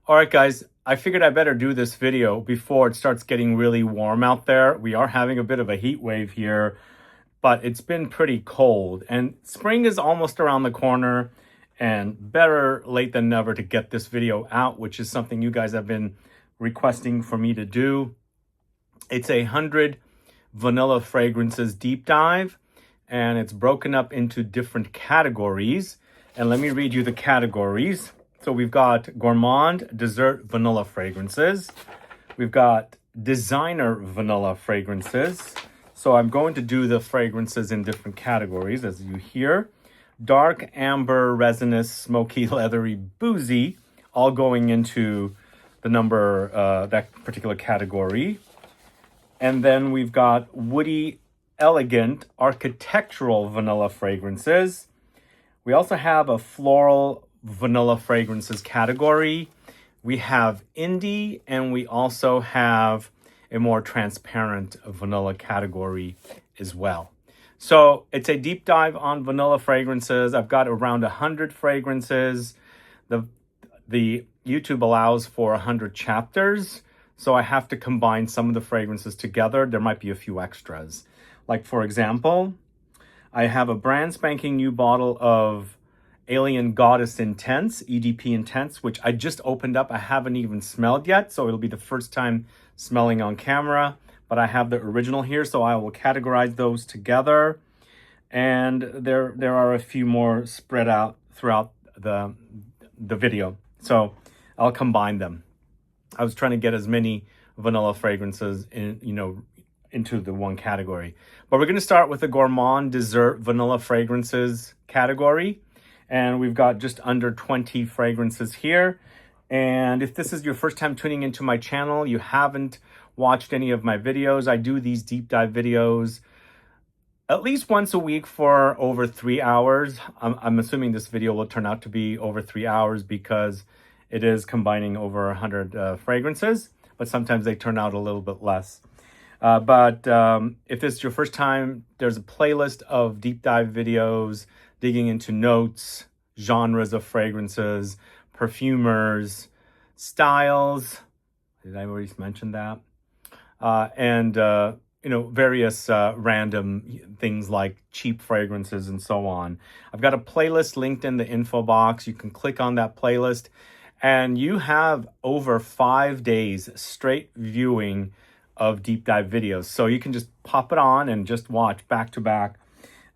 All right, guys, I figured I better do this video before it starts getting really warm out there. We are having a bit of a heat wave here, but it's been pretty cold and spring is almost around the corner, and better late than never to get this video out, which is something you guys have been requesting for me to do. It's a 100 vanilla fragrances deep dive, and it's broken up into different categories. And let me read you the categories. So we've got Gourmand dessert vanilla fragrances. We've got designer vanilla fragrances. So I'm going to do the fragrances in different categories, as you hear. Dark, amber, resinous, smoky, leathery, boozy, all going into the number, that particular category. And then we've got woody, elegant, architectural vanilla fragrances. We also have a floral vanilla fragrances category. We have indie, and we also have a more transparent vanilla category as well. So it's a deep dive on vanilla fragrances. I've got around 100 fragrances. The YouTube allows for 100 chapters, so I have to combine some of the fragrances together. There might be a few extras. Like, for example, I have a brand spanking new bottle of Alien Goddess Intense, EDP Intense, which I just opened up. I haven't even smelled yet, so it'll be the first time smelling on camera. But I have the original here, so I will categorize those together. And there are a few more spread out throughout the video, so I'll combine them. I was trying to get as many vanilla fragrances into the one category. But we're going to start with the Gourmand dessert vanilla fragrances category. And we've got just under 20 fragrances here. And if this is your first time tuning into my channel, you haven't watched any of my videos, I do these deep dive videos at least once a week for over 3 hours. I'm assuming this video will turn out to be over 3 hours because it is combining over 100 fragrances, but sometimes they turn out a little bit less. But if this is your first time, there's a playlist of deep dive videos digging into notes, genres of fragrances, perfumers, styles. Did I already mention that? And various random things like cheap fragrances and so on. I've got a playlist linked in the info box. You can click on that playlist, and you have over 5 days straight viewing of deep dive videos. So you can just pop it on and just watch back to back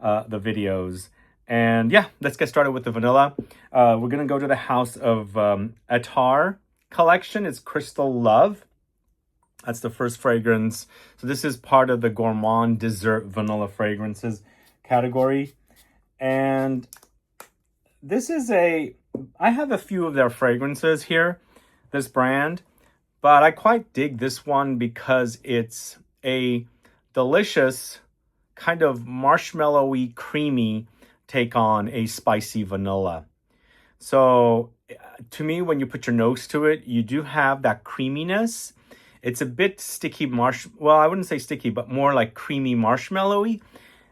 the videos. And yeah, let's get started with the vanilla. We're going to go to the house of Attar collection. It's Crystal Love. That's the first fragrance. So this is part of the Gourmand dessert vanilla fragrances category. And this is I have a few of their fragrances here, this brand, but I quite dig this one because it's a delicious kind of marshmallowy, creamy take on a spicy vanilla. So to me, when you put your nose to it, you do have that creaminess. It's a bit sticky well, I wouldn't say sticky, but more like creamy marshmallowy,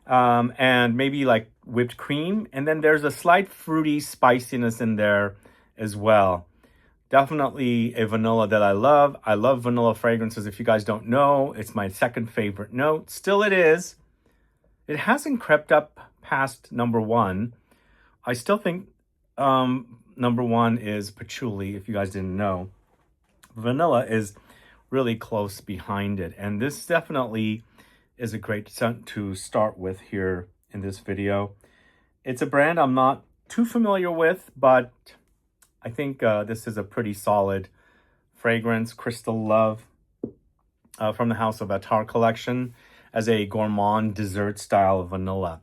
and maybe like whipped cream. And then there's a slight fruity spiciness in there as well. Definitely a vanilla that I love. I love vanilla fragrances. If you guys don't know, it's my second favorite note. Still it is. It hasn't crept up past number one. I still think number one is patchouli, if you guys didn't know. Vanilla is really close behind it, and this definitely is a great scent to start with here in this video. It's a brand I'm not too familiar with, but I think this is a pretty solid fragrance. Crystal Love from the House of Attar collection as a gourmand dessert style vanilla.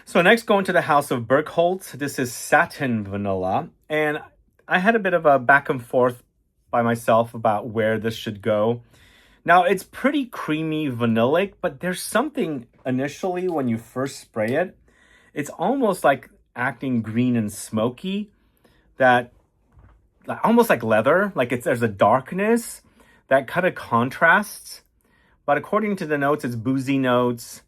So next, going to the House of Bergholz. This is Satin Vanilla, and I had a bit of a back and forth by myself about where this should go. Now, it's pretty creamy vanillic, but there's something initially when you first spray it, it's almost like acting green and smoky, that almost like leather, like there's a darkness that kind of contrasts. But according to the notes, it's boozy notes,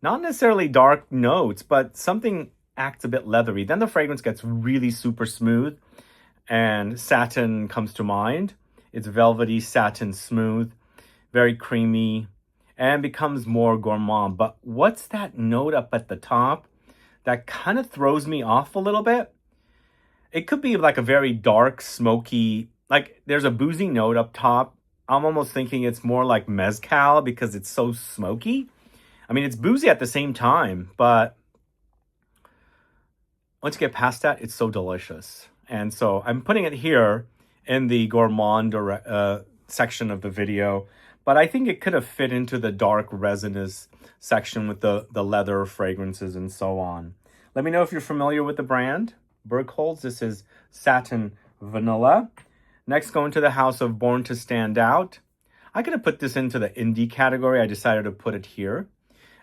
not necessarily dark notes, but something acts a bit leathery. Then the fragrance gets really super smooth. And satin comes to mind. It's velvety, satin smooth, very creamy, and becomes more gourmand. But what's that note up at the top that kind of throws me off a little bit? It could be like a very dark, smoky, like there's a boozy note up top. I'm almost thinking it's more like mezcal because it's so smoky. I mean, it's boozy at the same time, but once you get past that, it's so delicious. And so I'm putting it here in the gourmand section of the video, but I think it could have fit into the dark resinous section with the leather fragrances and so on. Let me know if you're familiar with the brand. Bergholz, this is Satin Vanilla. Next, going to the house of Born to Stand Out. I could have put this into the indie category. I decided to put it here.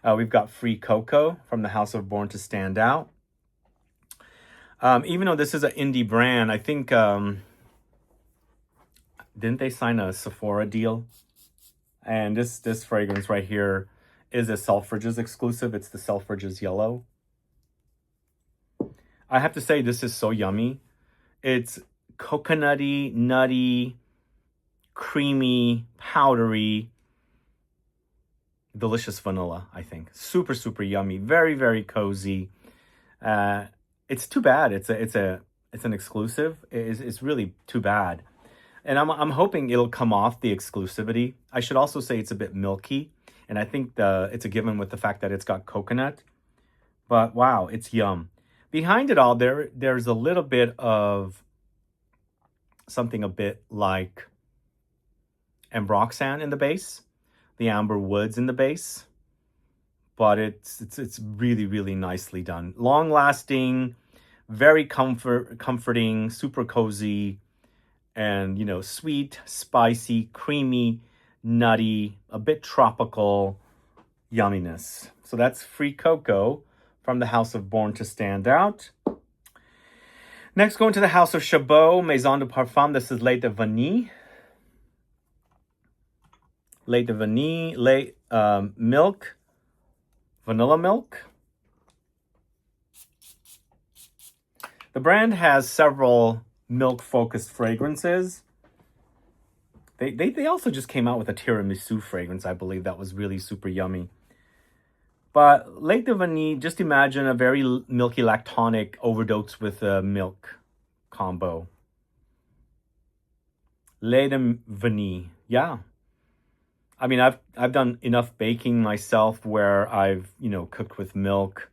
We've got Free Cocoa from the house of Born to Stand Out. Even though this is an indie brand, I think, didn't they sign a Sephora deal? And this fragrance right here is a Selfridges exclusive. It's the Selfridges Yellow. I have to say, this is so yummy. It's coconutty, nutty, creamy, powdery, delicious vanilla, I think. Super, super yummy. Very, very cozy. It's too bad. It's an exclusive. It's really too bad. And I'm hoping it'll come off the exclusivity. I should also say it's a bit milky. And I think it's a given with the fact that it's got coconut. But wow, it's yum. Behind it all, there's a little bit of something a bit like Ambroxan in the base, the amber woods in the base, but it's really, really nicely done. Long lasting, very comforting, super cozy, and sweet, spicy, creamy, nutty, a bit tropical yumminess. So that's Free Cocoa from the house of Born to Stand Out. Next, going to the house of Chabot, Maison de Parfum. This is LAIT de Vanille. LAIT de Vanille, LAIT milk, vanilla milk. The brand has several milk-focused fragrances. They also just came out with a tiramisu fragrance, I believe, that was really super yummy. But LAIT de Vanille, just imagine a very milky lactonic overdose with a milk combo. LAIT de Vanille, yeah. I mean, I've done enough baking myself where I've, cooked with milk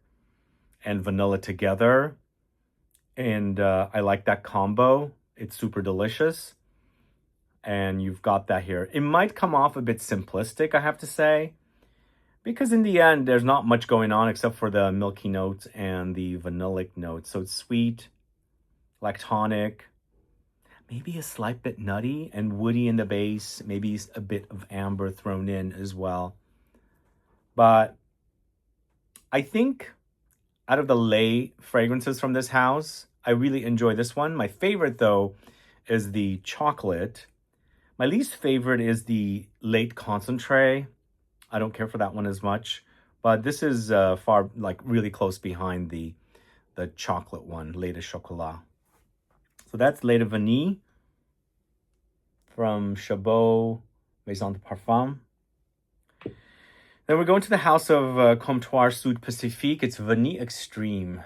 and vanilla together. And I like that combo. It's super delicious. And you've got that here. It might come off a bit simplistic, I have to say, because in the end, there's not much going on except for the milky notes and the vanillic notes. So it's sweet, lactonic, maybe a slight bit nutty and woody in the base, maybe a bit of amber thrown in as well. But I think out of the LAIT fragrances from this house, I really enjoy this one. My favorite, though, is the chocolate. My least favorite is the LAIT concentrate. I don't care for that one as much. But this is really close behind the chocolate one, LAIT de Chocolat. So that's LAIT de Vanille from Chabot, Maison de Parfum. Then we're going to the house of Comptoir Sud Pacifique. It's Vanille Extreme.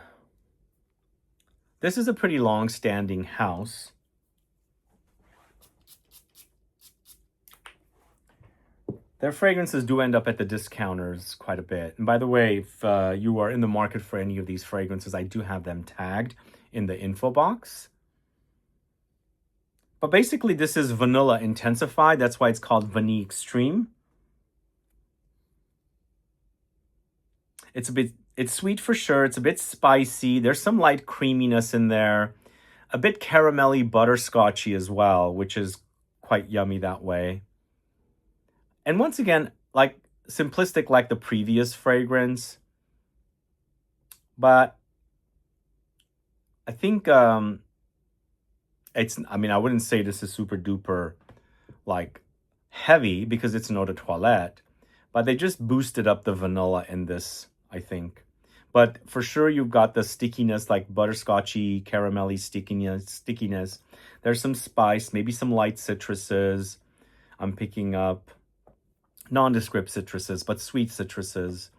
This is a pretty long-standing house. Their fragrances do end up at the discounters quite a bit. And by the way, if you are in the market for any of these fragrances, I do have them tagged in the info box. But basically, this is vanilla intensified. That's why it's called Vanille Extreme. It's sweet for sure. It's a bit spicy. There's some light creaminess in there. A bit caramelly, butterscotchy as well, which is quite yummy that way. And once again, like simplistic like the previous fragrance. But I think I wouldn't say this is super duper like heavy because it's an eau de toilette, but they just boosted up the vanilla in this, I think. But for sure, you've got the stickiness, like butterscotchy, caramelly stickiness. There's some spice, maybe some light citruses. I'm picking up nondescript citruses, but sweet citruses.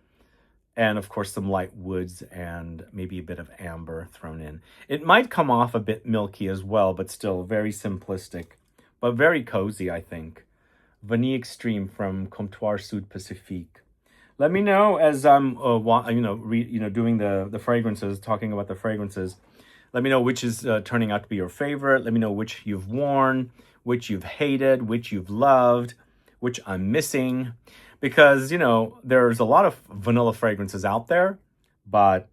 And of course, some light woods and maybe a bit of amber thrown in. It might come off a bit milky as well, but still very simplistic, but very cozy, I think. Vanille Extreme from Comptoir Sud Pacifique. Let me know as I'm, doing the fragrances, talking about the fragrances. Let me know which is turning out to be your favorite. Let me know which you've worn, which you've hated, which you've loved, which I'm missing. Because, you know, there's a lot of vanilla fragrances out there, but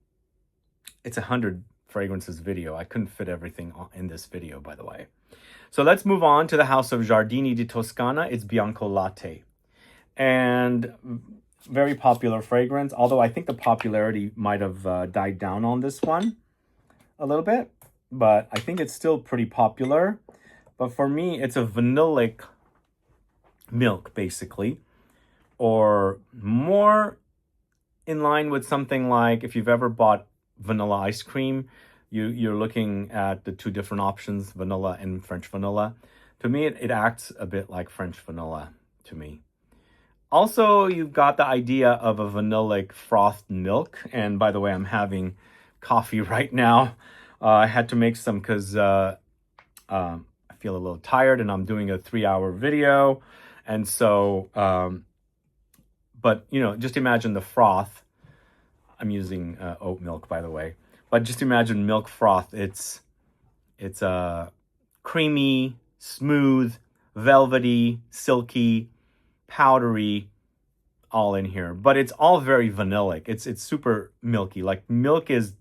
it's 100 fragrances video. I couldn't fit everything in this video, by the way. So let's move on to the house of Giardini di Toscana. It's Bianco Latte. And very popular fragrance, although I think the popularity might have died down on this one a little bit. But I think it's still pretty popular. But for me, it's a vanillic milk, basically. Or more in line with something like if you've ever bought vanilla ice cream, you're looking at the two different options, vanilla and French vanilla. To me, it acts a bit like French vanilla to me. Also, you've got the idea of a vanillic frothed milk. And by the way, I'm having coffee right now. I had to make some because I feel a little tired and I'm doing a 3-hour video. And so... but, you know, just imagine the froth. I'm using oat milk, by the way. But just imagine milk froth. It's creamy, smooth, velvety, silky, powdery, all in here. But it's all very vanillic. It's super milky. Like milk is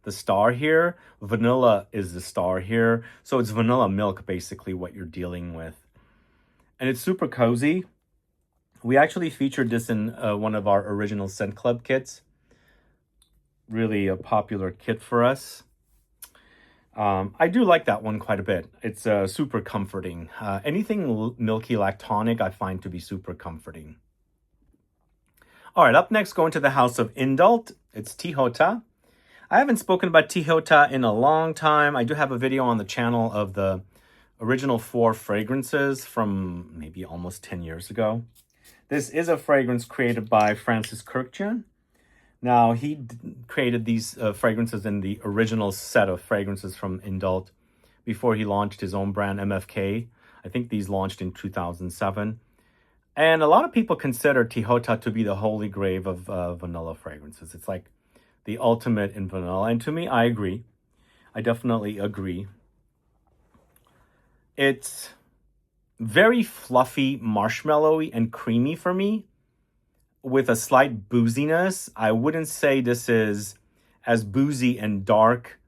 the star here. Vanilla is the star here. So it's vanilla milk, basically, what you're dealing with. And it's super cozy. We actually featured this in one of our original Scent Club kits. Really a popular kit for us. I do like that one quite a bit. It's super comforting. Anything milky lactonic I find to be super comforting. All right, up next, going to the house of Indult. It's Tihota. I haven't spoken about Tihota in a long time. I do have a video on the channel of the original 4 fragrances from maybe almost 10 years ago. This is a fragrance created by Francis Kurkdjian. Now, he created these fragrances in the original set of fragrances from Indult before he launched his own brand, MFK. I think these launched in 2007. And a lot of people consider Tihota to be the holy grail of vanilla fragrances. It's like the ultimate in vanilla. And to me, I agree. I definitely agree. It's very fluffy, marshmallowy, and creamy for me, with a slight booziness. I wouldn't say this is as boozy and dark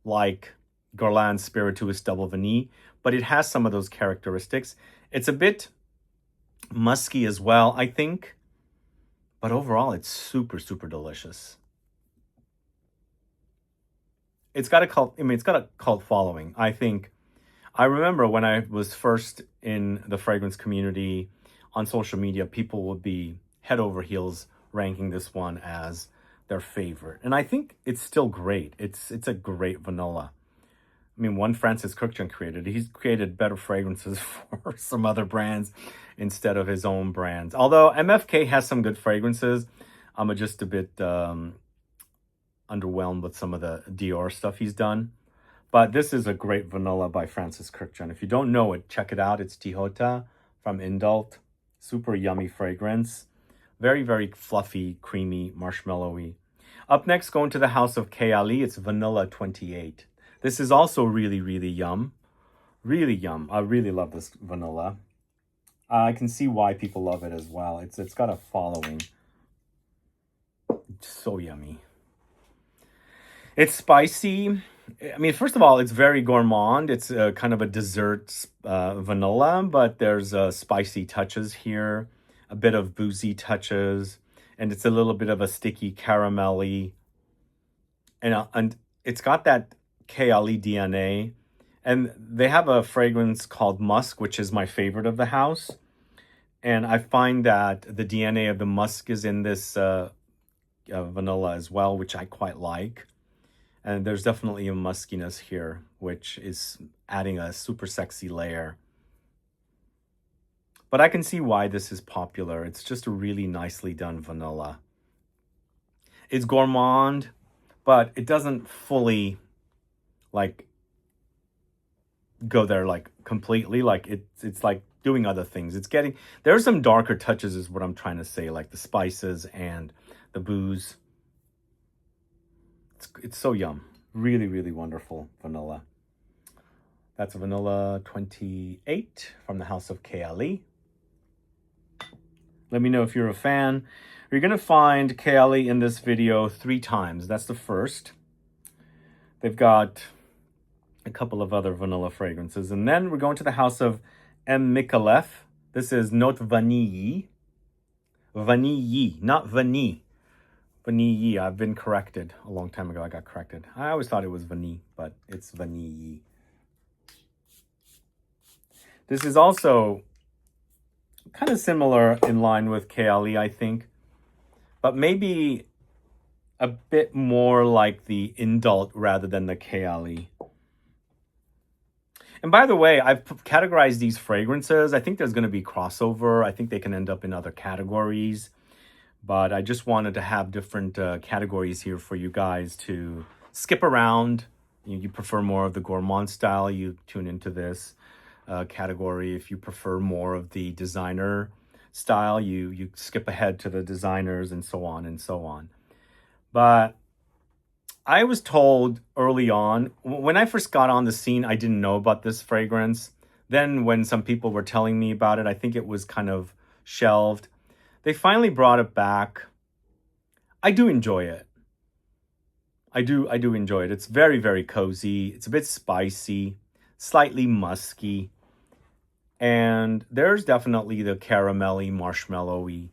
like Guerlain Spirituous Double Vanille, but it has some of those characteristics. It's a bit musky as well, I think, but overall, it's super, super delicious. It's got a cult. I mean, it's got a cult following, I think. I remember when I was first in the fragrance community on social media, people would be head over heels ranking this one as their favorite. And I think it's still great. It's a great vanilla. I mean, one Francis Kurkdjian created. He's created better fragrances for some other brands instead of his own brands. Although MFK has some good fragrances, I'm just a bit underwhelmed with some of the DIOR stuff he's done. But this is a great vanilla by Francis Kurkdjian. If you don't know it, check it out. It's Tihota from Indult. Super yummy fragrance. Very, very fluffy, creamy, marshmallowy. Up next, going to the house of Guerlain. It's Vanilla 28. This is also really, really yum. Really yum. I really love this vanilla. I can see why people love it as well. It's got a following. It's so yummy. It's spicy. I mean, first of all, it's very gourmand. It's kind of a dessert vanilla, but there's spicy touches here, a bit of boozy touches, and it's a little bit of a sticky caramelly. And it's got that Guerlain DNA. And they have a fragrance called Musk, which is my favorite of the house. And I find that the DNA of the musk is in this vanilla as well, which I quite like. And there's definitely a muskiness here, which is adding a super sexy layer. But I can see why this is popular. It's just a really nicely done vanilla. It's gourmand, but it doesn't fully like go there like completely. Like it's like doing other things. It's getting, there are some darker touches is what I'm trying to say, like the spices and the booze. It's so yum. Really, really wonderful vanilla. That's a vanilla 28 from the house of KLE. Let me know if you're a fan. You're going to find KLE in this video 3 times. That's the first. They've got a couple of other vanilla fragrances. And then we're going to the house of M. Micallef. This is Note Vanille. Vanille, not vanille. Vanille. I've been corrected. A long time ago I got corrected. I always thought it was vanille, but it's vanille. This is also kind of similar in line with KLE, I think, but maybe a bit more like the Indult rather than the KLE. And by the way, I've categorized these fragrances. I think there's going to be crossover. I think they can end up in other categories, but I just wanted to have different categories here for you guys to skip around. You prefer more of the gourmand style, you tune into this category. If you prefer more of the designer style, you skip ahead to the designers, and so on and so on. But I was told early on, when I first got on the scene, I didn't know about this fragrance. Then when some people were telling me about it, I think it was kind of shelved. They finally brought it back. I do enjoy it. I do enjoy it. It's very, very cozy. It's a bit spicy, slightly musky. And there's definitely the caramelly, marshmallowy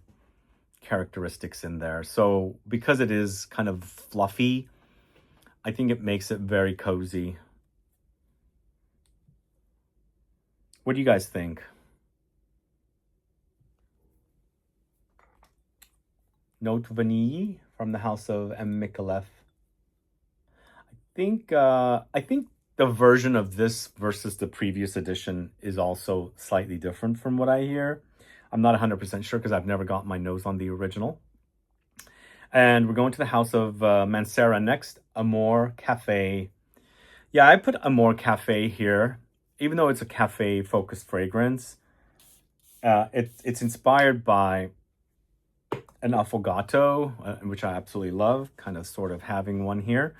characteristics in there. So because it is kind of fluffy, I think it makes it very cozy. What do you guys think? Note Vanille from the house of M. Micallef. I think the version of this versus the previous edition is also slightly different from what I hear. I'm not 100% sure because I've never got my nose on the original. And we're going to the house of Mancera next, AMORE CAFFE. Yeah, I put AMORE CAFFE here, even though it's a cafe-focused fragrance. It's inspired by an affogato, which I absolutely love, kind of sort of having one here.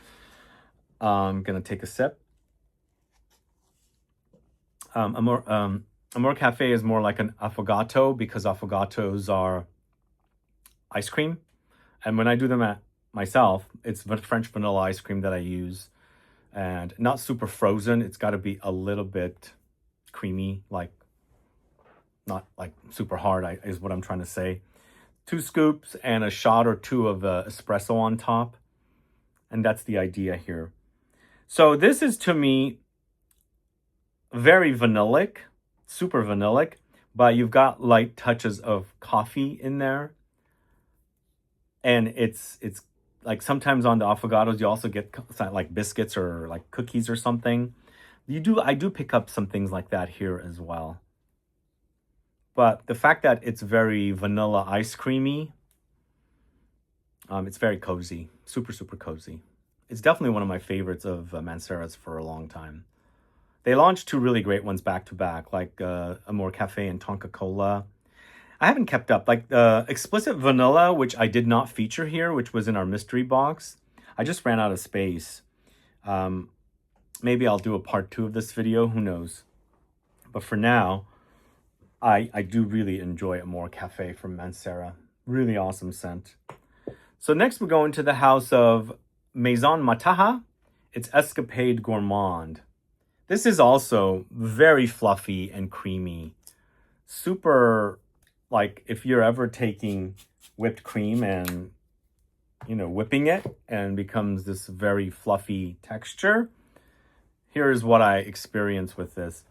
I'm going to take a sip. AMORE CAFFE is more like an affogato because affogatos are ice cream. And when I do them myself, it's French vanilla ice cream that I use. And not super frozen. It's got to be a little bit creamy, like not like super hard is what I'm trying to say. 2 scoops and a shot or 2 of espresso on top. And that's the idea here. So this is, to me, very vanillic, super vanillic, but you've got light touches of coffee in there. And it's like sometimes on the affogatos, you also get like biscuits or like cookies or something. I do pick up some things like that here as well. But the fact that it's very vanilla ice creamy, it's very cozy, super, super cozy. It's definitely one of my favorites of Mancera's for a long time. They launched 2 really great ones back to back, like AMORE CAFFE and Tonka Cola. I haven't kept up. Like Explicit Vanilla, which I did not feature here, which was in our mystery box. I just ran out of space. Maybe I'll do a part 2 of this video. Who knows? But for now, I do really enjoy AMORE CAFFE from Mancera. Really awesome scent. So next we're going to the house of Maison Mataha. It's Escapade Gourmande. This is also very fluffy and creamy. Super, like if you're ever taking whipped cream and, you know, whipping it and becomes this very fluffy texture. Here's what I experience with this.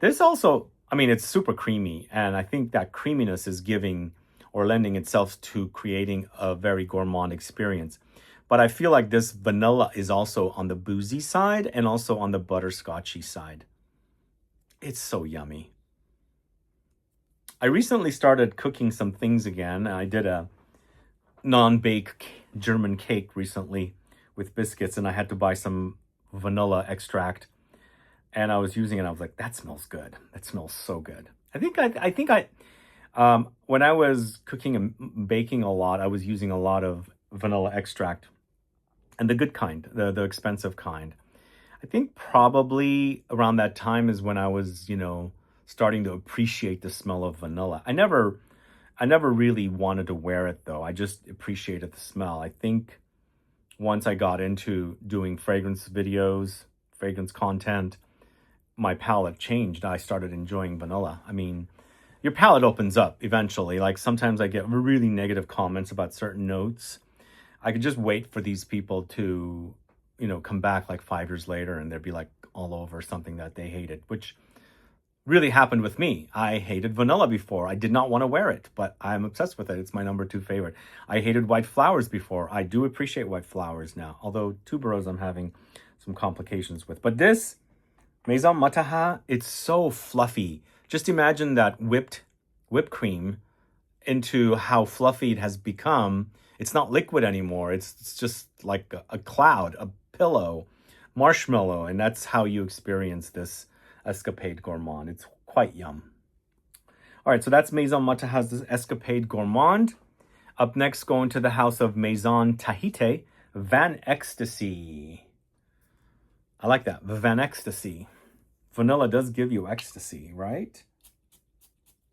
This also, I mean, it's super creamy. And I think that creaminess is giving or lending itself to creating a very gourmand experience. But I feel like this vanilla is also on the boozy side and also on the butterscotchy side. It's so yummy. I recently started cooking some things again. I did a non-bake German cake recently with biscuits, and I had to buy some vanilla extract. And I was using it, and I was like, that smells good. That smells so good. I think when I was cooking and baking a lot, I was using a lot of vanilla extract, and the good kind, the expensive kind. I think probably around that time is when I was, you know, starting to appreciate the smell of vanilla. I never really wanted to wear it though. I just appreciated the smell. I think once I got into doing fragrance videos, fragrance content, my palate changed. I started enjoying vanilla. I mean, your palate opens up eventually. Like sometimes I get really negative comments about certain notes. I could just wait for these people to, you know, come back like 5 years later and they'd be like all over something that they hated, which really happened with me. I hated vanilla before. I did not want to wear it, but I'm obsessed with it. It's my #2 favorite. I hated white flowers before. I do appreciate white flowers now, although tuberose I'm having some complications with. But this Maison Mataha, it's so fluffy. Just imagine that whipped cream into how fluffy it has become. It's not liquid anymore. It's just like a cloud, a pillow, marshmallow, and that's how you experience this Escapade Gourmand. It's quite yum. All right, so that's Maison Mataha's Escapade Gourmand. Up next, going to the house of Maison Tihota, VANEXSTASY. I like that, VANEXSTASY. Vanilla does give you ecstasy, right?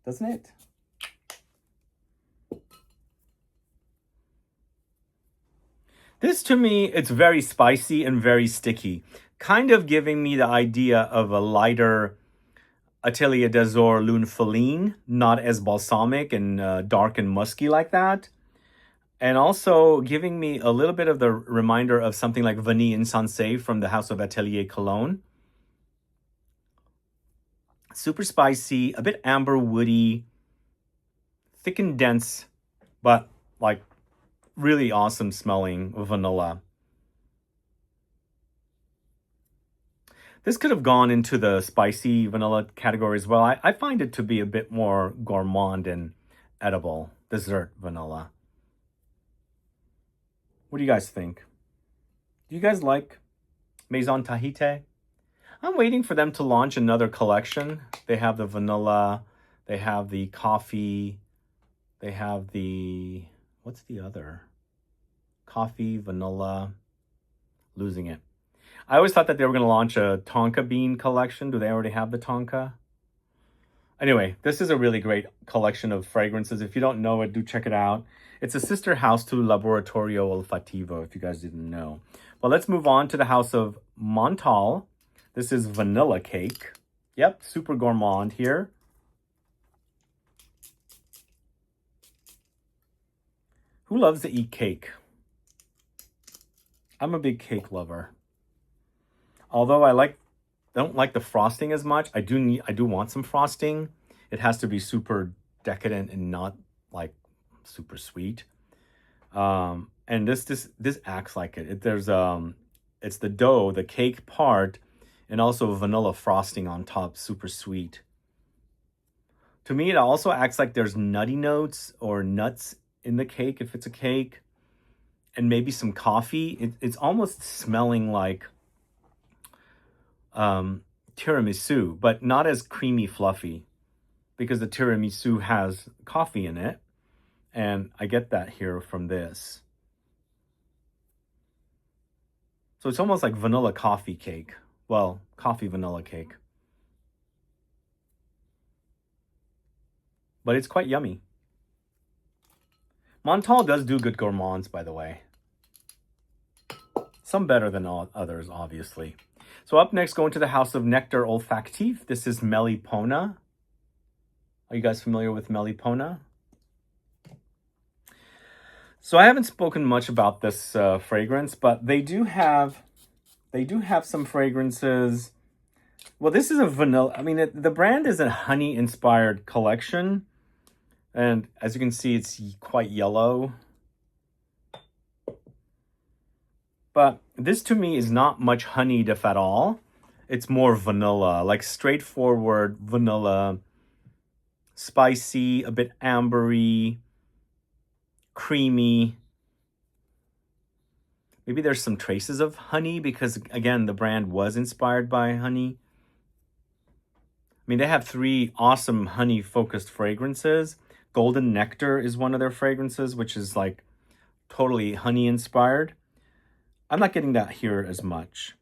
Doesn't it? This, to me, it's very spicy and very sticky. Kind of giving me the idea of a lighter Atelier des Ors Lune Feline, not as balsamic and dark and musky like that. And also giving me a little bit of the reminder of something like Vanille Insensé from the House of Atelier Cologne. Super spicy, a bit amber woody, thick and dense, but like really awesome smelling vanilla. This could have gone into the spicy vanilla category as well. I find it to be a bit more gourmand and edible, dessert vanilla. What do you guys think? Do you guys like Maison Tihota? I'm waiting for them to launch another collection. They have the vanilla, they have the coffee, they have the, what's the other? Coffee, vanilla, losing it. I always thought that they were going to launch a tonka bean collection. Do they already have the tonka? Anyway, this is a really great collection of fragrances. If you don't know it, do check it out. It's a sister house to Laboratorio Olfativo, if you guys didn't know. But let's move on to the house of Montal. This is vanilla cake. Yep, super gourmand here. Who loves to eat cake? I'm a big cake lover. Although I don't like the frosting as much. I do want some frosting. It has to be super decadent and not like super sweet. And this acts like it. It's the dough, the cake part, and also vanilla frosting on top, super sweet. To me, it also acts like there's nutty notes or nuts in the cake if it's a cake, and maybe some coffee. It's almost smelling like tiramisu, but not as creamy fluffy, because the tiramisu has coffee in it, and I get that here from this. So it's almost like vanilla coffee cake. Well, coffee vanilla cake. But it's quite yummy. Montal does do good gourmands, by the way. Some better than others, obviously. So up next, going to the house of Nectar Olfactif. This is Melipona. Are you guys familiar with Melipona? So I haven't spoken much about this fragrance, but they do have some fragrances. Well, this is a vanilla. I mean, the brand is a honey-inspired collection. And as you can see, it's quite yellow. But this to me is not much honeyed, if at all. It's more vanilla, like straightforward vanilla, spicy, a bit ambery, creamy. Maybe there's some traces of honey because, again, the brand was inspired by honey. I mean, they have 3 awesome honey-focused fragrances. Golden Nectar is one of their fragrances, which is like totally honey-inspired. I'm not getting that here as much,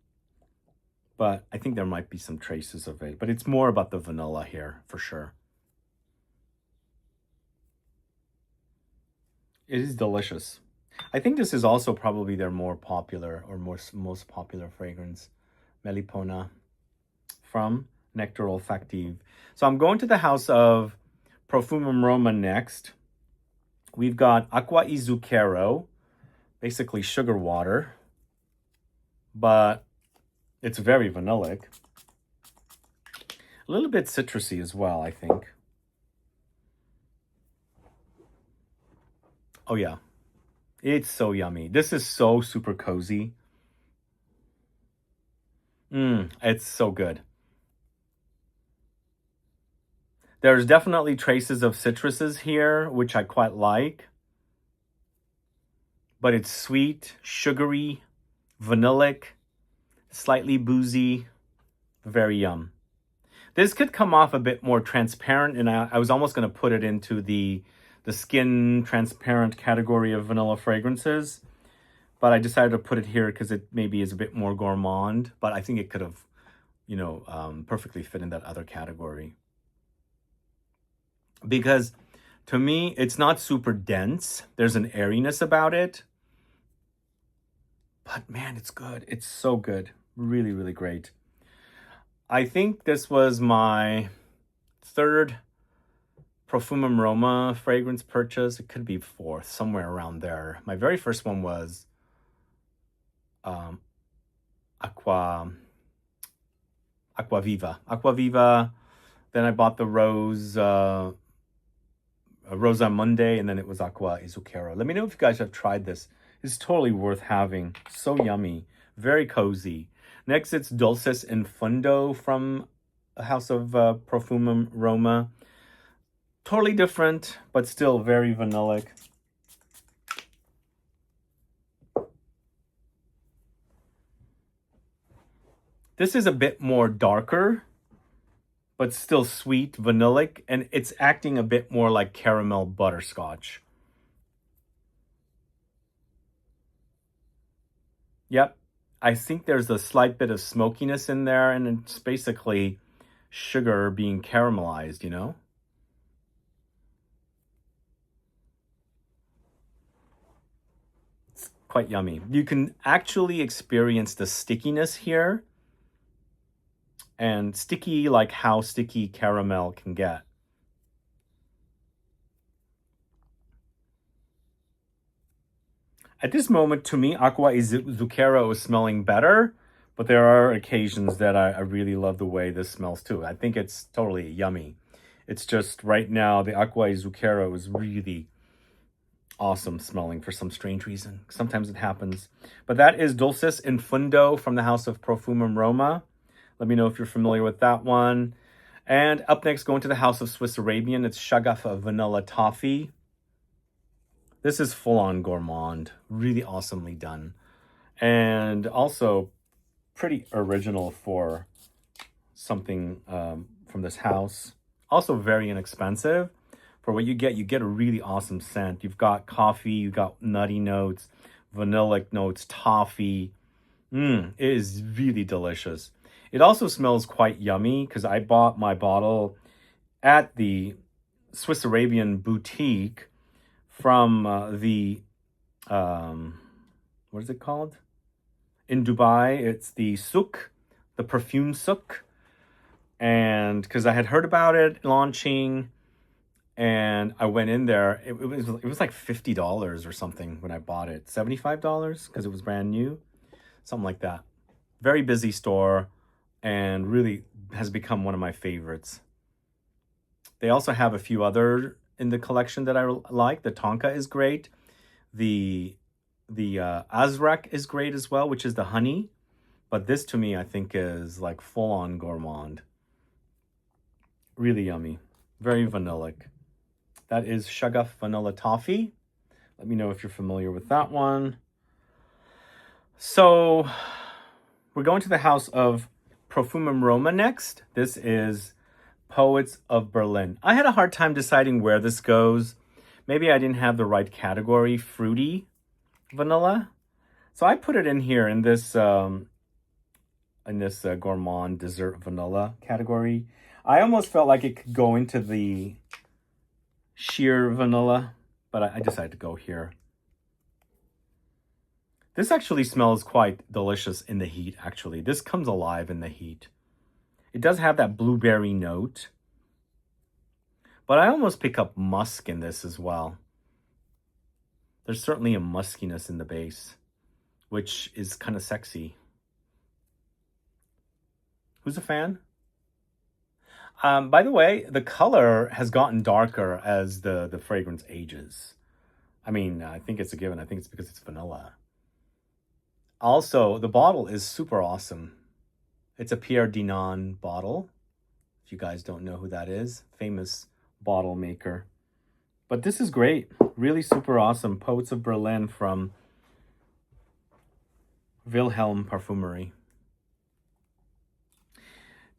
but I think there might be some traces of it. But it's more about the vanilla here, for sure. It is delicious. I think this is also probably their more popular or most popular fragrance, Melipona, from Nectar Olfactive. So I'm going to the house of Profumum Roma next. We've got Acqua e Zucchero, basically sugar water, but it's very vanillic. A little bit citrusy as well, I think. Oh yeah, it's so yummy. This is so super cozy. It's so good. There's definitely traces of citruses here, which I quite like. But it's sweet, sugary, vanillic, slightly boozy, very yum. This could come off a bit more transparent, and I was almost going to put it into the skin transparent category of vanilla fragrances. But I decided to put it here because it maybe is a bit more gourmand. But I think it could have, perfectly fit in that other category. Because to me, it's not super dense. There's an airiness about it. But man, it's good. It's so good. Really, really great. I think this was my 3rd Profumum Roma fragrance purchase. It could be 4th, somewhere around there. My very first one was Acqua Viva. Then I bought the Rosa Monday, and then it was Acqua e Zucchero. Let me know if you guys have tried this. It's totally worth having. So yummy. Very cozy. Next, it's Dulcis in Fundo from a house of Profumum Roma. Totally different, but still very vanillic. This is a bit more darker, but still sweet, vanillic, and it's acting a bit more like caramel butterscotch. Yep, I think there's a slight bit of smokiness in there, and it's basically sugar being caramelized, It's quite yummy. You can actually experience the stickiness here, and sticky like how sticky caramel can get. At this moment, to me, Acqua e Zucchero is smelling better, but there are occasions that I really love the way this smells too. I think it's totally yummy. It's just right now, the Acqua e Zucchero is really awesome smelling for some strange reason. Sometimes it happens. But that is Dulcis in Fundo from the house of Profumum Roma. Let me know if you're familiar with that one. And up next, going to the house of Swiss Arabian, it's SHAGHAF Vanilla Toffee. This is full-on gourmand, really awesomely done. And also pretty original for something from this house. Also very inexpensive. For what you get a really awesome scent. You've got coffee, you've got nutty notes, vanillic notes, toffee. It is really delicious. It also smells quite yummy because I bought my bottle at the Swiss Arabian boutique from what is it called? In Dubai, it's the souk, the perfume souk. And because I had heard about it launching, and I went in there, it was like $50 or something when I bought it. $75 because it was brand new, something like that. Very busy store, and really has become one of my favorites. They also have a few other in the collection that I like. The Tonka is great. The Azrak is great as well, which is the honey. But this to me, I think, is like full-on gourmand. Really yummy. Very vanillic. That is SHAGHAF Vanilla Toffee. Let me know if you're familiar with that one. So we're going to the house of Perfume Roma next. This is Poets of Berlin. I had a hard time deciding where this goes. Maybe I didn't have the right category, fruity vanilla. So I put it in here in this gourmand dessert vanilla category. I almost felt like it could go into the sheer vanilla, but I decided to go here. This actually smells quite delicious in the heat, actually. This comes alive in the heat. It does have that blueberry note, but I almost pick up musk in this as well. There's certainly a muskiness in the base, which is kind of sexy. Who's a fan? By the way, the color has gotten darker as the fragrance ages. I mean, I think it's a given. I think it's because it's vanilla. Also, the bottle is super awesome. It's a Pierre Dinan bottle. If you guys don't know who that is, famous bottle maker. But this is great. Really super awesome. Poets of Berlin from Wilhelm Parfumerie.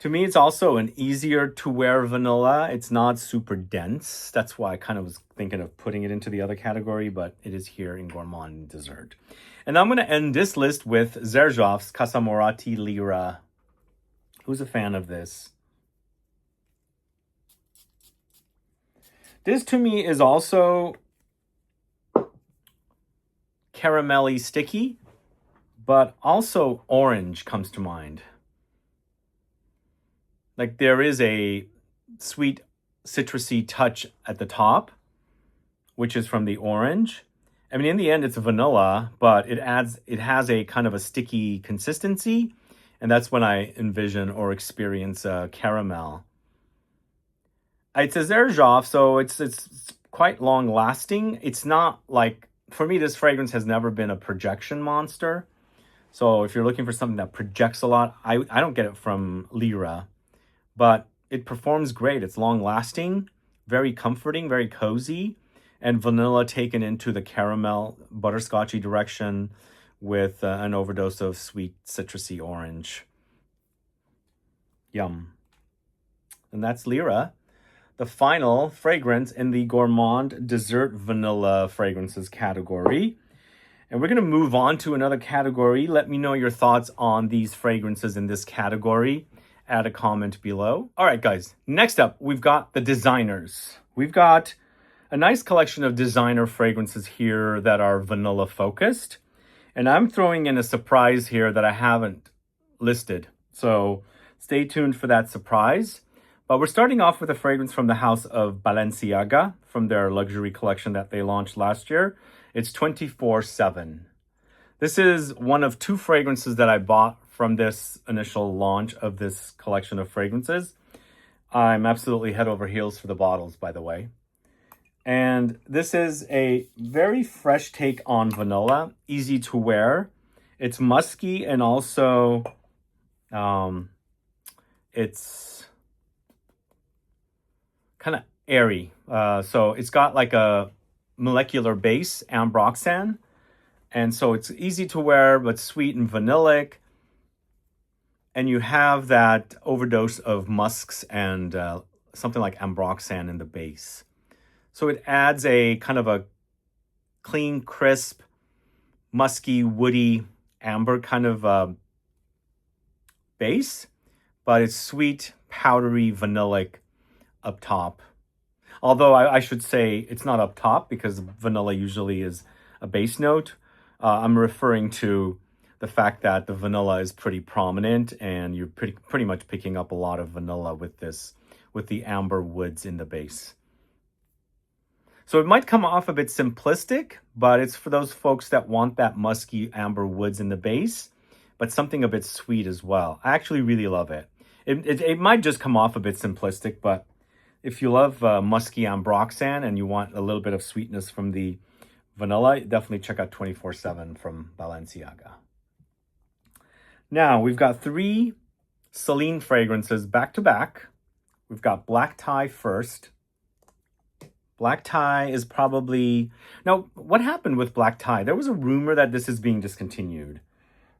To me, it's also an easier to wear vanilla. It's not super dense. That's why I kind of was thinking of putting it into the other category, but it is here in Gourmand Dessert. And I'm going to end this list with Xerjoff's Casa Moratti Lira. Who's a fan of this? This to me is also caramelly sticky, but also orange comes to mind. Like there is a sweet citrusy touch at the top, which is from the orange. I mean, in the end, it's vanilla, but it has a kind of a sticky consistency. And that's when I envision or experience caramel. It's a Xerjoff, so it's quite long lasting. It's not like, for me, this fragrance has never been a projection monster. So if you're looking for something that projects a lot, I don't get it from Lira. But it performs great. It's long-lasting, very comforting, very cozy, and vanilla taken into the caramel, butterscotchy direction with an overdose of sweet citrusy orange. Yum. And that's Lira, the final fragrance in the Gourmand Dessert Vanilla Fragrances category. And we're going to move on to another category. Let me know your thoughts on these fragrances in this category. Add a comment below. All right, guys. Next up, we've got the designers. We've got a nice collection of designer fragrances here that are vanilla focused. And I'm throwing in a surprise here that I haven't listed. So stay tuned for that surprise. But we're starting off with a fragrance from the house of Balenciaga from their luxury collection that they launched last year. It's 24/7. This is one of two fragrances that I bought from this initial launch of this collection of fragrances. I'm absolutely head over heels for the bottles, by the way. And this is a very fresh take on vanilla, easy to wear. It's musky and also it's kind of airy. So it's got like a molecular base, ambroxan. And so it's easy to wear, but sweet and vanillic. And you have that overdose of musks and something like ambroxan in the base. So it adds a kind of a clean, crisp, musky, woody, amber kind of base. But it's sweet, powdery, vanillic up top. Although I should say it's not up top because vanilla usually is a base note. I'm referring to the fact that the vanilla is pretty prominent and you're pretty much picking up a lot of vanilla with this, with the amber woods in the base. So it might come off a bit simplistic, but it's for those folks that want that musky amber woods in the base, but something a bit sweet as well. I actually really love it. It might just come off a bit simplistic, but If you love musky ambroxan and you want a little bit of sweetness from the vanilla, definitely check out 24/7 from Balenciaga. Now, we've got 3 Celine fragrances back to back. We've got Black Tie first. Black Tie is probably... Now, what happened with Black Tie? There was a rumor that this is being discontinued.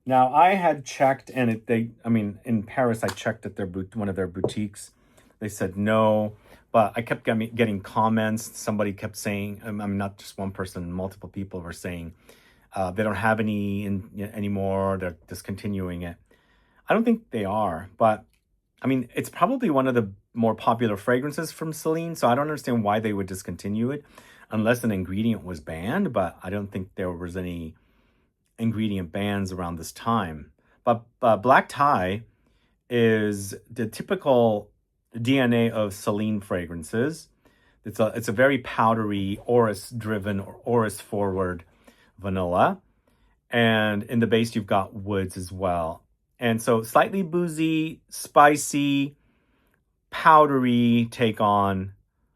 Now, I had checked, and in Paris, I checked at one of their boutiques. They said no, but I kept getting comments. Somebody kept saying, not just one person, multiple people were saying they don't have any anymore. They're discontinuing it. I don't think they are, but it's probably one of the more popular fragrances from Celine, so I don't understand why they would discontinue it unless an ingredient was banned, but I don't think there was any ingredient bans around this time. But Black Tie is the typical DNA of Celine fragrances. It's a very powdery, orris-driven or orris-forward vanilla. And in the base, you've got woods as well. And so slightly boozy, spicy, powdery take on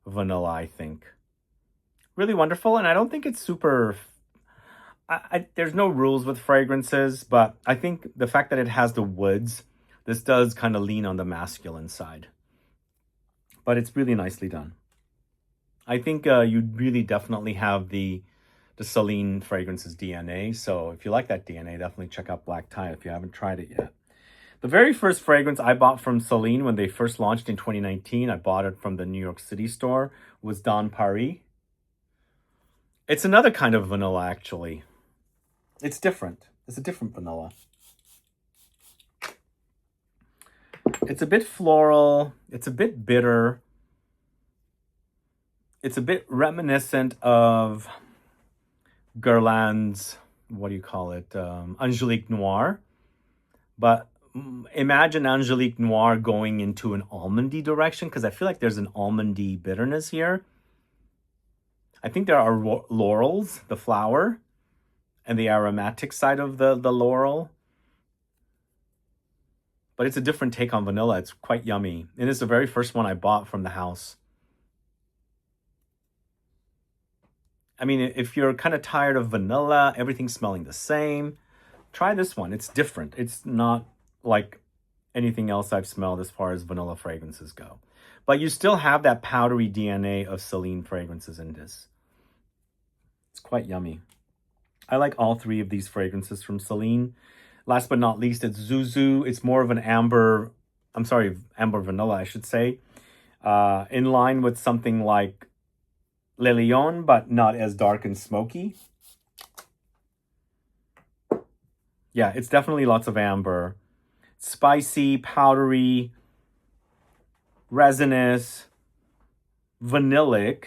vanilla, I think. Really wonderful. And I don't think it's super... there's no rules with fragrances, but I think the fact that it has the woods, this does kind of lean on the masculine side. But it's really nicely done. I think you really definitely have the Celine fragrances DNA. So if you like that DNA, definitely check out Black Tie if you haven't tried it yet. The very first fragrance I bought from Celine when they first launched in 2019, I bought it from the New York City store, was Dans Paris. It's another kind of vanilla, actually. It's different. It's a different vanilla. It's a bit floral. It's a bit bitter. It's a bit reminiscent of Guerlain's, what do you call it? Angelique Noir. But imagine Angelique Noir going into an almondy direction, because I feel like there's an almondy bitterness here. I think there are laurels, the flower, and the aromatic side of the laurel. But it's a different take on vanilla. It's quite yummy. And it's the very first one I bought from the house. If you're kind of tired of vanilla, everything smelling the same, try this one. It's different. It's not like anything else I've smelled as far as vanilla fragrances go. But you still have that powdery DNA of Celine fragrances in this. It's quite yummy. I like all 3 of these fragrances from Celine. Last but not least, it's ZOUZOU. It's more of an amber vanilla, I should say. In line with something like Le Lion, but not as dark and smoky. Yeah, it's definitely lots of amber. Spicy, powdery, resinous, vanillic.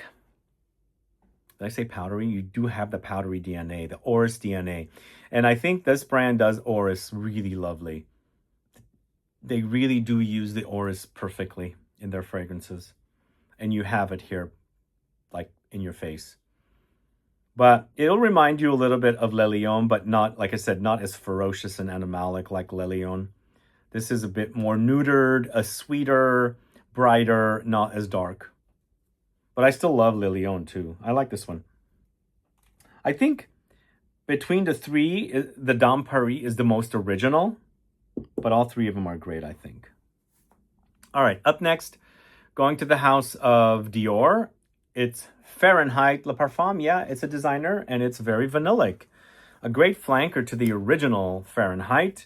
Did I say powdery? You do have the powdery DNA, the orris DNA. And I think this brand does orris really lovely. They really do use the orris perfectly in their fragrances. And you have it here, like in your face. But it'll remind you a little bit of Le Lion, but not, like I said, not as ferocious and animalic like Le Lion. This is a bit more neutered, a sweeter, brighter, not as dark. But I still love Le Lion too. I like this one. I think between the 3, the Dans Paris is the most original. But all 3 of them are great, I think. All right, up next, going to the house of Dior. It's Fahrenheit Le Parfum. Yeah, it's a designer, and it's very vanillic. A great flanker to the original Fahrenheit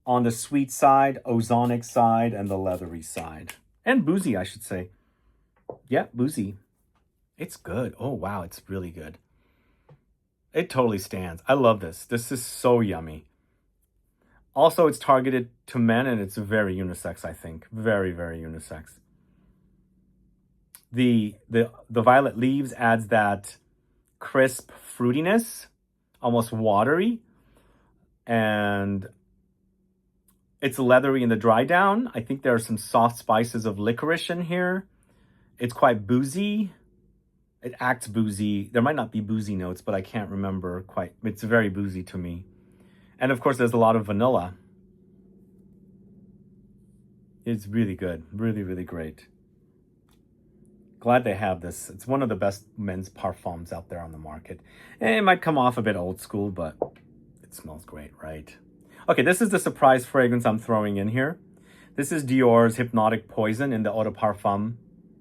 on the sweet side, ozonic side, and the leathery side. And boozy, I should say. Yeah, boozy. It's good. Oh, wow, it's really good. It totally stands. I love this. This is so yummy. Also, it's targeted to men, and it's very unisex, I think. Very, very unisex. The violet leaves adds that crisp fruitiness, almost watery. And it's leathery in the dry down. I think there are some soft spices of licorice in here. It's quite boozy. It acts boozy. There might not be boozy notes, but I can't remember quite. It's very boozy to me. And of course, there's a lot of vanilla. It's really good. Really, really great. glad they have this. It's one of the best men's parfums out there on the market. And it might come off a bit old school, but it smells great, right? Okay, this is the surprise fragrance I'm throwing in here. This is Dior's Hypnotic Poison in the Eau de Parfum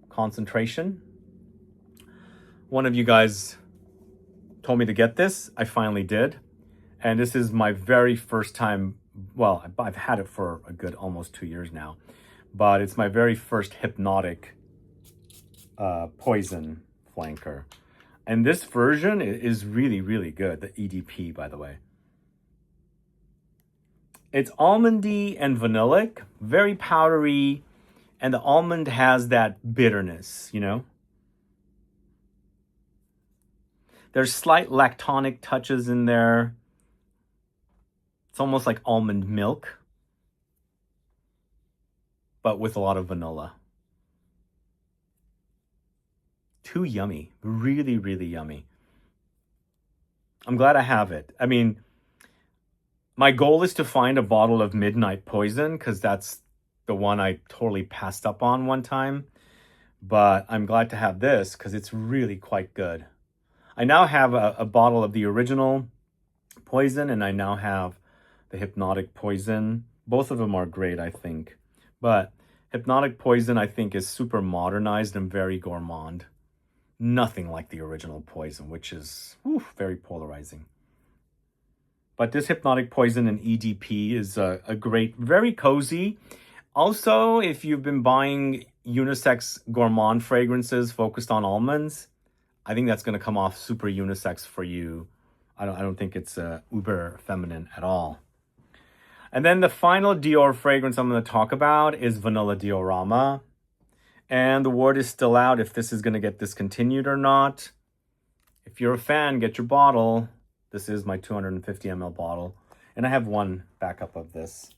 concentration. One of you guys told me to get this. I finally did. And this is my very first time, well, I've had it for a good almost 2 years now, but it's my very first hypnotic poison flanker. And this version is really, really good. The EDP, by the way. It's almondy and vanillic, very powdery, and the almond has that bitterness, you know? There's slight lactonic touches in there. It's almost like almond milk, but with a lot of vanilla. Too yummy. Really, really yummy. I'm glad I have it. I mean, my goal is to find a bottle of Midnight Poison because that's the one I totally passed up on one time. But I'm glad to have this because it's really quite good. I now have a bottle of the original Poison, and I now have the Hypnotic Poison. Both of them are great, I think. But Hypnotic Poison, I think, is super modernized and very gourmand. Nothing like the original Poison, which is very polarizing. But this Hypnotic Poison in EDP is a great, very cozy. Also, if you've been buying unisex gourmand fragrances focused on almonds, I think that's going to come off super unisex for you. I don't think it's uber feminine at all. And then the final Dior fragrance I'm going to talk about is Vanilla Diorama. And the word is still out if this is going to get discontinued or not. If you're a fan, get your bottle. This is my 250 ml bottle. And I have one backup of this.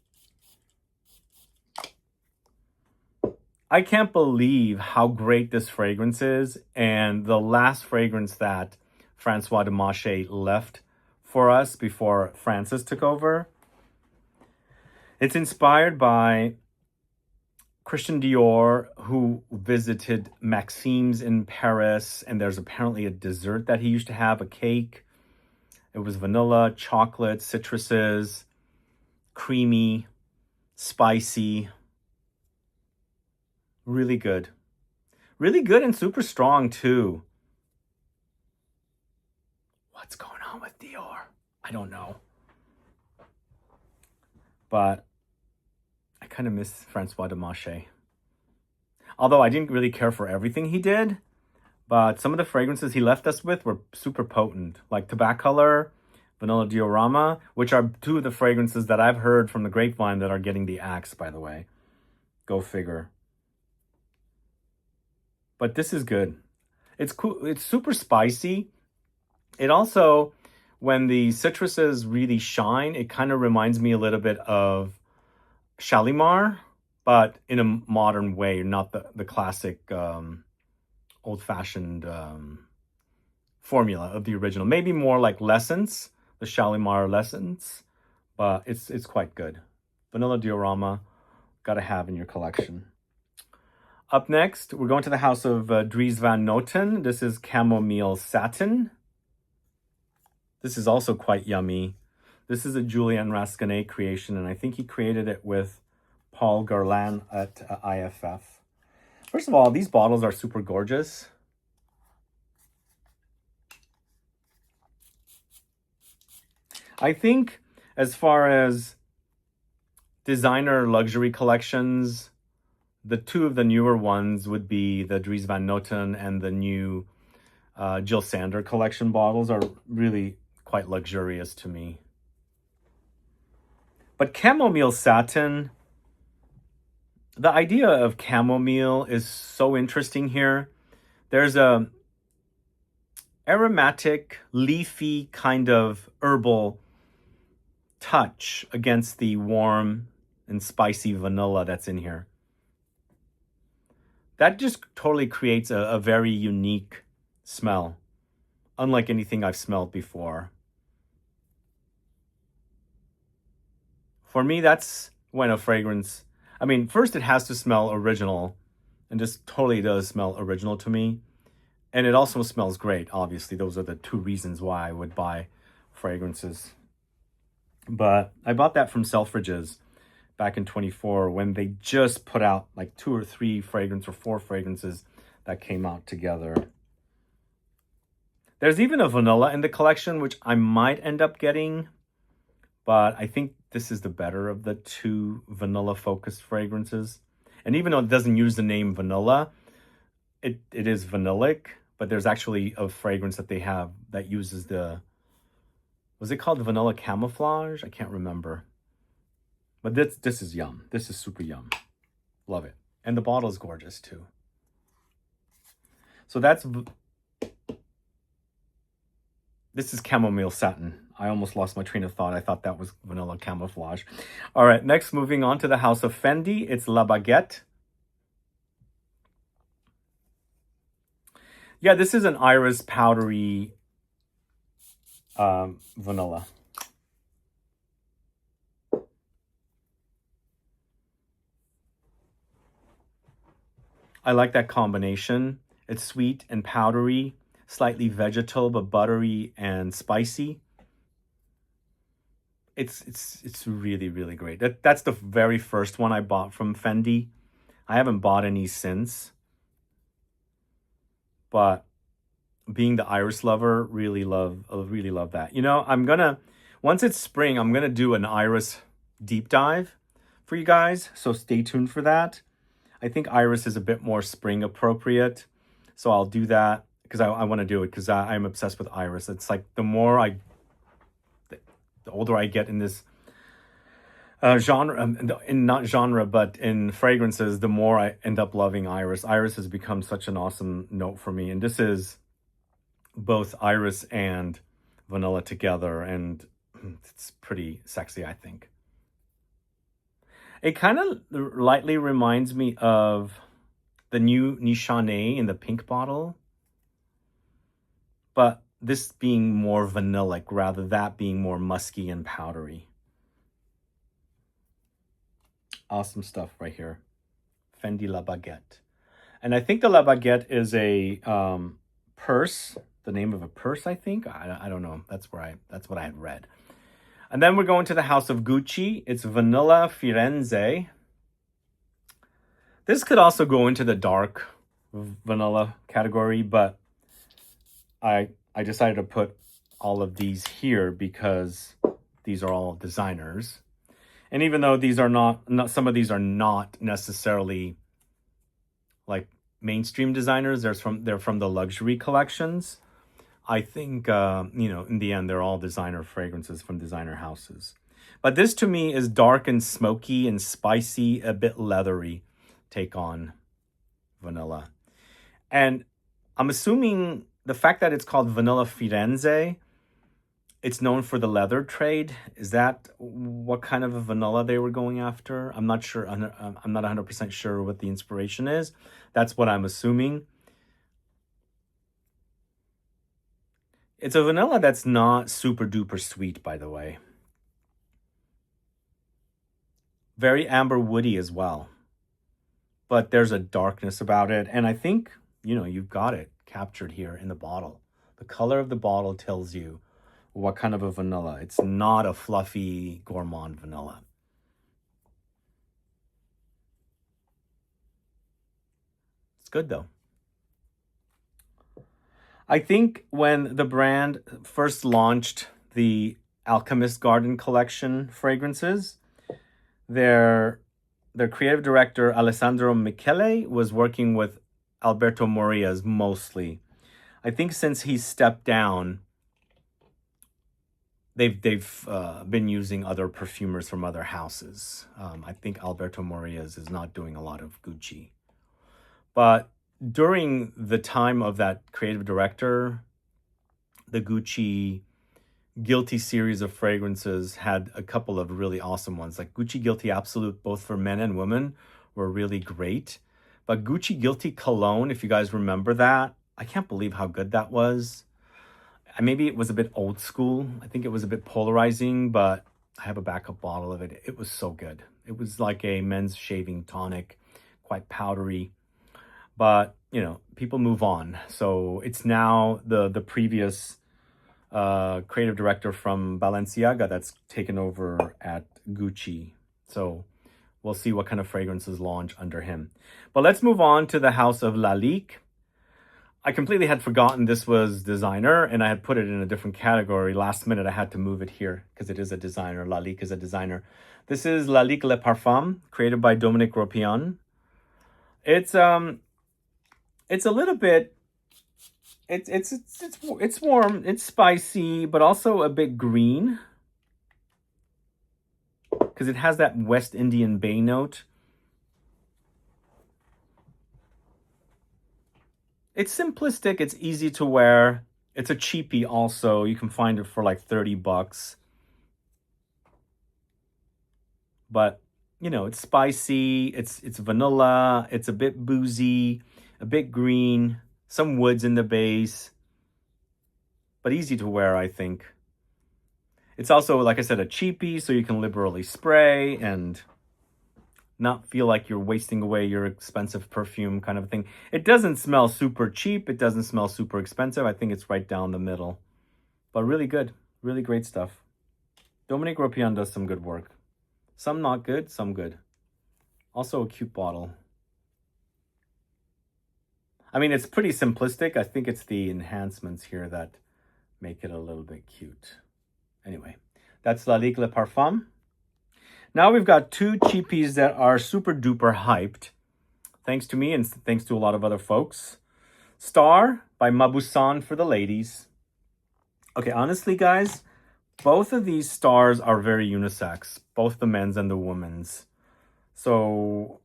I can't believe how great this fragrance is. And the last fragrance that Francois Demachet left for us before Francis took over. It's inspired by Christian Dior, who visited Maxime's in Paris. And there's apparently a dessert that he used to have, a cake. It was vanilla, chocolate, citruses, creamy, spicy. Really good. Really good and super strong too. What's going on with Dior? I don't know. But I kind of miss Francois Demachet. Although I didn't really care for everything he did. But some of the fragrances he left us with were super potent, like Tobaccolor, Vanilla Diorama, which are two of the fragrances that I've heard from the grapevine that are getting the axe, by the way. Go figure. But this is good. It's cool. It's super spicy. It also, when the citruses really shine, it kind of reminds me a little bit of Shalimar, but in a modern way, not the classic old-fashioned formula of the original. Maybe more like L'Essence, the Shalimar L'Essence, but it's quite good. Vanilla Diorama, gotta have in your collection. Up next, we're going to the house of Dries Van Noten. This is Chamomile Satin. This is also quite yummy. This is a Julien Rascanet creation, and I think he created it with Paul Guerlain at IFF. First of all, these bottles are super gorgeous. I think as far as designer luxury collections, the two of the newer ones would be the Dries Van Noten and the new Jill Sander collection bottles are really quite luxurious to me. But Chamomile Satin, the idea of chamomile is so interesting here. There's a aromatic, leafy kind of herbal touch against the warm and spicy vanilla that's in here. That just totally creates a very unique smell, unlike anything I've smelled before. For me, that's when a fragrance, I mean, first it has to smell original And this totally does smell original to me. And it also smells great, obviously. Those are the two reasons why I would buy fragrances. But I bought that from Selfridges back in 24 when they just put out like 2 or 3 fragrance or 4 fragrances that came out together. There's even a vanilla in the collection, which I might end up getting. But I think this is the better of the 2 vanilla-focused fragrances. And even though it doesn't use the name vanilla, it is vanillic. But there's actually a fragrance that they have that uses the... Was it called vanilla camouflage? I can't remember. But this is yum. This is super yum. Love it. And the bottle is gorgeous too. So this is chamomile satin. I almost lost my train of thought. I thought that was vanilla camouflage. All right, next, moving on to the house of Fendi. It's La Baguette. Yeah, this is an iris powdery vanilla. I like that combination. It's sweet and powdery, slightly vegetal, but buttery and spicy. It's really, really great. That's the very first one I bought from Fendi. I haven't bought any since. But being the iris lover, really love that. You know, once it's spring, I'm gonna do an iris deep dive for you guys. So stay tuned for that. I think iris is a bit more spring appropriate. So I'll do that because I want to do it because I'm obsessed with iris. It's like the older I get in this genre, not genre, but in fragrances, the more I end up loving iris. Iris has become such an awesome note for me. And this is both iris and vanilla together. And it's pretty sexy, I think. It kind of lightly reminds me of the new Nichane in the pink bottle. But this being more vanillic, rather that being more musky and powdery. Awesome stuff right here. Fendi La Baguette. And I think the La Baguette is a purse, the name of a purse, I think. I don't know. That's what I had read. And then we're going to the house of Gucci. It's Vanilla Firenze. This could also go into the dark vanilla category, but I decided to put all of these here because these are all designers. And even though these are not some of these are not necessarily like mainstream designers, they're from the luxury collections. I think, you know, in the end, they're all designer fragrances from designer houses. But this to me is dark and smoky and spicy, a bit leathery take on vanilla. And I'm assuming the fact that it's called Vanilla Firenze, it's known for the leather trade. Is that what kind of a vanilla they were going after? I'm not sure. I'm not 100% sure what the inspiration is. That's what I'm assuming. It's a vanilla that's not super duper sweet, by the way. Very amber woody as well. But there's a darkness about it. And I think, you know, you've got it captured here in the bottle. The color of the bottle tells you what kind of a vanilla. It's not a fluffy gourmand vanilla. It's good though. I think when the brand first launched the Alchemist Garden collection fragrances, their creative director, Alessandro Michele, was working with Alberto Morias mostly. I think since he's stepped down, they've been using other perfumers from other houses. I think Alberto Morias is not doing a lot of Gucci. But during the time of that creative director, the Gucci Guilty series of fragrances had a couple of really awesome ones. Like Gucci Guilty Absolute, both for men and women, were really great. But Gucci Guilty Cologne, if you guys remember that, I can't believe how good that was. Maybe it was a bit old school. I think it was a bit polarizing, but I have a backup bottle of it. It was so good. It was like a men's shaving tonic, quite powdery. But, you know, people move on. So it's now the previous creative director from Balenciaga that's taken over at Gucci. So we'll see what kind of fragrances launch under him. But let's move on to the house of LAIT. I completely had forgotten this was designer, and I had put it in a different category. Last minute, I had to move it here because it is a designer. LAIT is a designer. This is LAIT Le Parfum, created by Dominique Ropion. It's a little bit. It's warm. It's spicy, but also a bit green because it has that West Indian bay note. It's simplistic, it's easy to wear. It's a cheapie also. You can find it for like 30 bucks. But, you know, it's spicy, it's vanilla, it's a bit boozy, a bit green, some woods in the base. But easy to wear, I think. It's also, like I said, a cheapie, so you can liberally spray and not feel like you're wasting away your expensive perfume kind of thing. It doesn't smell super cheap. It doesn't smell super expensive. I think it's right down the middle. But really good. Really great stuff. Dominique Ropion does some good work. Some not good, some good. Also a cute bottle. I mean, it's pretty simplistic. I think it's the enhancements here that make it a little bit cute. Anyway, that's LAIT Le Parfum. Now we've got two cheapies that are super duper hyped, thanks to me and thanks to a lot of other folks. Star by Mauboussin for the ladies. Okay, honestly, guys, both of these stars are very unisex, both the men's and the women's. So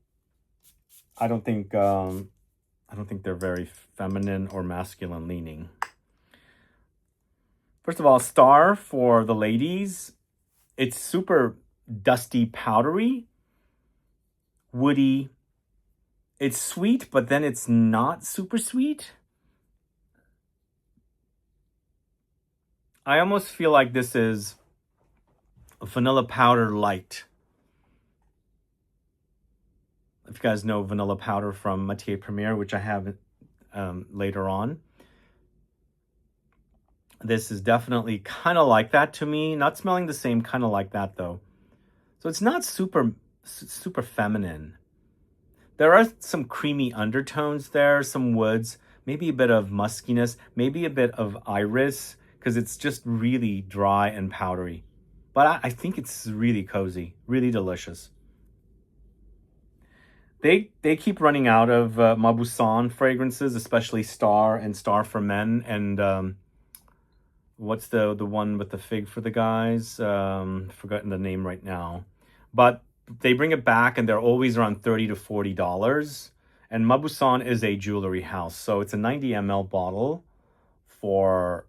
I don't think they're very feminine or masculine leaning. First of all, Star for the ladies, it's super dusty, powdery, woody. It's sweet, but then it's not super sweet. I almost feel like this is a vanilla powder light. If you guys know vanilla powder from Matière Première, which I have later on. This is definitely kind of like that to me. Not smelling the same, kind of like that though. So it's not super feminine. There are some creamy undertones there, some woods, maybe a bit of muskiness, maybe a bit of iris, because it's just really dry and powdery. But I think it's really cozy, really delicious. They keep running out of Mauboussin fragrances, especially Star and Star for men, and what's the one with the fig for the guys? Forgotten the name right now. But they bring it back and they're always around $30 to $40. And Mauboussin is a jewelry house. So it's a 90 ml bottle for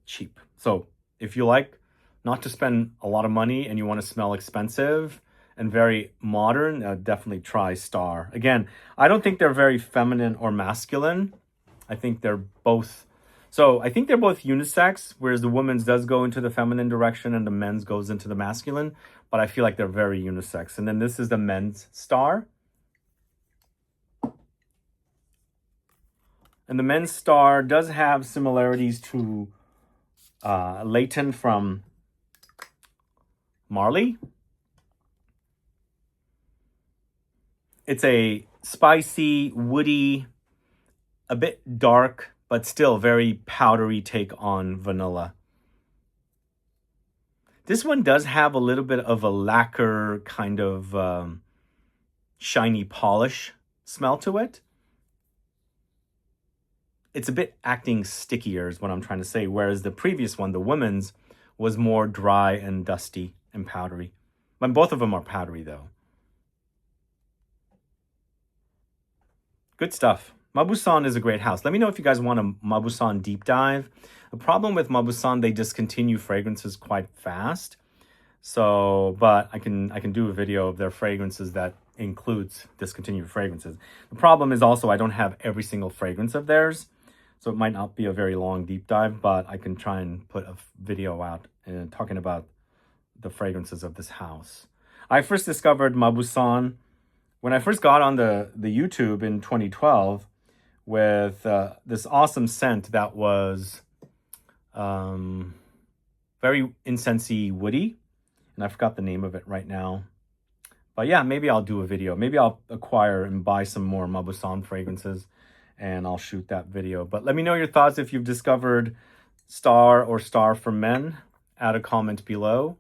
cheap. So if you like not to spend a lot of money and you want to smell expensive and very modern, definitely try Star. Again, I don't think they're very feminine or masculine. I think they're both. So I think they're both unisex, whereas the women's does go into the feminine direction and the men's goes into the masculine. But I feel like they're very unisex. And then this is the men's Star. And the men's Star does have similarities to LAIT from Marley. It's a spicy, woody, a bit dark, but still very powdery take on vanilla. This one does have a little bit of a lacquer kind of shiny polish smell to it. It's a bit acting stickier is what I'm trying to say, whereas the previous one, the women's, was more dry and dusty and powdery. But both of them are powdery though. Good stuff. Mauboussin is a great house. Let me know if you guys want a Mauboussin deep dive. The problem with Mauboussin, they discontinue fragrances quite fast. So, but I can do a video of their fragrances that includes discontinued fragrances. The problem is also I don't have every single fragrance of theirs. So it might not be a very long deep dive, but I can try and put a video out talking about the fragrances of this house. I first discovered Mauboussin When I first got on the YouTube in 2012 with this awesome scent that was very incensey woody, and I forgot the name of it right now. But yeah, maybe I'll do a video. Maybe I'll acquire and buy some more Mauboussin fragrances and I'll shoot that video. But let me know your thoughts if you've discovered Star or Star for Men. Add a comment below.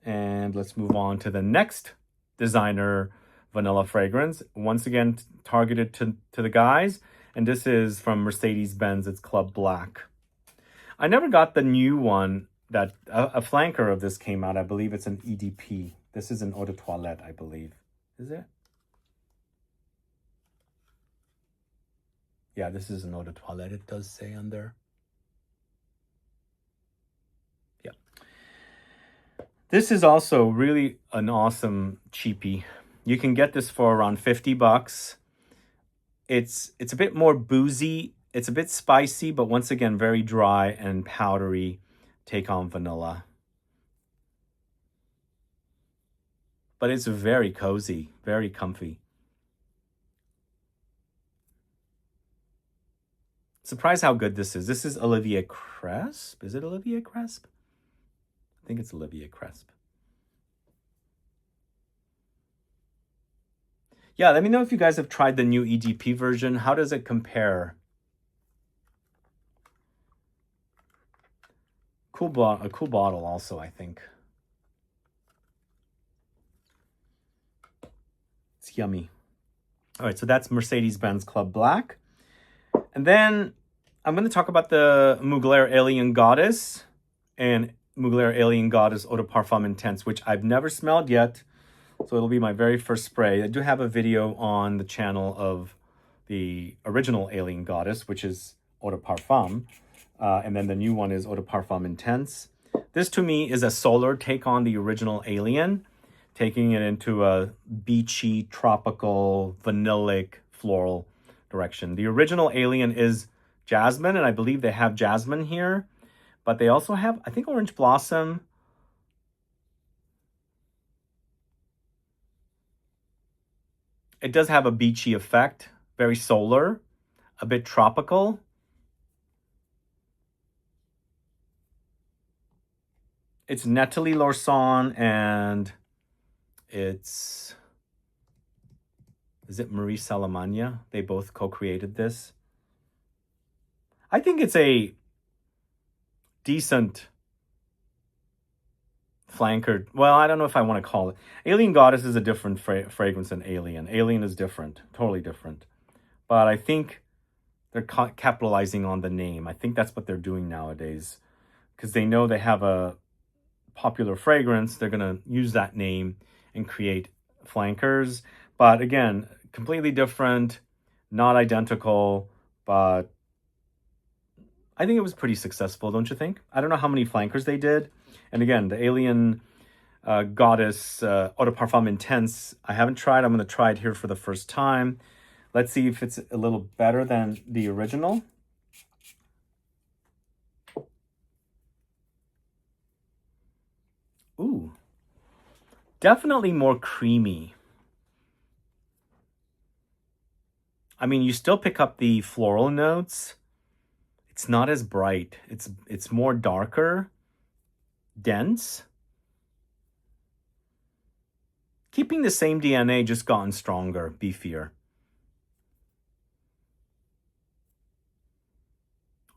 And let's move on to the next designer vanilla fragrance. Once again, targeted to the guys. And this is from Mercedes-Benz. It's Club Black. I never got the new one that a flanker of this came out. I believe it's an EDP. This is an eau de toilette, I believe. Is it? Yeah, this is an eau de toilette. It does say on there. Yeah. This is also really an awesome cheapie. You can get this for around 50 bucks. It's a bit more boozy. It's a bit spicy, but once again, very dry and powdery take on vanilla. But it's very cozy, very comfy. Surprised how good this is. This is Olivier Cresp. Is it Olivier Cresp? I think it's Olivier Cresp. Yeah, let me know if you guys have tried the new EDP version. How does it compare? A cool bottle also, I think. It's yummy. All right, so that's Mercedes-Benz Club Black. And then I'm going to talk about the Mugler Alien Goddess and Mugler Alien Goddess Eau de Parfum Intense, which I've never smelled yet. So it'll be my very first spray. I do have a video on the channel of the original Alien Goddess, which is Eau de Parfum. And then the new one is Eau de Parfum Intense. This to me is a solar take on the original Alien, taking it into a beachy, tropical, vanillic, floral direction. The original Alien is jasmine, and I believe they have jasmine here. But they also have, I think, orange blossom. It does have a beachy effect, very solar, a bit tropical. It's Nathalie Lorson and it's, is it Marie Salamagna? They both co-created this. I think it's a decent flanker. Well, I don't know if I want to call it. Alien Goddess is a different fragrance than Alien. Alien is different, totally different. But I think they're capitalizing on the name. I think that's what they're doing nowadays. Because they know they have a popular fragrance, they're going to use that name and create flankers. But again, completely different, not identical, but I think it was pretty successful, don't you think? I don't know how many flankers they did. And again, the Alien Goddess Eau de Parfum Intense, I haven't tried. I'm going to try it here for the first time. Let's see if it's a little better than the original. Ooh, definitely more creamy. I mean, you still pick up the floral notes. It's not as bright. It's more darker, dense. Keeping the same DNA, just gotten stronger, beefier.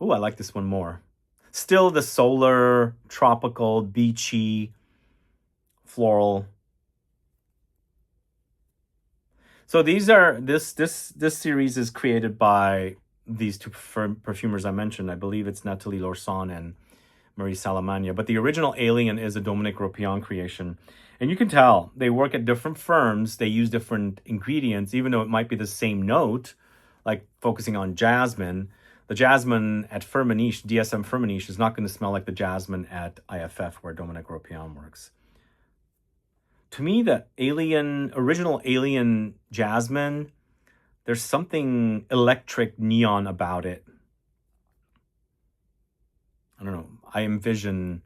Ooh, I like this one more. Still the solar, tropical, beachy, floral. So these are this series is created by these two perfumers I mentioned. I believe it's Nathalie Lorson and Marie Salamagna. But the original Alien is a Dominique Ropion creation. And you can tell they work at different firms. They use different ingredients, even though it might be the same note, like focusing on jasmine. The jasmine at Firmenich, DSM Firmenich, is not going to smell like the jasmine at IFF where Dominique Ropion works. To me, the original Alien jasmine, there's something electric neon about it. I don't know. I envision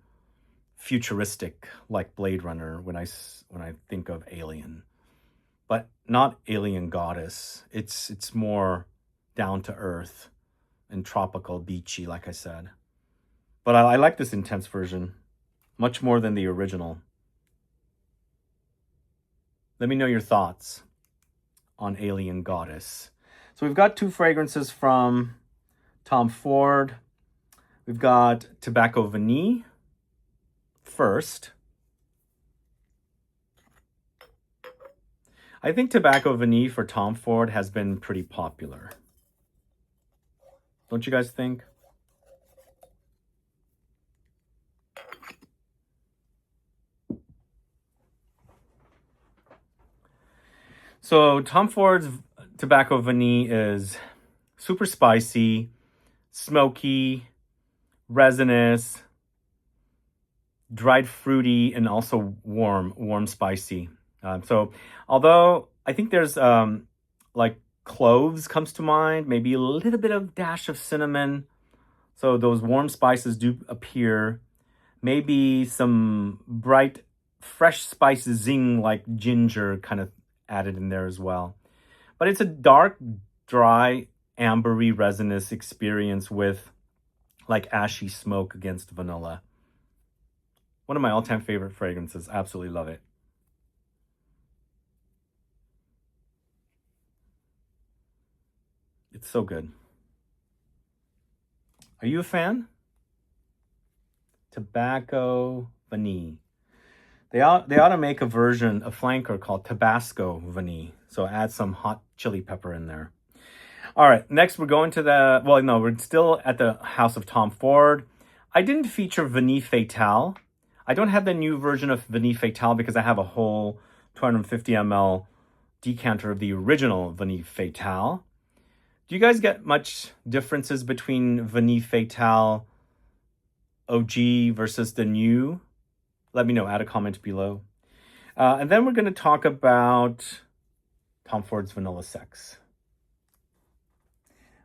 futuristic, like Blade Runner when I think of Alien. But not Alien Goddess. It's more down to earth and tropical, beachy, like I said. But I like this intense version much more than the original. Let me know your thoughts on Alien Goddess. So we've got 2 fragrances from Tom Ford. We've got Tobacco Vanille first. I think Tobacco Vanille for Tom Ford has been pretty popular. Don't you guys think? So Tom Ford's Tobacco Vanille is super spicy, smoky, resinous, dried fruity, and also warm spicy. So although I think there's like cloves comes to mind, maybe a little bit of dash of cinnamon. So those warm spices do appear. Maybe some bright, fresh spices, zing, like ginger kind of added in there as well. But it's a dark, dry, ambery, resinous experience with like ashy smoke against vanilla. One of my all-time favorite fragrances. Absolutely love it. It's so good. Are you a fan? Tobacco Vanille. They ought to make a version, a flanker called Tabasco Vanille. So add some hot chili pepper in there. All right, next we're going to the, well, no, we're still at the house of Tom Ford. I didn't feature Vanille Fatale. I don't have the new version of Vanille Fatale because I have a whole 250 ml decanter of the original Vanille Fatale. Do you guys get much differences between Vanille Fatale OG versus the new? Let me know, add a comment below. And then we're going to talk about Tom Ford's Vanilla Sex.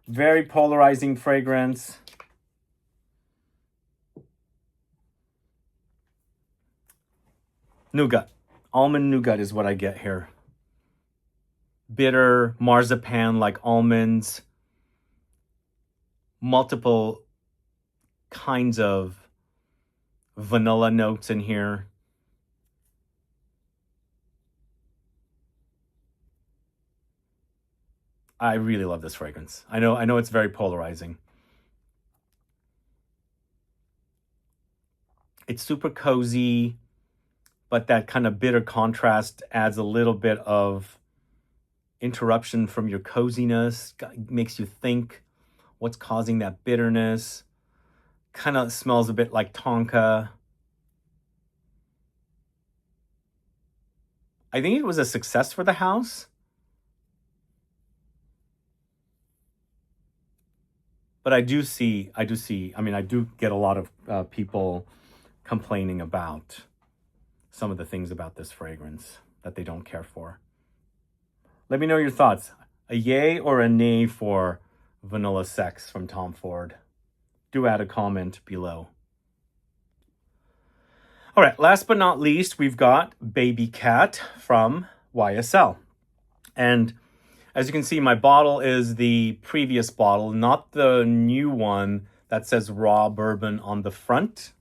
Very polarizing fragrance. Nougat. Almond nougat is what I get here. Bitter, marzipan like almonds. Multiple kinds of vanilla notes in here. I really love this fragrance. I know it's very polarizing. It's super cozy, but that kind of bitter contrast adds a little bit of interruption from your coziness. Makes you think what's causing that bitterness. Kind of smells a bit like tonka. I think it was a success for the house. But I do get a lot of people complaining about some of the things about this fragrance that they don't care for. Let me know your thoughts. A yay or a nay for Vanilla Sex from Tom Ford? Do add a comment below. All right, last but not least, we've got Baby Cat from YSL. And as you can see, my bottle is the previous bottle, not the new one that says raw bourbon on the front.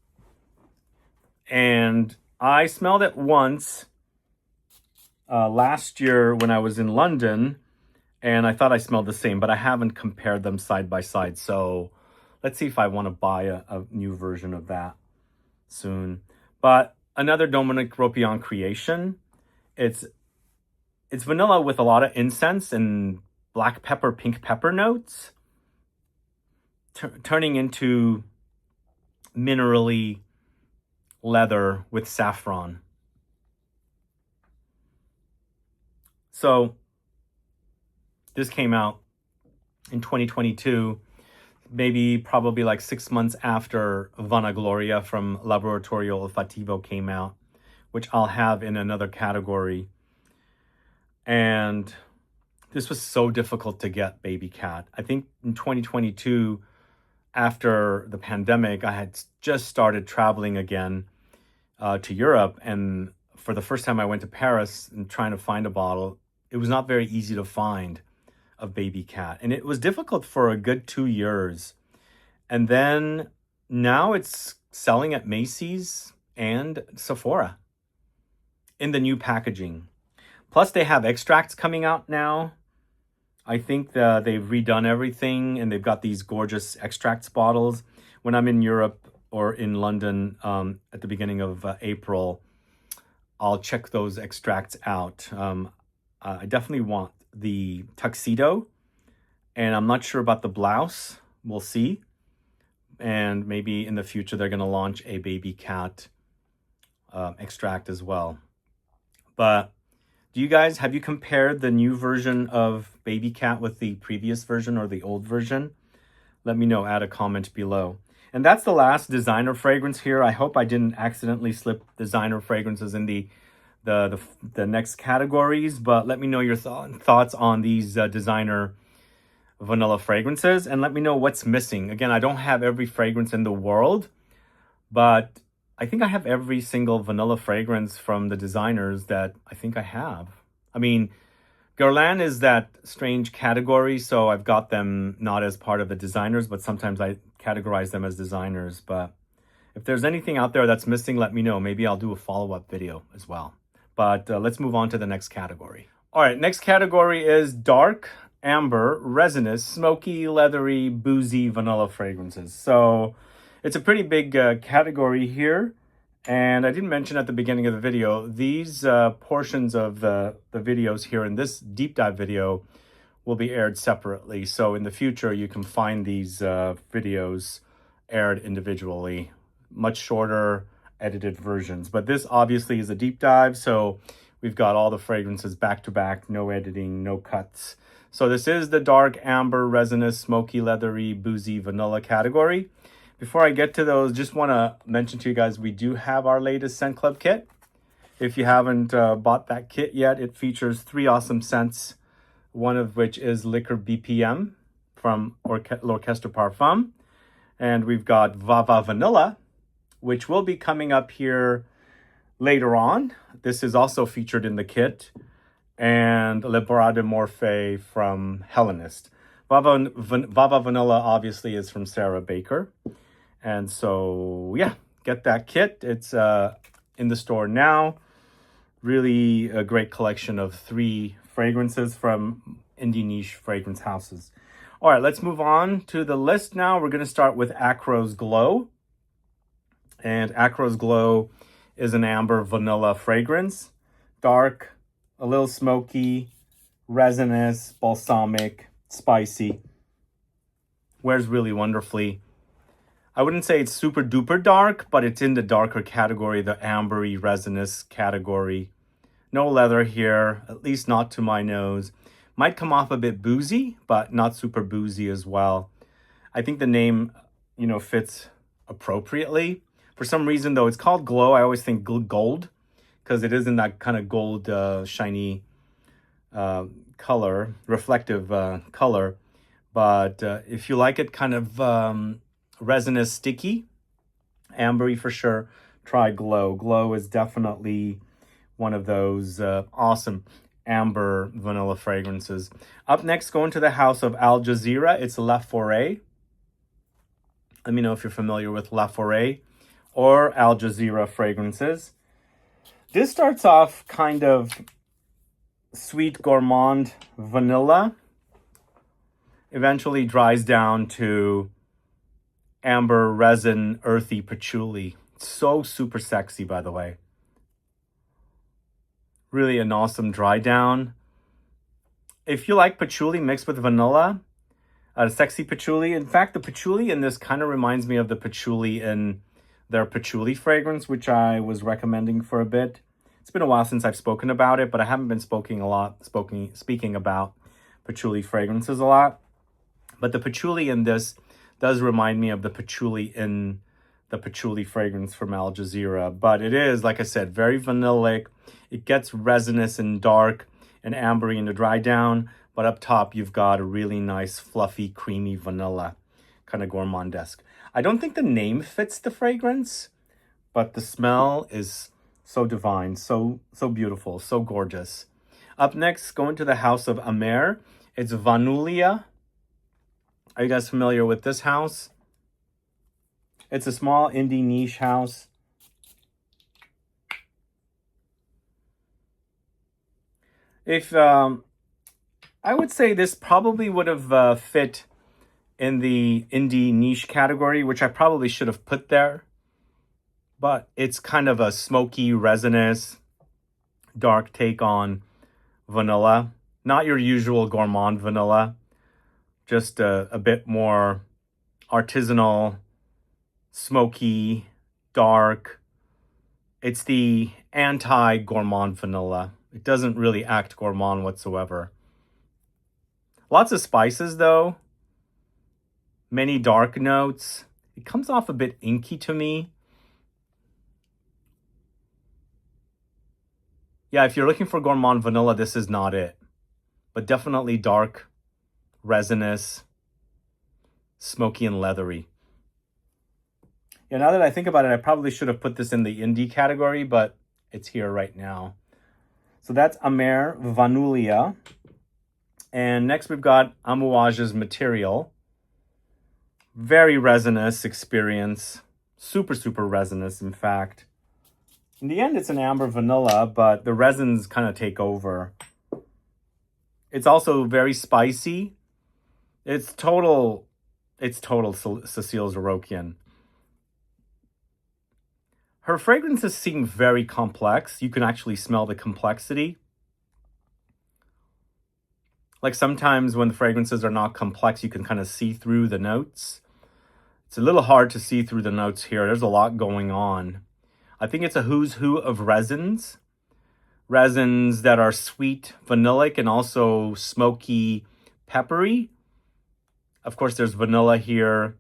And I smelled it once last year when I was in London, and I thought I smelled the same, but I haven't compared them side by side. So let's see if I want to buy a new version of that soon. But another Dominique Ropion creation. It's vanilla with a lot of incense and black pepper, pink pepper notes, turning into minerally leather with saffron. So this came out in 2022, probably like 6 months after Vanagloria from Laboratorio Olfativo came out, which I'll have in another category. And this was so difficult to get, Baby Cat. I think in 2022, after the pandemic, I had just started traveling again. to Europe, and for the first time I went to Paris and trying to find a bottle, it was not very easy to find of Baby Cat, and it was difficult for a good 2 years. And then now it's selling at Macy's and Sephora in the new packaging. Plus they have extracts coming out now. I think they've redone everything, and they've got these gorgeous extracts bottles. When I'm in Europe or in London at the beginning of April, I'll check those extracts out. I definitely want the tuxedo, and I'm not sure about the blouse. We'll see. And maybe in the future they're going to launch a Baby Cat extract as well. But have you compared the new version of Baby Cat with the previous version or the old version? Let me know, add a comment below. And that's the last designer fragrance here. I hope I didn't accidentally slip designer fragrances in the next categories, but let me know your thoughts on these designer vanilla fragrances, and let me know what's missing. Again, I don't have every fragrance in the world, but I think I have every single vanilla fragrance from the designers that I think I have. I mean, Guerlain is that strange category, so I've got them not as part of the designers, but sometimes I categorize them as designers. But if there's anything out there that's missing, let me know. Maybe I'll do a follow-up video as well. But let's move on to the next category. All right, next category is dark, amber, resinous, smoky, leathery, boozy vanilla fragrances. So it's a pretty big category here. And I didn't mention at the beginning of the video, these portions of the videos here in this deep dive video will be aired separately. So in the future, you can find these videos aired individually, much shorter edited versions. But this obviously is a deep dive, so we've got all the fragrances back to back, no editing, no cuts. So this is the dark, amber, resinous, smoky, leathery, boozy, vanilla category. Before I get to those, just want to mention to you guys, we do have our latest Scent Club kit. If you haven't bought that kit yet, it features 3 awesome scents, one of which is Liquor BPM from L'Orchestre Parfum. And we've got Vava Vanilla, which will be coming up here later on. This is also featured in the kit. And Le Bras de Morphe from Hellenist. Vava Vanilla obviously is from Sarah Baker. And so, yeah, get that kit. It's in the store now. Really a great collection of 3 fragrances from indie niche fragrance houses. All right, let's move on to the list now. We're going to start with Acro's Glow. And Acro's Glow is an amber vanilla fragrance. Dark, a little smoky, resinous, balsamic, spicy. Wears really wonderfully. I wouldn't say it's super duper dark, but it's in the darker category, the ambery, resinous category. No leather here, at least not to my nose. Might come off a bit boozy, but not super boozy as well. I think the name, fits appropriately. For some reason, though, it's called Glow. I always think gold, because it is in that kind of gold, shiny color, reflective color. But if you like it kind of resinous, sticky, ambery for sure, try Glow. Glow is definitely one of those awesome amber vanilla fragrances. Up next, going to the house of Al Jazeera, it's La Forêt. Let me know if you're familiar with La Forêt or Al Jazeera fragrances. This starts off kind of sweet gourmand vanilla, eventually dries down to amber, resin, earthy patchouli. So super sexy, by the way. Really an awesome dry down. If you like patchouli mixed with vanilla, sexy patchouli. In fact, the patchouli in this kind of reminds me of the patchouli in their patchouli fragrance, which I was recommending for a bit. It's been a while since I've spoken about it, but I haven't been speaking about patchouli fragrances a lot. But the patchouli in this does remind me of the patchouli in the patchouli fragrance from Al Jazeera. But it is, like I said, very vanillic. It gets resinous and dark and ambery in the dry down. But up top, you've got a really nice, fluffy, creamy vanilla, kind of gourmandesque. I don't think the name fits the fragrance, but the smell is so divine, so beautiful, so gorgeous. Up next, going to the house of AMORE. It's VANILLEE. Are you guys familiar with this house? It's a small indie niche house. If I would say this probably would have fit in the indie niche category, which I probably should have put there. But it's kind of a smoky, resinous, dark take on vanilla. Not your usual gourmand vanilla. Just a bit more artisanal, smoky, dark. It's the anti-gourmand vanilla. It doesn't really act gourmand whatsoever. Lots of spices, though. Many dark notes. It comes off a bit inky to me. Yeah, if you're looking for gourmand vanilla, this is not it. But definitely dark, resinous, smoky and leathery. Yeah, now that I think about it, I probably should have put this in the indie category, but it's here right now. So that's AMORE VANILLEE. And next we've got Amouage's Material. Very resinous experience. Super resinous, in fact. In the end, it's an amber vanilla, but the resins kind of take over. It's also very spicy. It's total Cecile Zarokian. Her fragrances seem very complex. You can actually smell the complexity. Like sometimes when the fragrances are not complex, you can kind of see through the notes. It's a little hard to see through the notes here. There's a lot going on. I think it's a who's who of resins. Resins that are sweet, vanillic, and also smoky, peppery. Of course, there's vanilla here,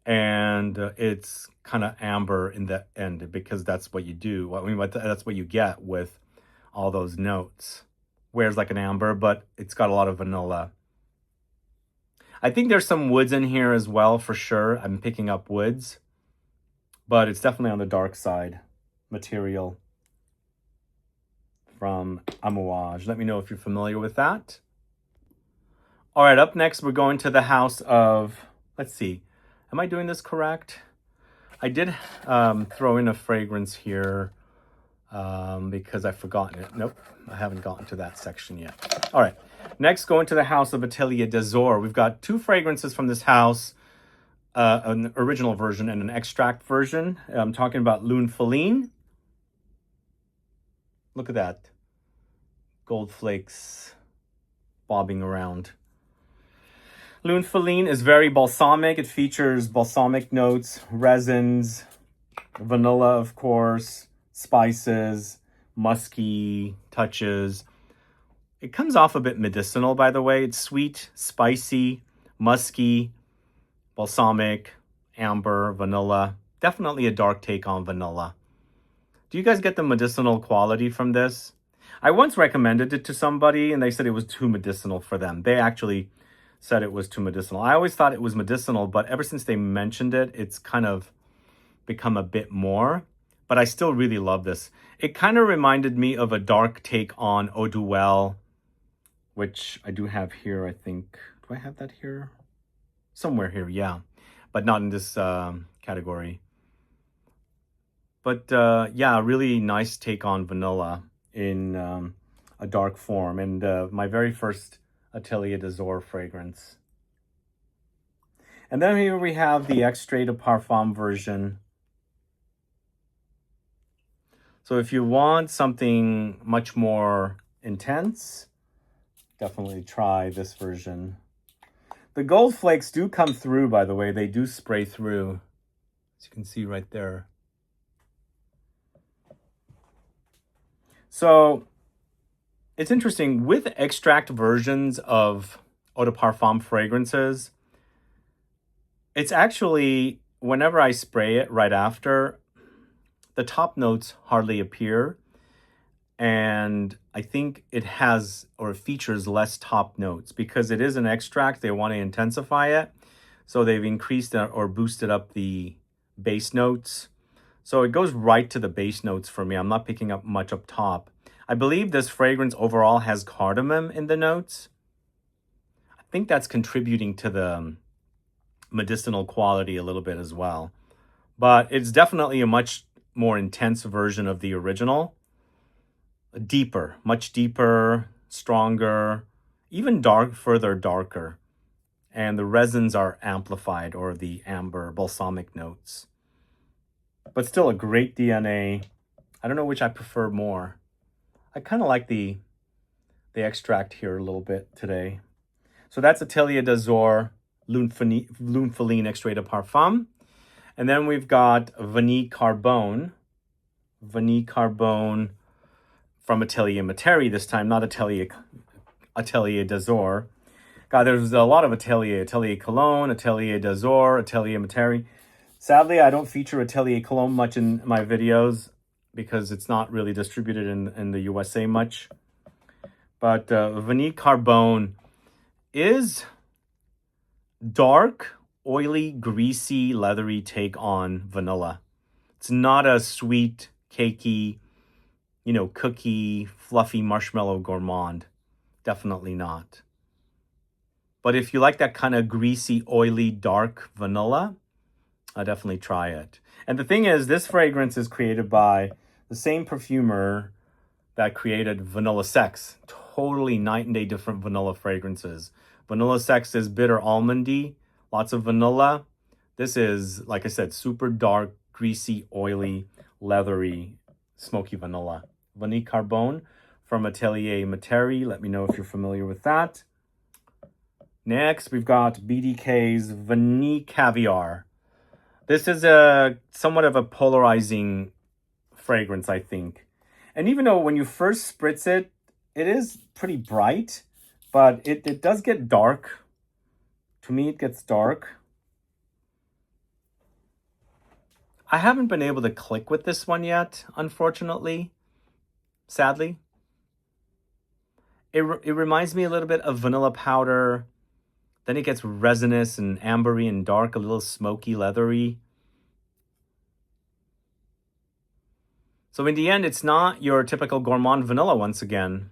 and it's kind of amber in the end because that's what you do. I mean, that's what you get with all those notes. Wears like an amber, but it's got a lot of vanilla. I think there's some woods in here as well, for sure. I'm picking up woods, but it's definitely on the dark side. Material from Amouage. Let me know if you're familiar with that. All right, up next, we're going to the house of, let's see, am I doing this correct? I did throw in a fragrance here because I've forgotten it. Nope, I haven't gotten to that section yet. All right, next, going to the house of Atelier des Ors. We've got two fragrances from this house, an original version and an extract version. I'm talking about Lune Feline. Look at that. Gold flakes bobbing around. Lune Feline is very balsamic. It features balsamic notes, resins, vanilla, of course, spices, musky touches. It comes off a bit medicinal, by the way. It's sweet, spicy, musky, balsamic, amber, vanilla. Definitely a dark take on vanilla. Do you guys get the medicinal quality from this? I once recommended it to somebody and they said it was too medicinal for them. They actually said it was too medicinal. I always thought it was medicinal, but ever since they mentioned it, it's kind of become a bit more. But I still really love this. It kind of reminded me of a dark take on Eau de Well, which I do have here, I think. Do I have that here? Somewhere here, yeah. But not in this category. But yeah, really nice take on vanilla in a dark form. And my very first Atelier des Ors fragrance. And then here we have the Extrait de Parfum version. So if you want something much more intense, definitely try this version. The gold flakes do come through, by the way. They do spray through, as you can see right there. So it's interesting, with extract versions of Eau de Parfum fragrances, it's actually, whenever I spray it right after, the top notes hardly appear. And I think it has or features less top notes because it is an extract. They want to intensify it. So they've increased or boosted up the base notes. So it goes right to the base notes for me. I'm not picking up much up top. I believe this fragrance overall has cardamom in the notes. I think that's contributing to the medicinal quality a little bit as well. But it's definitely a much more intense version of the original. Deeper, much deeper, stronger, even further darker. And the resins are amplified, or the amber balsamic notes. But still a great DNA. I don't know which I prefer more. I kind of like the extract here a little bit today. So that's Atelier d'Azur Lunfeline Extrait de Parfum. And then we've got Vanille Carbone. Vanille Carbone from Atelier Materi this time, not Atelier d'Azur. God, there's a lot of Atelier. Atelier Cologne, Atelier d'Azur, Atelier Materi. Sadly, I don't feature Atelier Cologne much in my videos because it's not really distributed in the USA much. But Vanille Carbone is dark, oily, greasy, leathery take on vanilla. It's not a sweet, cakey, you know, cookie, fluffy marshmallow gourmand. Definitely not. But if you like that kind of greasy, oily, dark vanilla, I'll definitely try it. And the thing is, this fragrance is created by the same perfumer that created Vanilla Sex. Totally night and day different vanilla fragrances. Vanilla Sex is bitter almondy, lots of vanilla. This is, like I said, super dark, greasy, oily, leathery, smoky vanilla. Vanille Carbone from Atelier Materi. Let me know if you're familiar with that. Next, we've got BDK's Vanille Caviar. This is somewhat of a polarizing fragrance, I think. And even though when you first spritz it, it is pretty bright, but it does get dark. To me, it gets dark. I haven't been able to click with this one yet, unfortunately, sadly. It reminds me a little bit of vanilla powder. Then it gets resinous and ambery and dark, a little smoky, leathery. So in the end, it's not your typical gourmand vanilla once again.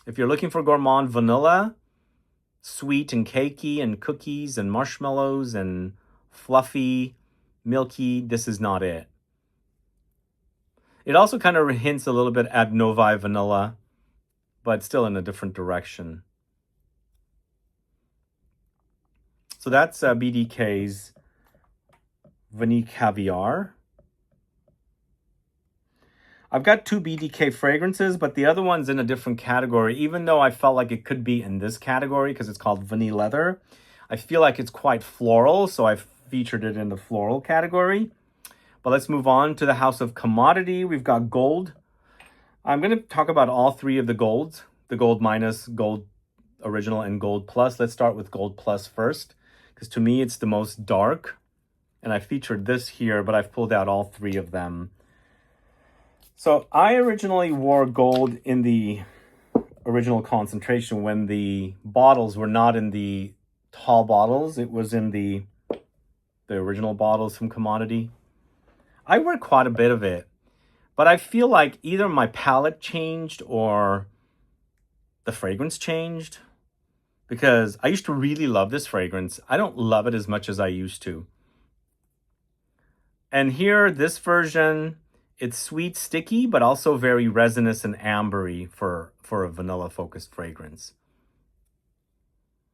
If you're looking for gourmand vanilla, sweet and cakey and cookies and marshmallows and fluffy, milky, this is not it. It also kind of hints a little bit at Novi vanilla, but still in a different direction. So that's BDK's Vanille Caviar. I've got two BDK fragrances, but the other one's in a different category, even though I felt like it could be in this category because it's called Vanille Leather. I feel like it's quite floral, so I've featured it in the floral category. But let's move on to the house of commodity. We've got gold. I'm going to talk about all three of the golds, the gold minus, gold original, and gold plus. Let's start with gold plus first, because to me it's the most dark. And I featured this here, but I've pulled out all three of them. So I originally wore gold in the original concentration when the bottles were not in the tall bottles. It was in the original bottles from Commodity. I wear quite a bit of it, but I feel like either my palette changed or the fragrance changed, because I used to really love this fragrance. I don't love it as much as I used to. And here, this version, it's sweet, sticky, but also very resinous and ambery for a vanilla-focused fragrance.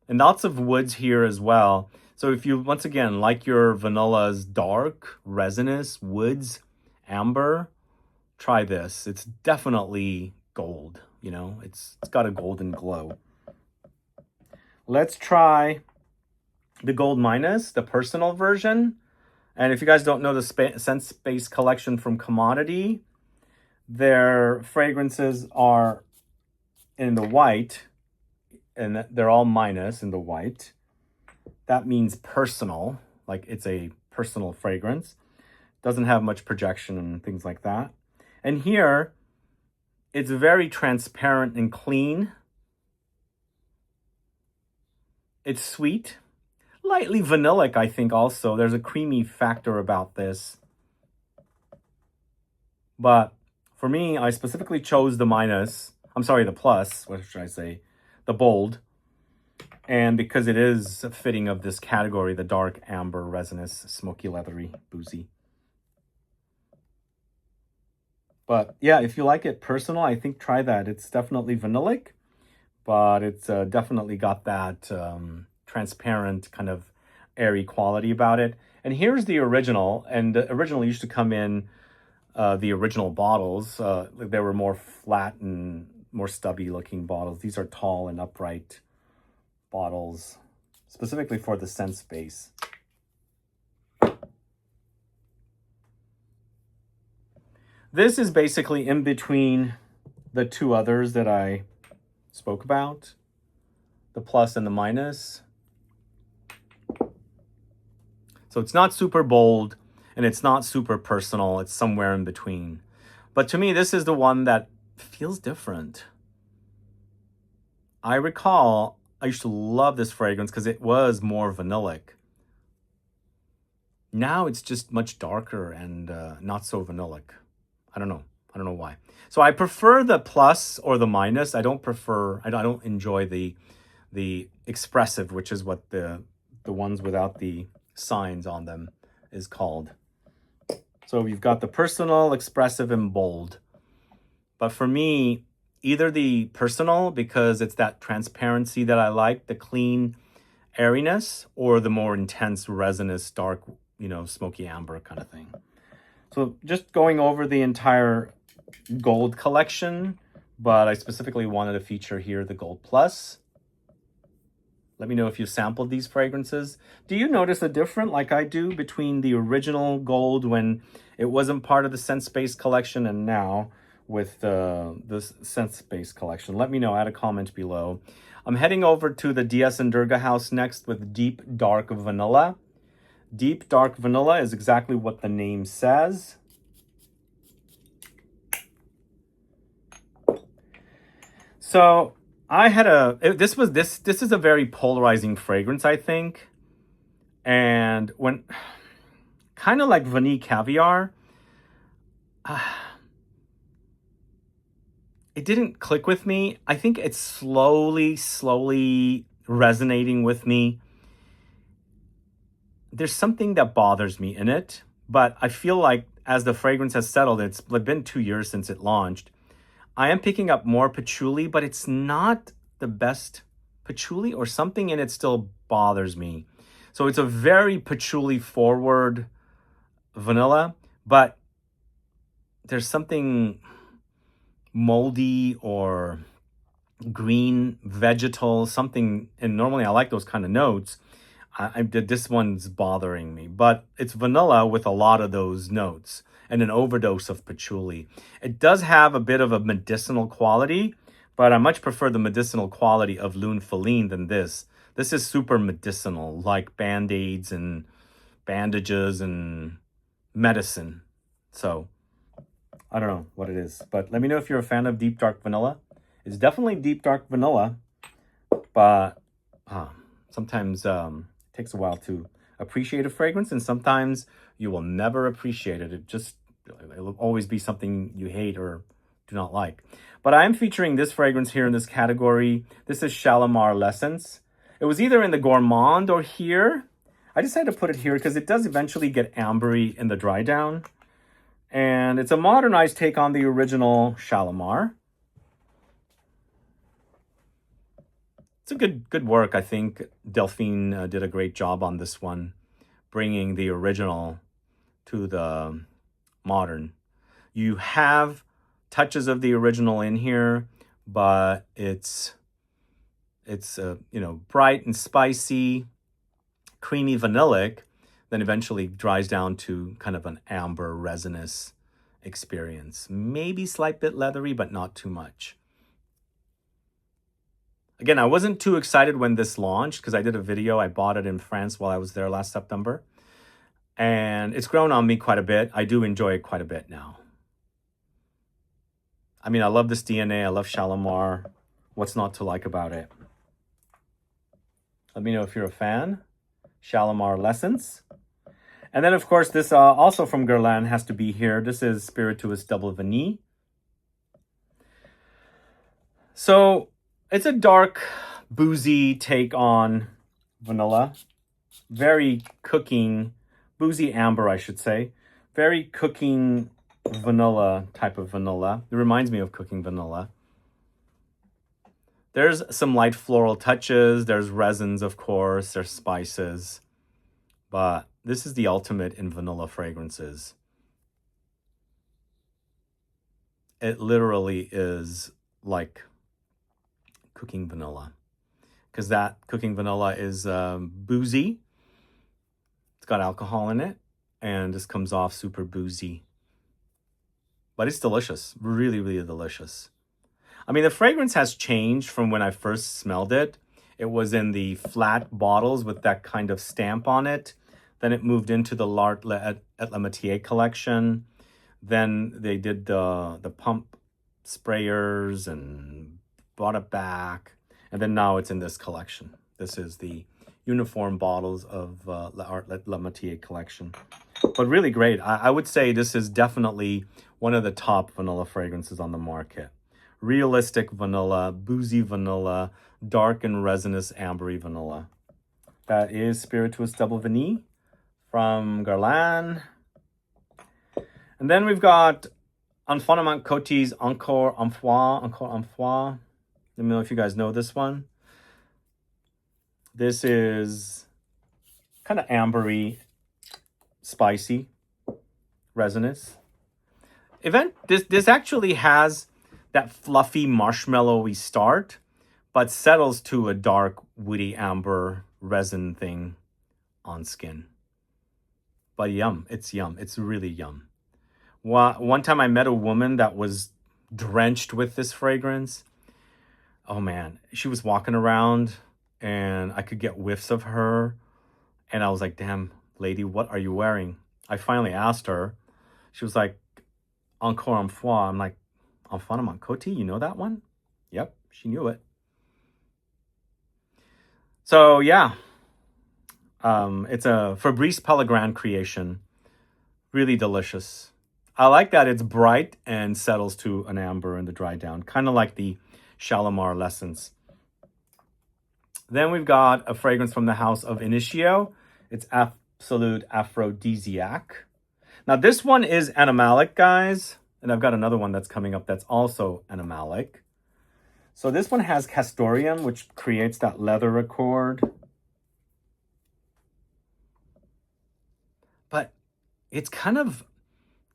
And lots of woods here as well. So if you, once again, like your vanillas dark, resinous, woods, amber, try this. It's definitely gold, you know? It's got a golden glow. Let's try the Gold Minus, the personal version. And if you guys don't know the Scent Space collection from Commodity, their fragrances are in the white, and they're all minus in the white. That means personal, like it's a personal fragrance. Doesn't have much projection and things like that. And here, it's very transparent and clean. It's sweet. Lightly vanillic, I think, also. There's a creamy factor about this. But for me, I specifically chose the the plus, what should I say? The bold. And because it is fitting of this category, the dark amber, resinous, smoky, leathery, boozy. But yeah, if you like it personal, I think try that. It's definitely vanillic, but it's definitely got that transparent kind of airy quality about it. And here's the original. And the original used to come in the original bottles. They were more flat and more stubby looking bottles. These are tall and upright bottles, specifically for the scent space. This is basically in between the two others that I spoke about, the plus and the minus. So it's not super bold and it's not super personal. It's somewhere in between. But to me, this is the one that feels different. I recall I used to love this fragrance because it was more vanillic. Now it's just much darker and not so vanillic. I don't know. I don't know why. So I prefer the plus or the minus. I don't enjoy the expressive, which is what the ones without the signs on them is called. So you've got the personal, expressive, and bold. But for me, either the personal, because it's that transparency that I like, the clean airiness, or the more intense resinous, dark, smoky amber kind of thing. So just going over the entire gold collection, but I specifically wanted to feature here the Gold Plus. Let me know if you sampled these fragrances. Do you notice a difference, like I do, between the original gold when it wasn't part of the Scent Space collection and now with the Scent Space collection? Let me know. Add a comment below. I'm heading over to the DS and Durga house next with Deep Dark Vanilla. Deep Dark Vanilla is exactly what the name says. So I had this is a very polarizing fragrance, I think. And when, kind of like Vanille Caviar, it didn't click with me. I think it's slowly resonating with me. There's something that bothers me in it, but I feel like as the fragrance has settled, it's been 2 years since it launched, I am picking up more patchouli, but it's not the best patchouli, or something in it still bothers me. So it's a very patchouli forward vanilla, but there's something moldy or green vegetal, something, and normally I like those kind of notes. This one's bothering me, but it's vanilla with a lot of those notes and an overdose of patchouli. It does have a bit of a medicinal quality, but I much prefer the medicinal quality of Lune Feline than this. This is super medicinal, like band-aids and bandages and medicine. So I don't know what it is, but let me know if you're a fan of Deep Dark Vanilla. It's definitely Deep Dark Vanilla, but sometimes takes a while to appreciate a fragrance, and sometimes you will never appreciate it. It'll always be something you hate or do not like. But I am featuring this fragrance here in this category. This is Shalimar L'Essence. It was either in the Gourmand or here. I decided to put it here because it does eventually get ambery in the dry down. And it's a modernized take on the original Shalimar. It's a good work. I think Delphine did a great job on this one, bringing the original to the modern. You have touches of the original in here, but it's bright and spicy, creamy vanillic, then eventually dries down to kind of an amber resinous experience. Maybe slight bit leathery, but not too much. Again, I wasn't too excited when this launched because I did a video. I bought it in France while I was there last September. And it's grown on me quite a bit. I do enjoy it quite a bit now. I mean, I love this DNA. I love Shalimar. What's not to like about it? Let me know if you're a fan. Shalimar L'Essence. And then, of course, this also from Guerlain has to be here. This is Spirituous Double Vanille. So it's a dark, boozy take on vanilla. Very cooking, boozy amber, I should say. Very cooking vanilla type of vanilla. It reminds me of cooking vanilla. There's some light floral touches. There's resins, of course. There's spices. But this is the ultimate in vanilla fragrances. It literally is like cooking vanilla. Because that cooking vanilla is boozy. It's got alcohol in it. And this comes off super boozy. But it's delicious. Really, really delicious. I mean, the fragrance has changed from when I first smelled it. It was in the flat bottles with that kind of stamp on it. Then it moved into the LATTE at La Métier collection. Then they did the pump sprayers and brought it back. And then now it's in this collection. This is the uniform bottles of La Métier collection. But really great. I would say this is definitely one of the top vanilla fragrances on the market. Realistic vanilla, boozy vanilla, dark and resinous ambery vanilla. That is Spirituous Double Vanille from Guerlain. And then we've got Infiniment Coty's Encore un Fois. Let me know if you guys know this one. This is kind of ambery, spicy, resinous. This actually has that fluffy marshmallowy start, but settles to a dark, woody amber resin thing on skin. But yum, it's yum. It's really yum. One time I met a woman that was drenched with this fragrance. Oh man, she was walking around and I could get whiffs of her. And I was like, damn, lady, what are you wearing? I finally asked her. She was like, Encore un Fois. I'm like, Infiniment Coty, you know that one? Yep, she knew it. So yeah, it's a Fabrice Pellegrin creation. Really delicious. I like that it's bright and settles to an amber in the dry down. Kind of like the Shalimar L'Essence. Then we've got a fragrance from the house of Initio. It's Absolute Aphrodisiac. Now this one is animalic, guys. And I've got another one that's coming up that's also animalic. So this one has castoreum, which creates that leather accord. But it's kind of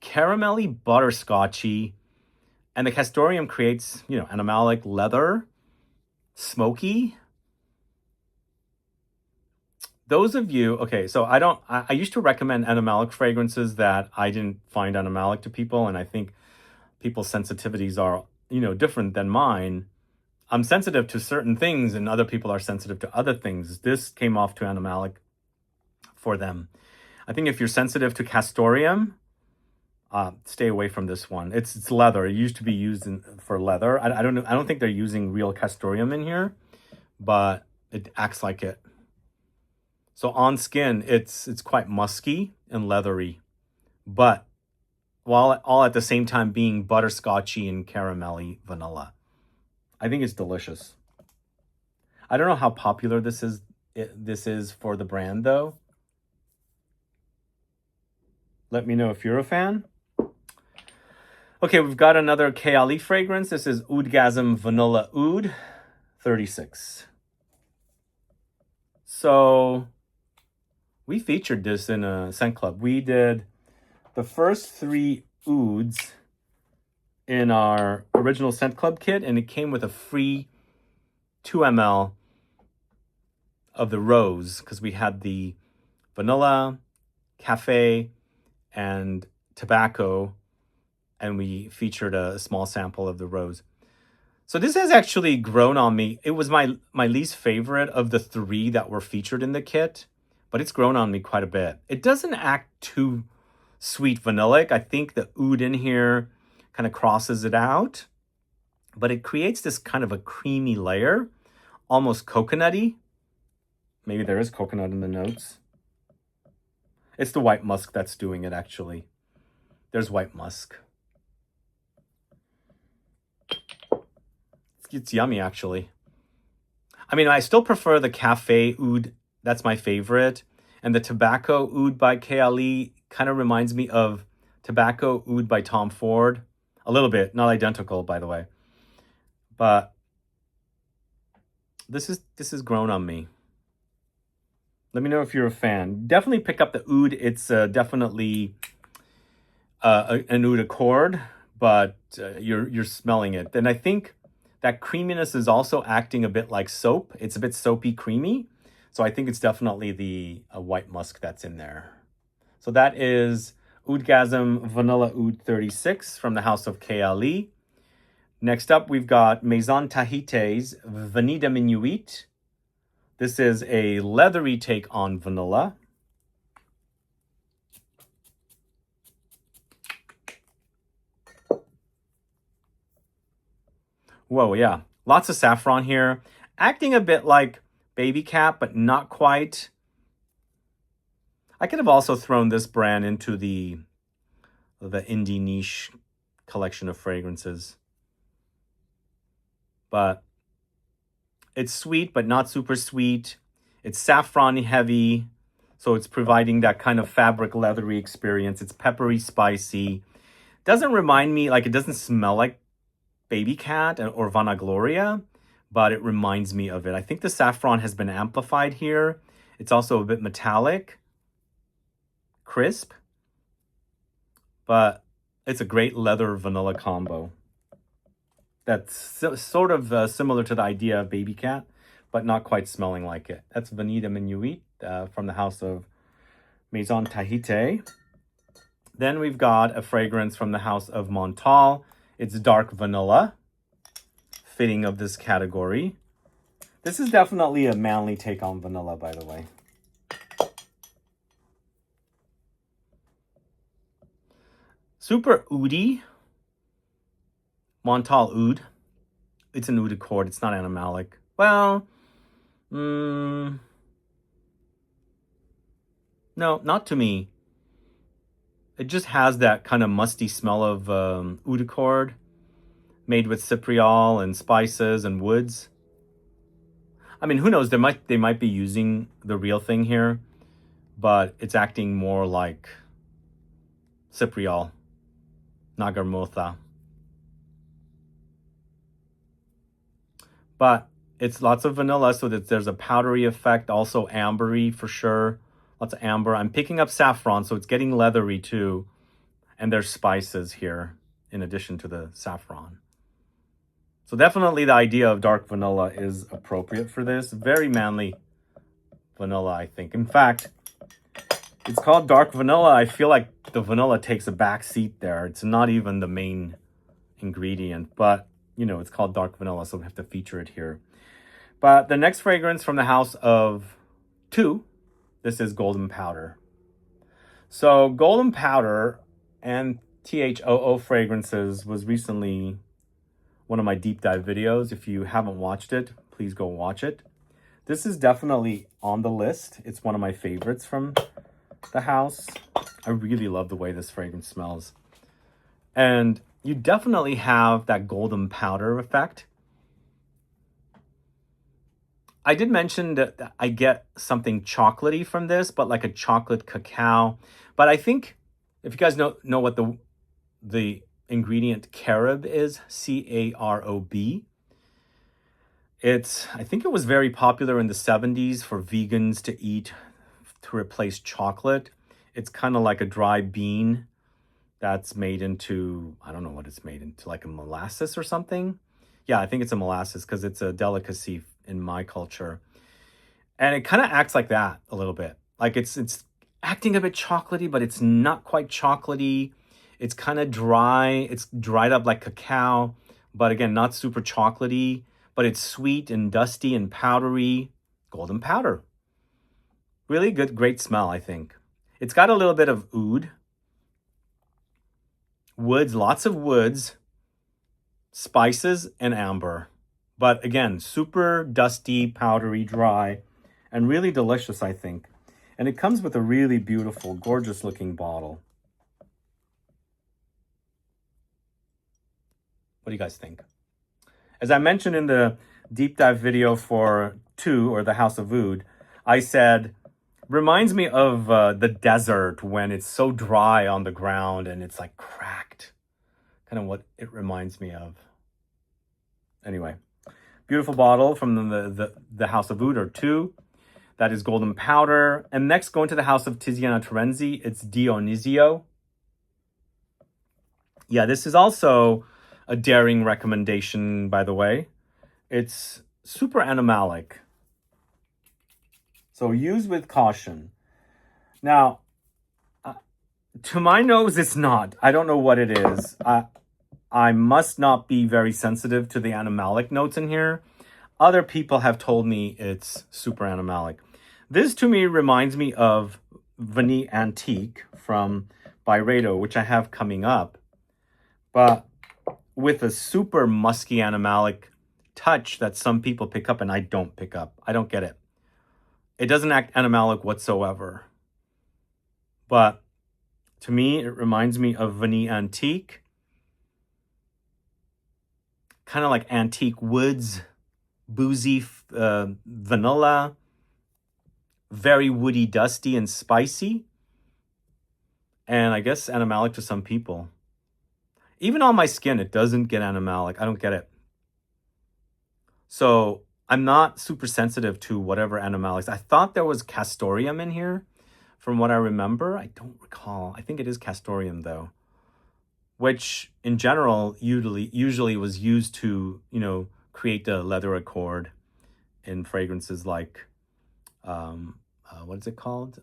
caramelly, butterscotchy. And the castoreum creates, you know, animalic leather, smoky. Those of you, okay, so I used to recommend animalic fragrances that I didn't find animalic to people. And I think people's sensitivities are, you know, different than mine. I'm sensitive to certain things and other people are sensitive to other things. This came off to animalic for them. I think if you're sensitive to castoreum, stay away from this one. It's leather. It used to be used for leather. I don't know. I don't think they're using real castoreum in here, but it acts like it. So on skin, it's quite musky and leathery, but while all at the same time being butterscotchy and caramelly vanilla. I think it's delicious. I don't know how popular this is for the brand though. Let me know if you're a fan. Okay, we've got another Kayali fragrance. This is Oudgasm Vanilla Oud 36. So we featured this in a scent club. We did the first 3 ouds in our original scent club kit, and it came with a free 2 ml of the rose, because we had the vanilla, CAFFE, and tobacco, and we featured a small sample of the rose. So this has actually grown on me. It was my least favorite of the 3 that were featured in the kit, but it's grown on me quite a bit. It doesn't act too sweet vanillic. I think the oud in here kind of crosses it out, but it creates this kind of a creamy layer, almost coconutty. Maybe there is coconut in the notes. It's the white musk that's doing it, actually. There's white musk. It's yummy, actually. I mean, I still prefer the CAFFE oud. That's my favorite. And the tobacco oud by Guerlain kind of reminds me of tobacco oud by Tom Ford. A little bit, not identical, by the way. But this is grown on me. Let me know if you're a fan. Definitely pick up the oud. It's definitely an oud accord, but you're smelling it. And I think that creaminess is also acting a bit like soap. It's a bit soapy, creamy. So I think it's definitely the white musk that's in there. So that is Oudgasm Vanilla Oud 36 from the house of Guerlain. Next up, we've got Maison Tahiti's Vanille de Minuit. This is a leathery take on vanilla. Whoa, yeah. Lots of saffron here. Acting a bit like Baby Cat, but not quite. I could have also thrown this brand into the indie niche collection of fragrances. But it's sweet, but not super sweet. It's saffron heavy, so it's providing that kind of fabric leathery experience. It's peppery, spicy. Doesn't remind me, like, it doesn't smell like Baby Cat or Vanagloria, but it reminds me of it. I think the saffron has been amplified here. It's also a bit metallic, crisp, but it's a great leather vanilla combo. That's sort of similar to the idea of Baby Cat, but not quite smelling like it. That's Vanille de Minuit from the house of Maison Tahiti. Then we've got a fragrance from the house of Montal. It's dark vanilla, fitting of this category. This is definitely a manly take on vanilla, by the way. Super oudy. Montal oud. It's an oud accord. It's not animalic. Well, no, not to me. It just has that kind of musty smell of oud accord, made with cypriol and spices and woods. I mean, who knows? They might be using the real thing here, but it's acting more like cypriol, nagarmotha. But it's lots of vanilla, so that there's a powdery effect, also ambery for sure. Lots of amber. I'm picking up saffron, so it's getting leathery too. And there's spices here in addition to the saffron. So definitely the idea of dark vanilla is appropriate for this. Very manly vanilla, I think. In fact, it's called dark vanilla. I feel like the vanilla takes a back seat there. It's not even the main ingredient, but you know, it's called dark vanilla, so we have to feature it here. But the next fragrance from the house of two, this is Golden Powder. So Golden Powder and THOO fragrances was recently one of my deep dive videos. If you haven't watched it, please go watch it. This is definitely on the list. It's one of my favorites from the house. I really love the way this fragrance smells. And you definitely have that golden powder effect. I did mention that I get something chocolatey from this, but like a chocolate cacao. But I think if you guys know what the ingredient carob is, C-A-R-O-B. I think it was very popular in the 70s for vegans to eat to replace chocolate. It's kind of like a dry bean that's made into, I don't know what it's made into, like a molasses or something. Yeah, I think it's a molasses because it's a delicacy in my culture. And it kind of acts like that a little bit. Like it's acting a bit chocolatey, but it's not quite chocolatey. It's kind of dry. It's dried up like cacao, but again, not super chocolatey, but it's sweet and dusty and powdery. Golden powder. Really good, great smell, I think. It's got a little bit of oud. Woods, lots of woods, spices, and amber. But again, super dusty, powdery, dry, and really delicious, I think. And it comes with a really beautiful, gorgeous looking bottle. What do you guys think? As I mentioned in the deep dive video for 2, or the House of Oud, I said, reminds me of the desert when it's so dry on the ground and it's like cracked. Kind of what it reminds me of. Anyway, beautiful bottle from the House of Oud, or 2. That is golden powder. And next, going to the House of Tiziana Terenzi, it's Dionisio. Yeah, this is also a daring recommendation, by the way. It's super animalic, so use with caution. Now, to my nose, it's not. I don't know what it is. I must not be very sensitive to the animalic notes in here. Other people have told me it's super animalic. This, to me, reminds me of Vanille Antique from Byredo, which I have coming up, but with a super musky animalic touch that some people pick up and I don't pick up. I don't get it. It doesn't act animalic whatsoever. But to me, it reminds me of Vanille Antique. Kind of like antique woods, boozy vanilla, very woody, dusty, and spicy. And I guess animalic to some people. Even on my skin, it doesn't get animalic. I don't get it. So I'm not super sensitive to whatever animalics. I thought there was castoreum in here from what I remember. I don't recall. I think it is castoreum though, which in general usually was used to, you know, create the leather accord in fragrances like, what is it called?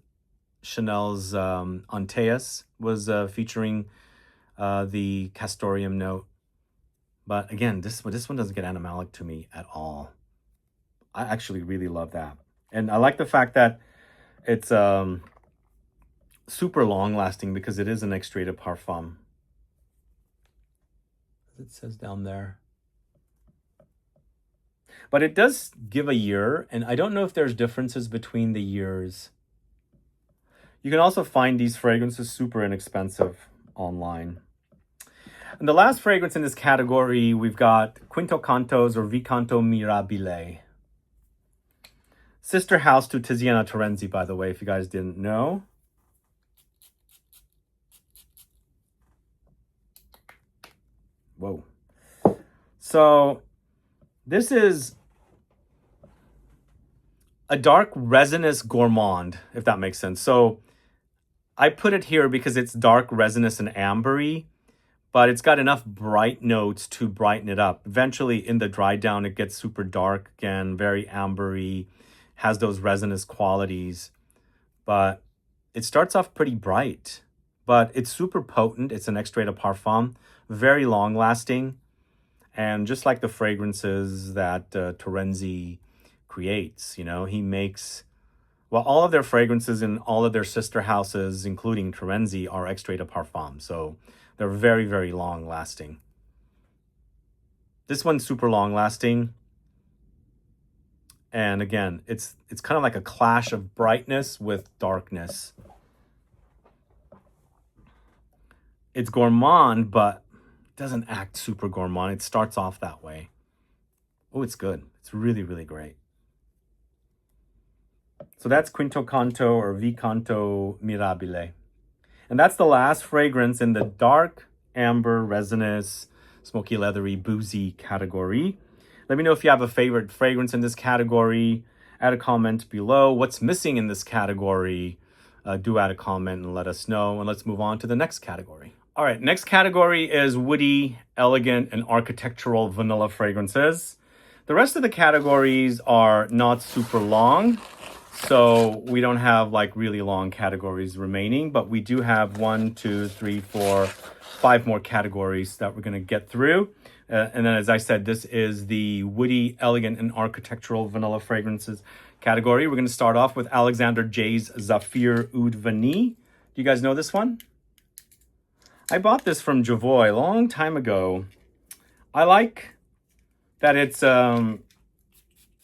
Chanel's Antaeus was featuring the castoreum note. But again, this one doesn't get animalic to me at all. I actually really love that. And I like the fact that it's super long lasting because it is an extrait de parfum. As it says down there. But it does give a year, and I don't know if there's differences between the years. You can also find these fragrances super inexpensive online. And the last fragrance in this category, we've got Quinto Cantos, or Vicanto Mirabile. Sister house to Tiziana Terenzi, by the way, if you guys didn't know. Whoa. So this is a dark resinous gourmand, if that makes sense. So I put it here because it's dark resinous and ambery, but it's got enough bright notes to brighten it up. Eventually, in the dry down, it gets super dark again, very ambery, has those resinous qualities. But it starts off pretty bright, but it's super potent. It's an extrait de parfum, very long lasting. And just like the fragrances that Terenzi creates, you know, he makes, well, all of their fragrances in all of their sister houses, including Terenzi, are extrait de parfum. So they're very, very long lasting. This one's super long lasting. And again, it's kind of like a clash of brightness with darkness. It's gourmand, but doesn't act super gourmand. It starts off that way. Oh, it's good. It's really, really great. So that's Quinto Canto, or Vicanto Mirabile. And that's the last fragrance in the dark, amber, resinous, smoky, leathery, boozy category. Let me know if you have a favorite fragrance in this category. Add a comment below. What's missing in this category? Do add a comment and let us know. And let's move on to the next category. All right, next category is woody, elegant, and architectural vanilla fragrances. The rest of the categories are not super long, so we don't have like really long categories remaining, but we do have 1, 2, 3, 4, 5 more categories that we're going to get through. And then, as I said, this is the woody, elegant, and architectural vanilla fragrances category. We're going to start off with Alexander J's Zafir Oud Vanille. Do you guys know this one? I bought this from Javoy a long time ago. I like that it's a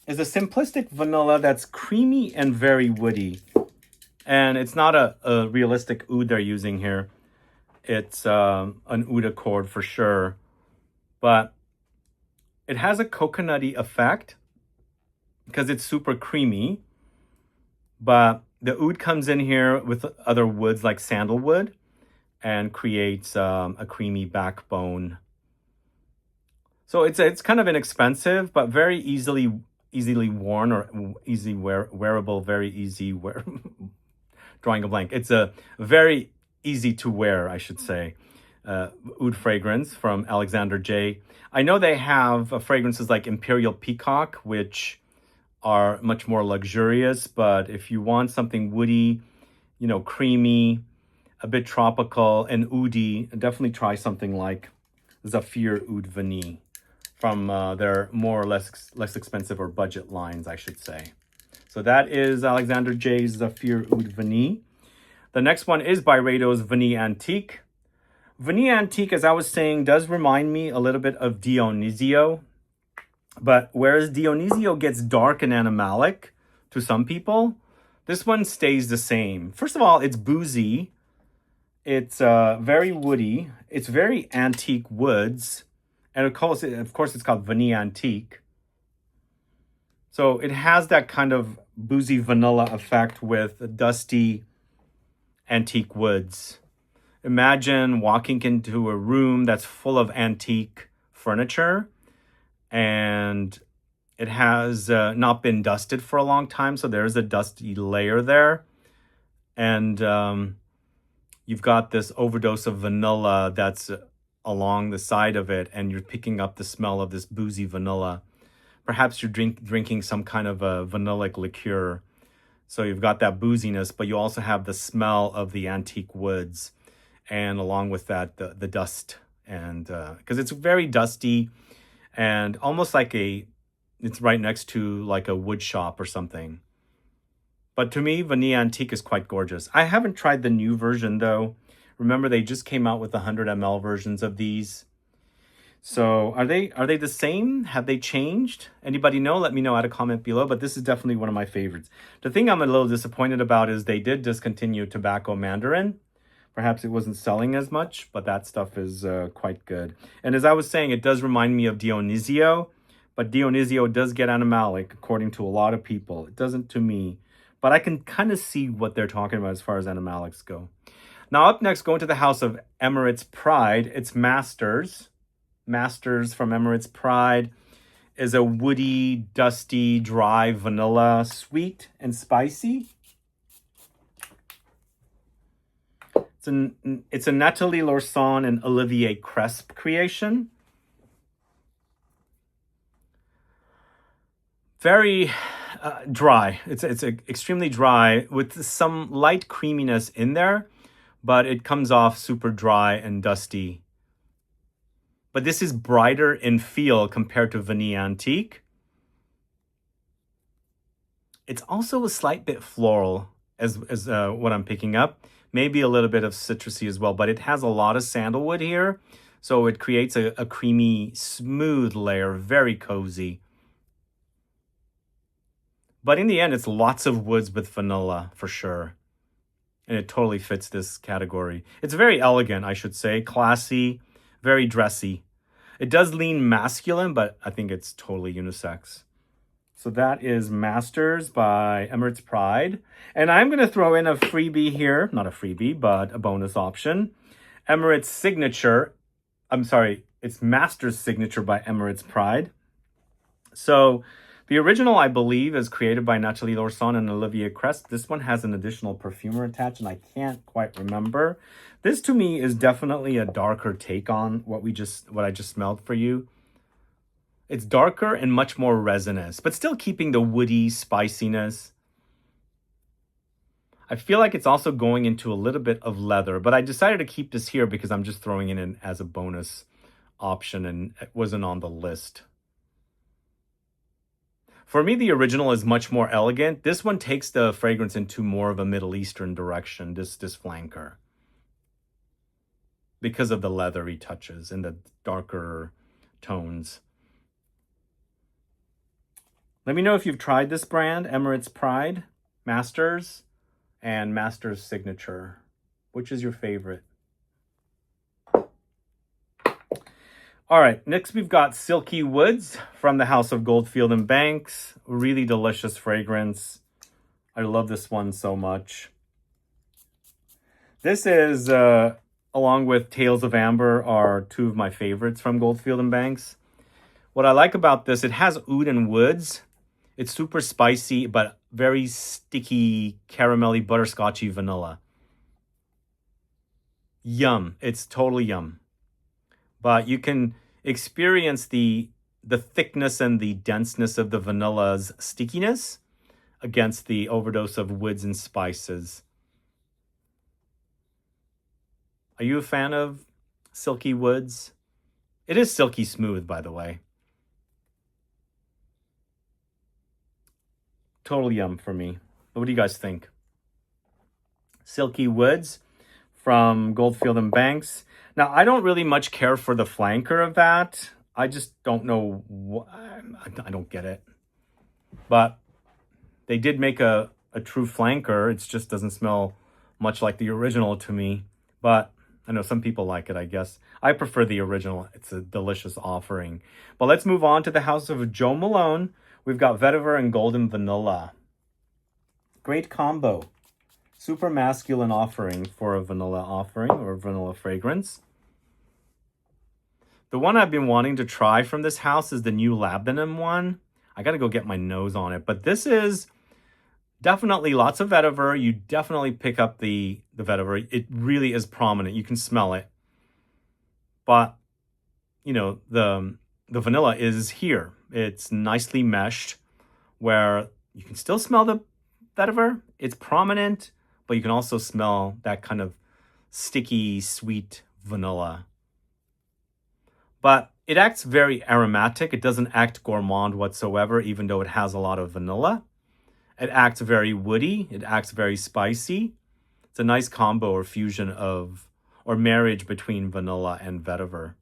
simplistic vanilla that's creamy and very woody. And it's not a realistic oud they're using here. It's an oud accord for sure. But it has a coconutty effect because it's super creamy. But the oud comes in here with other woods like sandalwood and creates a creamy backbone. So it's kind of inexpensive, but very easily worn or easy wearable, very easy wear. Drawing a blank. It's a very easy to wear, I should say. Oud fragrance from Alexander J. I know they have fragrances like Imperial Peacock, which are much more luxurious, but if you want something woody, you know, creamy, a bit tropical and oudy, definitely try something like Zafir Oud Vanille from their more or less expensive or budget lines, I should say. So that is Alexander J's Zafir Oud Vanille. The next one is Byredo's Vanille Antique. Vanille Antique, as I was saying, does remind me a little bit of Dionisio. But whereas Dionisio gets dark and animalic to some people, this one stays the same. First of all, it's boozy. It's very woody. It's very antique woods. And of course, it's called Vanille Antique. So it has that kind of boozy vanilla effect with dusty antique woods. Imagine walking into a room that's full of antique furniture and it has not been dusted for a long time. So there's a dusty layer there. And you've got this overdose of vanilla that's along the side of it, and you're picking up the smell of this boozy vanilla. Perhaps you're drinking some kind of a vanillic liqueur. So you've got that booziness, but you also have the smell of the antique woods. And along with that, the dust. And because it's very dusty and almost like it's right next to like a wood shop or something. But to me, Vanille Antique is quite gorgeous. I haven't tried the new version though. Remember, they just came out with 100 ml versions of these. So are they the same? Have they changed? Anybody know? Let me know, add a comment below. But this is definitely one of my favorites. The thing I'm a little disappointed about is they did discontinue Tobacco Mandarin. Perhaps it wasn't selling as much, but that stuff is quite good. And as I was saying, it does remind me of Dionisio. But Dionisio does get animalic, according to a lot of people. It doesn't to me. But I can kind of see what they're talking about as far as animalics go. Now up next, going to the house of Emirates Pride. It's Masters. Masters from Emirates Pride is a woody, dusty, dry vanilla, sweet and spicy. It's a Nathalie Laurson and Olivier Cresp creation. Very dry. It's extremely dry with some light creaminess in there, but it comes off super dry and dusty. But this is brighter in feel compared to Vanille Antique. It's also a slight bit floral as what I'm picking up. Maybe a little bit of citrusy as well, but it has a lot of sandalwood here. So it creates a creamy, smooth layer, very cozy. But in the end, it's lots of woods with vanilla for sure. And it totally fits this category. It's very elegant, I should say, classy, very dressy. It does lean masculine, but I think it's totally unisex. So that is Masters by Emirates Pride. And I'm going to throw in a freebie here. Not a freebie, but a bonus option. Emirates Signature. I'm sorry, it's Masters Signature by Emirates Pride. So the original, I believe, is created by Nathalie Laurson and Olivier Cresp. This one has an additional perfumer attached, and I can't quite remember. This, to me, is definitely a darker take on what I just smelled for you. It's darker and much more resinous, but still keeping the woody spiciness. I feel like it's also going into a little bit of leather, but I decided to keep this here because I'm just throwing it in as a bonus option and it wasn't on the list. For me, the original is much more elegant. This one takes the fragrance into more of a Middle Eastern direction, this flanker. Because of the leathery touches and the darker tones. Let me know if you've tried this brand, Emirates Pride, Masters. and Master's Signature. Which is your favorite? All right, next we've got Silky Woods from the House of Goldfield and Banks. Really delicious fragrance. I love this one so much. This is, along with Tales of Amber, are two of my favorites from Goldfield and Banks. What I like about this, it has oud and woods. It's super spicy, but very sticky, caramelly, butterscotchy vanilla. Yum. It's totally yum. But you can experience the thickness and the denseness of the vanilla's stickiness against the overdose of woods and spices. Are you a fan of Silky Woods? It is silky smooth, by the way. Total yum for me. What do you guys think? Silky Woods from Goldfield and Banks. Now, I don't really much care for the flanker of that. I just don't know. I don't get it. But they did make a true flanker. It just doesn't smell much like the original to me. But I know some people like it, I guess. I prefer the original. It's a delicious offering. But let's move on to the House of Jo Malone. We've got Vetiver and Golden Vanilla. Great combo. Super masculine offering for a vanilla offering or vanilla fragrance. The one I've been wanting to try from this house is the new Labdanum one. I got to go get my nose on it. But this is definitely lots of vetiver. You definitely pick up the vetiver. It really is prominent. You can smell it. But, you know, the vanilla is here. It's nicely meshed where you can still smell the vetiver. It's prominent, but you can also smell that kind of sticky, sweet vanilla. But it acts very aromatic. It doesn't act gourmand whatsoever, even though it has a lot of vanilla. It acts very woody. It acts very spicy. It's a nice combo or fusion of, or marriage between vanilla and vetiver.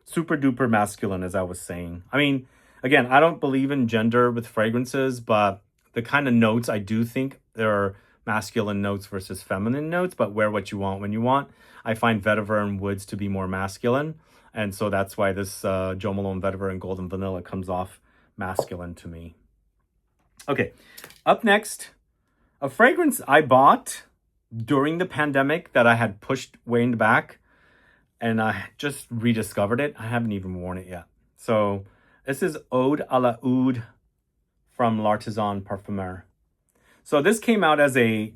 Super duper masculine, as I was saying. I mean, again, I don't believe in gender with fragrances, but the kind of notes, I do think there are masculine notes versus feminine notes, but wear what you want when you want. I find vetiver and woods to be more masculine. And so that's why this Jo Malone Vetiver and Golden Vanilla comes off masculine to me. Okay, up next, a fragrance I bought during the pandemic that I had pushed way in the back, and I just rediscovered it. I haven't even worn it yet. So this is Ode à la Oud from L'Artisan Parfumeur. So this came out as a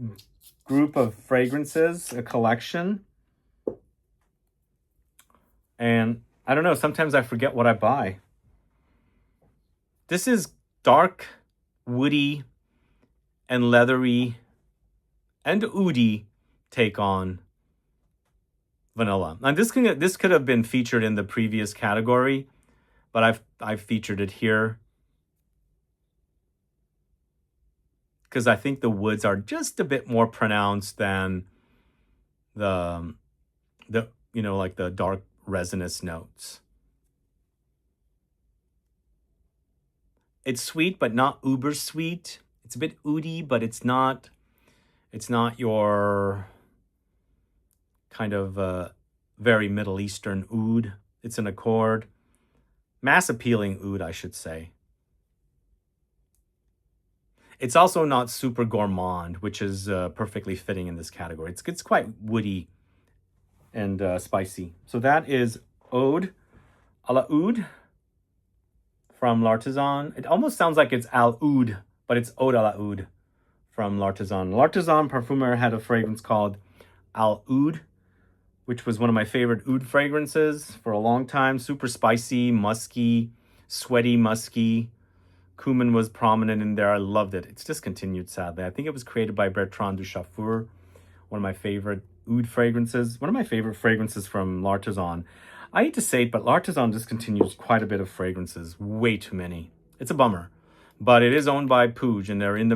group of fragrances, a collection. And I don't know, sometimes I forget what I buy. This is dark, woody, and leathery, and oudi take on vanilla. And this could have been featured in the previous category, but I've featured it here because I think the woods are just a bit more pronounced than the you know, like the dark resinous notes. It's sweet, but not uber sweet. It's a bit oudi, but it's not your kind of very Middle Eastern oud. It's an accord. Mass appealing oud, I should say. It's also not super gourmand, which is perfectly fitting in this category. It's quite woody and spicy. So that is Ode à la Oud from L'Artisan. It almost sounds like it's Al Oud, but it's Ode à la Oud from L'Artisan. L'Artisan Parfumeur had a fragrance called Al Oud, which was one of my favorite oud fragrances for a long time. Super spicy, musky, sweaty, musky. Cumin was prominent in there. I loved it. It's discontinued, sadly. I think it was created by Bertrand Duchaufour, one of my favorite oud fragrances. One of my favorite fragrances from L'Artisan. I hate to say it, but L'Artisan discontinues quite a bit of fragrances. Way too many. It's a bummer. But it is owned by Puig, and they're in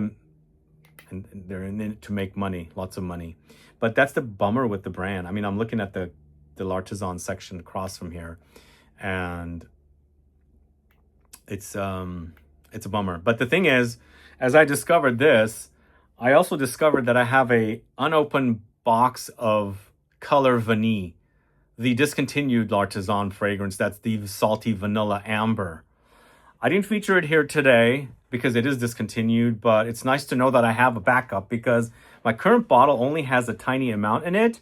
it to make money, lots of money. But that's the bummer with the brand. I mean, I'm looking at the L'Artisan section across from here, and it's a bummer. But the thing is, as I discovered this, I also discovered that I have a unopened box of Color Vanille, the discontinued L'Artisan fragrance. That's the salty vanilla amber. I didn't feature it here today because it is discontinued, but it's nice to know that I have a backup because my current bottle only has a tiny amount in it.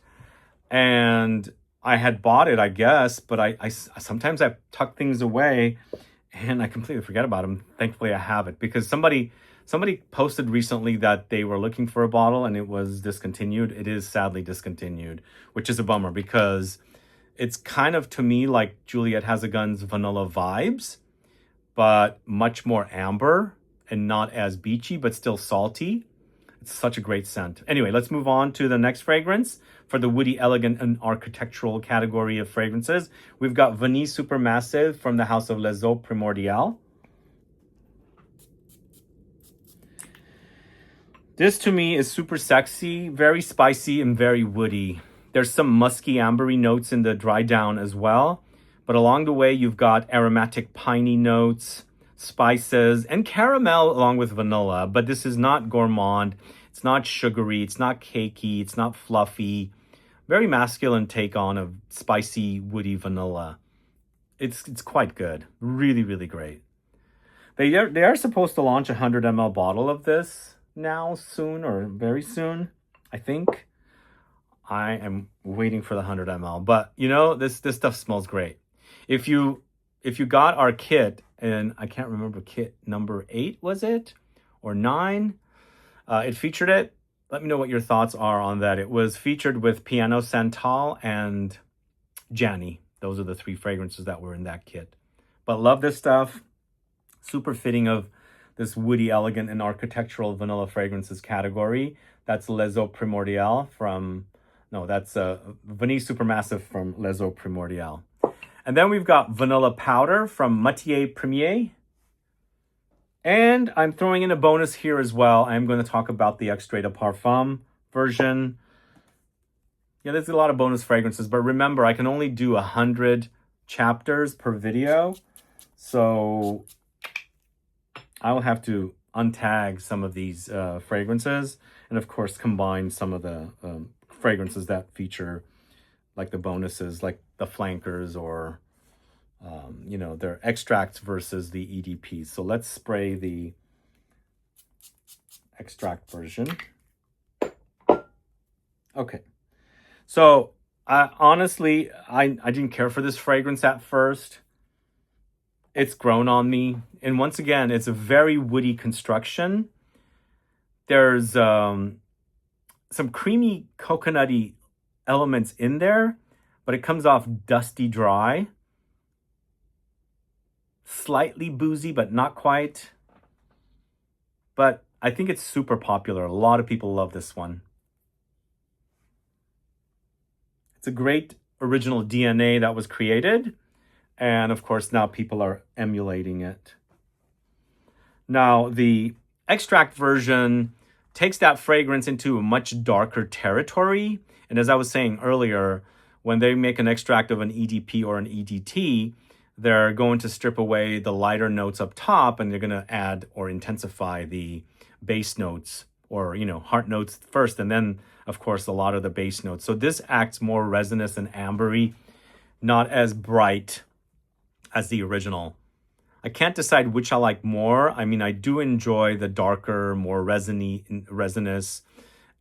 And I had bought it, I guess, but I sometimes I tuck things away and I completely forget about them. Thankfully, I have it because somebody posted recently that they were looking for a bottle and it was discontinued. It is sadly discontinued, which is a bummer because it's kind of, to me, like Juliette Hazegun's vanilla vibes, but much more amber and not as beachy, but still salty. It's such a great scent. Anyway, let's move on to the next fragrance for the woody, elegant, and architectural category of fragrances. We've got Vanille Supermassive from the house of Les Eaux Primordiales. This to me is super sexy, very spicy, and very woody. There's some musky, ambery notes in the dry down as well. But along the way, you've got aromatic, piney notes, spices, and caramel along with vanilla. But this is not gourmand. It's not sugary. It's not cakey. It's not fluffy. Very masculine take on of spicy, woody vanilla. It's quite good. Really, really great. They are supposed to launch a 100 ml bottle of this now, soon, or very soon, I think. I am waiting for the 100 ml. But, you know, this stuff smells great. If you got our kit, and I can't remember kit number 8, was it? Or 9? It featured it. Let me know what your thoughts are on that. It was featured with Piano Santal and Gianni. Those are the 3 fragrances that were in that kit. But love this stuff. Super fitting of this woody, elegant, and architectural vanilla fragrances category. That's Les Eaux Primordiales from... No, that's Vanille Supermassive from Les Eaux Primordiales. And then we've got Vanilla Powder from Matière Premier. And I'm throwing in a bonus here as well. I'm going to talk about the Extrait de Parfum version. Yeah, there's a lot of bonus fragrances, but remember, I can only do 100 chapters per video. So I'll have to untag some of these fragrances and, of course, combine some of the fragrances that feature like the bonuses, like the flankers or, you know, their extracts versus the EDPs. So let's spray the extract version. Okay. So honestly, I didn't care for this fragrance at first. It's grown on me. And once again, it's a very woody construction. There's some creamy coconutty elements in there, but it comes off dusty dry. Slightly boozy, but not quite. But I think it's super popular. A lot of people love this one. It's a great original DNA that was created. And of course, now people are emulating it. Now, the extract version takes that fragrance into a much darker territory. And as I was saying earlier, when they make an extract of an EDP or an EDT, they're going to strip away the lighter notes up top and they're going to add or intensify the base notes or, you know, heart notes first. And then, of course, a lot of the base notes. So this acts more resinous and ambery, not as bright as the original. I can't decide which I like more. I mean, I do enjoy the darker, more resinous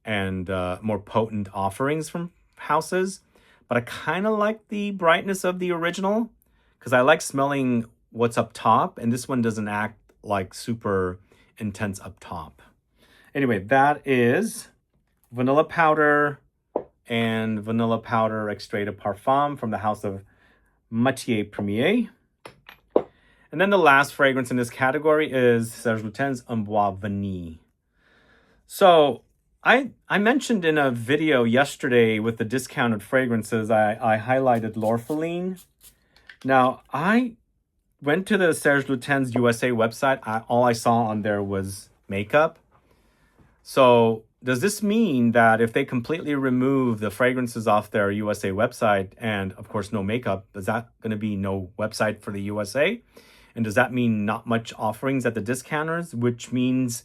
and more potent offerings from houses. But I kind of like the brightness of the original because I like smelling what's up top. And this one doesn't act like super intense up top. Anyway, that is Vanilla Powder and Vanilla Powder Extrait de Parfum from the house of Matière Premier. And then the last fragrance in this category is Serge Lutens Amboise Vanille. So I mentioned in a video yesterday with the discounted fragrances, I highlighted L'Orpheline. Now, I went to the Serge Lutens USA website. All I saw on there was makeup. So does this mean that if they completely remove the fragrances off their USA website and, of course, no makeup, is that going to be no website for the USA? And does that mean not much offerings at the discounters, which means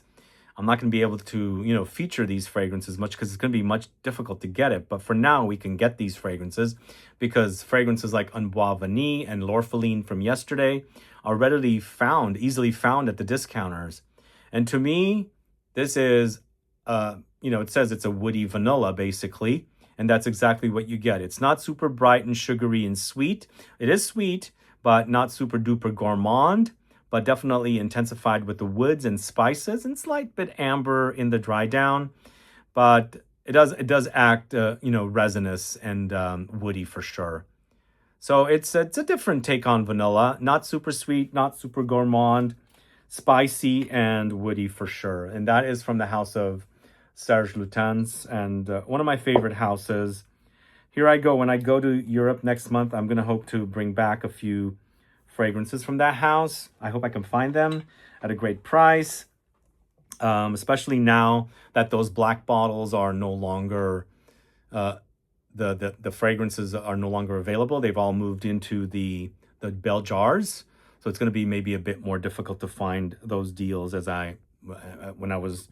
I'm not going to be able to, you know, feature these fragrances much because it's going to be much difficult to get it. But for now, we can get these fragrances because fragrances like Un Bois Vanille and L'Orpheline from yesterday are readily found, easily found at the discounters. And to me, this is, you know, it says it's a woody vanilla basically, and that's exactly what you get. It's not super bright and sugary and sweet. It is sweet, but not super duper gourmand, but definitely intensified with the woods and spices and slight bit amber in the dry down. But it does act, you know, resinous and woody for sure. So it's a different take on vanilla. Not super sweet, not super gourmand, spicy and woody for sure. And that is from the house of Serge Lutens, and one of my favorite houses. Here I go. When I go to Europe next month, I'm going to hope to bring back a few fragrances from that house. I hope I can find them at a great price, especially now that those black bottles are no longer, the fragrances are no longer available. They've all moved into the bell jars. So it's going to be maybe a bit more difficult to find those deals as when I was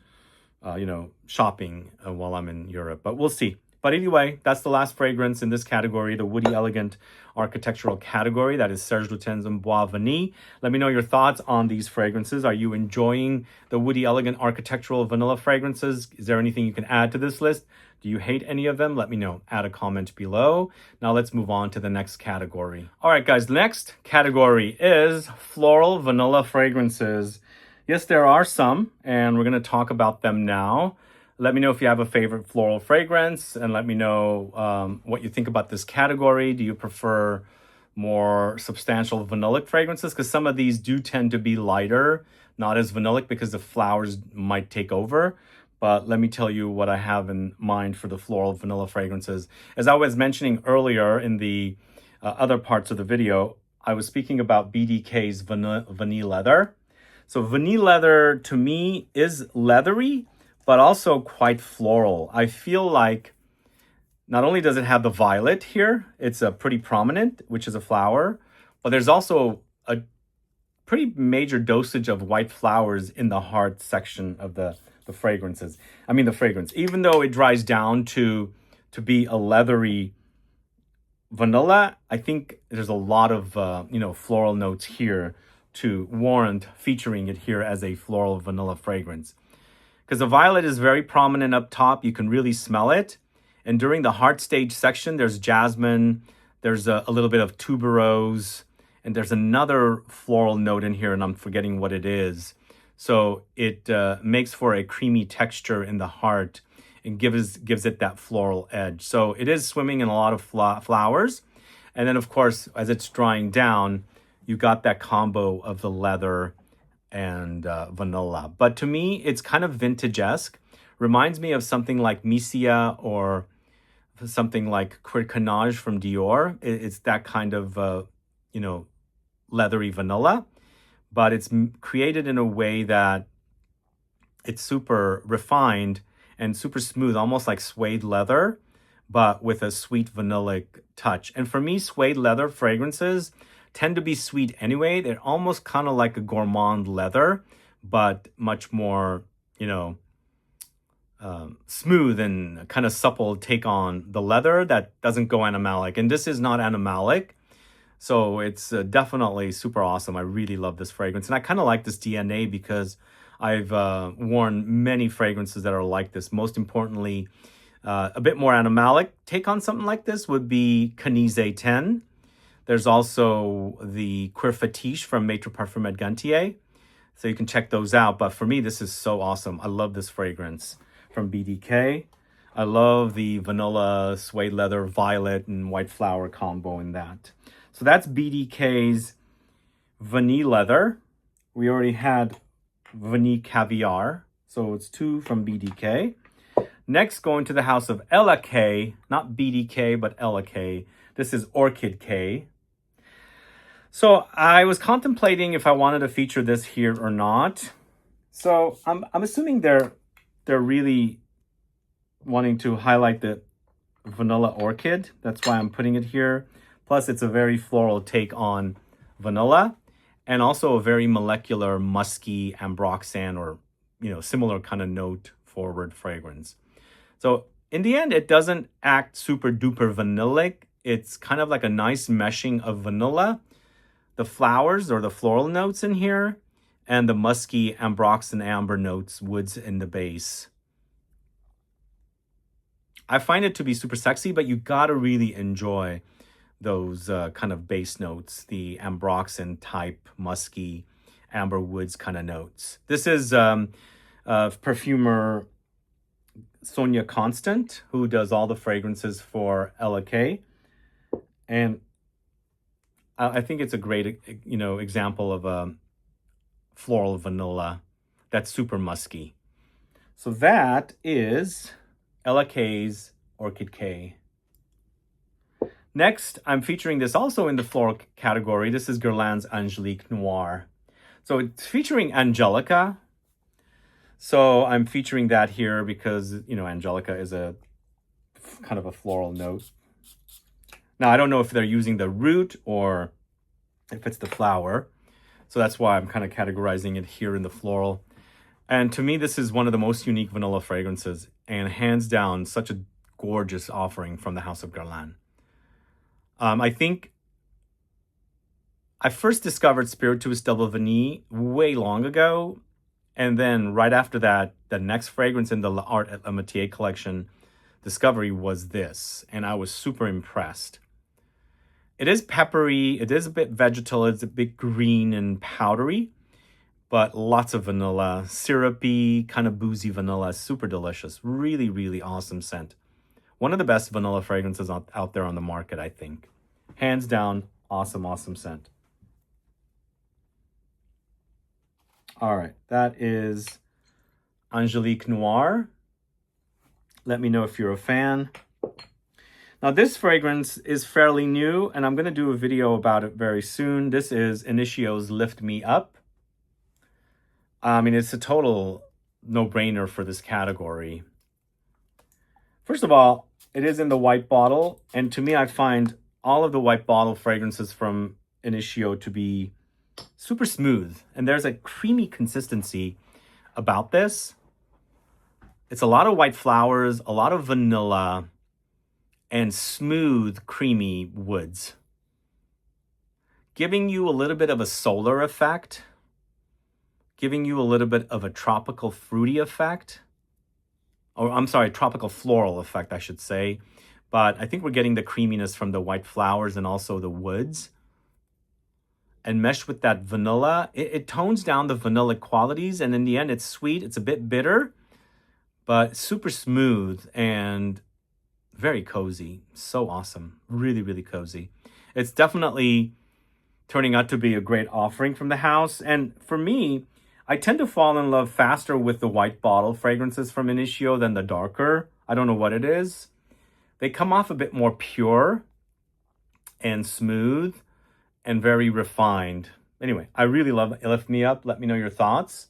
you know, shopping while I'm in Europe, but we'll see. But anyway, that's the last fragrance in this category, the Woody Elegant Architectural category. That is Serge Lutens and Bois Vanille. Let me know your thoughts on these fragrances. Are you enjoying the Woody Elegant Architectural vanilla fragrances? Is there anything you can add to this list? Do you hate any of them? Let me know. Add a comment below. Now let's move on to the next category. All right, guys, next category is floral vanilla fragrances. Yes, there are some, and we're going to talk about them now. Let me know if you have a favorite floral fragrance, and let me know what you think about this category. Do you prefer more substantial vanillic fragrances? Because some of these do tend to be lighter, not as vanillic because the flowers might take over. But let me tell you what I have in mind for the floral vanilla fragrances. As I was mentioning earlier in the other parts of the video, I was speaking about BDK's Vanille Leather. So Vanille Leather to me is leathery, but also quite floral. I feel like not only does it have the violet here, it's a pretty prominent, which is a flower, but there's also a pretty major dosage of white flowers in the heart section of the fragrances. I mean the fragrance, even though it dries down to be a leathery vanilla, I think there's a lot of you know, floral notes here to warrant featuring it here as a floral vanilla fragrance. Because the violet is very prominent up top, you can really smell it. And during the heart stage section, there's jasmine, there's a little bit of tuberose, and there's another floral note in here, and I'm forgetting what it is. So it makes for a creamy texture in the heart and gives it that floral edge. So it is swimming in a lot of flowers. And then, of course, as it's drying down, you got that combo of the leather and vanilla. But to me, it's kind of vintage-esque. Reminds me of something like Misia or something like Quircanage from Dior. It's that kind of, you know, leathery vanilla. But it's created in a way that it's super refined and super smooth, almost like suede leather, but with a sweet vanillic touch. And for me, suede leather fragrances tend to be sweet anyway. They're almost kind of like a gourmand leather, but much more, you know, smooth and kind of supple take on the leather that doesn't go animalic. And this is not animalic. So it's definitely super awesome. I really love this fragrance. And I kind of like this DNA because I've worn many fragrances that are like this. Most importantly, a bit more animalic take on something like this would be Canise 10. There's also the Cuir Fétiche from Maître Parfum et Gantier. So you can check those out. But for me, this is so awesome. I love this fragrance from BDK. I love the vanilla, suede leather, violet, and white flower combo in that. So that's BDK's Vanille Leather. We already had Vanille Caviar. So it's 2 from BDK. Next, going to the house of LAK, not BDK, but LAK. This is Orchid K. So I was contemplating if I wanted to feature this here or not. So I'm assuming they're really wanting to highlight the vanilla orchid. That's why I'm putting it here. Plus, it's a very floral take on vanilla, and also a very molecular, musky ambroxan or similar kind of note forward fragrance. So in the end, it doesn't act super duper vanillic. It's kind of like a nice meshing of vanilla, the flowers or the floral notes in here, and the musky ambroxan amber notes, woods in the base. I find it to be super sexy, but you gotta really enjoy those kind of base notes, the ambroxan type, musky, amber woods kind of notes. This is perfumer Sonia Constant, who does all the fragrances for LAIT. And I think it's a great, example of a floral vanilla that's super musky. So that is LAIT's Orchid K. Next, I'm featuring this also in the floral category. This is Guerlain's Angelique Noir. So it's featuring Angelica. So I'm featuring that here because, Angelica is a kind of a floral note. Now, I don't know if they're using the root or if it's the flower. So that's why I'm kind of categorizing it here in the floral. And to me, this is one of the most unique vanilla fragrances, and hands down, such a gorgeous offering from the House of Guerlain. I think I first discovered Spirituous Double Vanille way long ago. And then right after that, the next fragrance in the L'Art et La Métier collection discovery was this. And I was super impressed. It is peppery. It is a bit vegetal. It's a bit green and powdery. But lots of vanilla, syrupy, kind of boozy vanilla. Super delicious. Really, really awesome scent. One of the best vanilla fragrances out there on the market, I think. Hands down, awesome, awesome scent. All right, that is Angelique Noir. Let me know if you're a fan. Now, this fragrance is fairly new, and I'm going to do a video about it very soon. This is Initio's Lift Me Up. I mean, it's a total no-brainer for this category. First of all, it is in the white bottle, and to me, I find all of the white bottle fragrances from Initio to be super smooth, and there's a creamy consistency about this. It's a lot of white flowers, a lot of vanilla, and smooth, creamy woods, giving you a little bit of a solar effect, giving you a little bit of a tropical fruity effect, or I'm sorry, tropical floral effect, I should say. But I think we're getting the creaminess from the white flowers and also the woods. And meshed with that vanilla, it tones down the vanilla qualities. And in the end, it's sweet. It's a bit bitter, but super smooth and very cozy. So awesome. Really, really cozy. It's definitely turning out to be a great offering from the house. And for me, I tend to fall in love faster with the white bottle fragrances from Initio than the darker. I don't know what it is. They come off a bit more pure and smooth and very refined. Anyway, I really love Lift Me Up. Let me know your thoughts.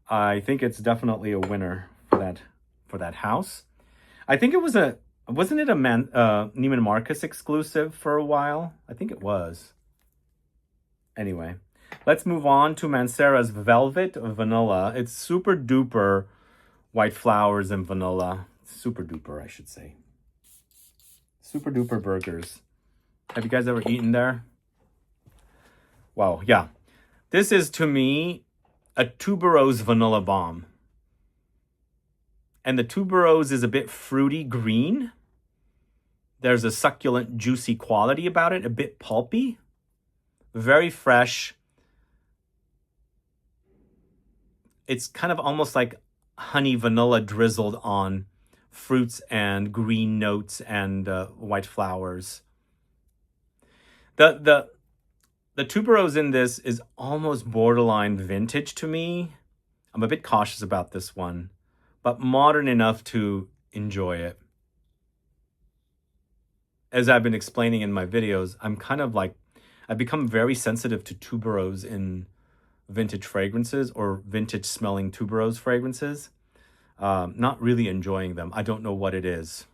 I think it's definitely a winner for that house. I think it was wasn't it a Neiman Marcus exclusive for a while? I think it was. Anyway, let's move on to Mancera's Velvet Vanilla. It's super duper white flowers and vanilla. Super duper, I should say. Super duper burgers. Have you guys ever eaten there? Wow, yeah. This is, to me, a tuberose vanilla bomb. And the tuberose is a bit fruity green. There's a succulent, juicy quality about it, a bit pulpy. Very fresh. It's kind of almost like honey vanilla drizzled on fruits and green notes and white flowers. The tuberose in this is almost borderline vintage to me. I'm a bit cautious about this one, but modern enough to enjoy it. As I've been explaining in my videos, I've become very sensitive to tuberose in vintage fragrances or vintage smelling tuberose fragrances. Not really enjoying them. I don't know what it is.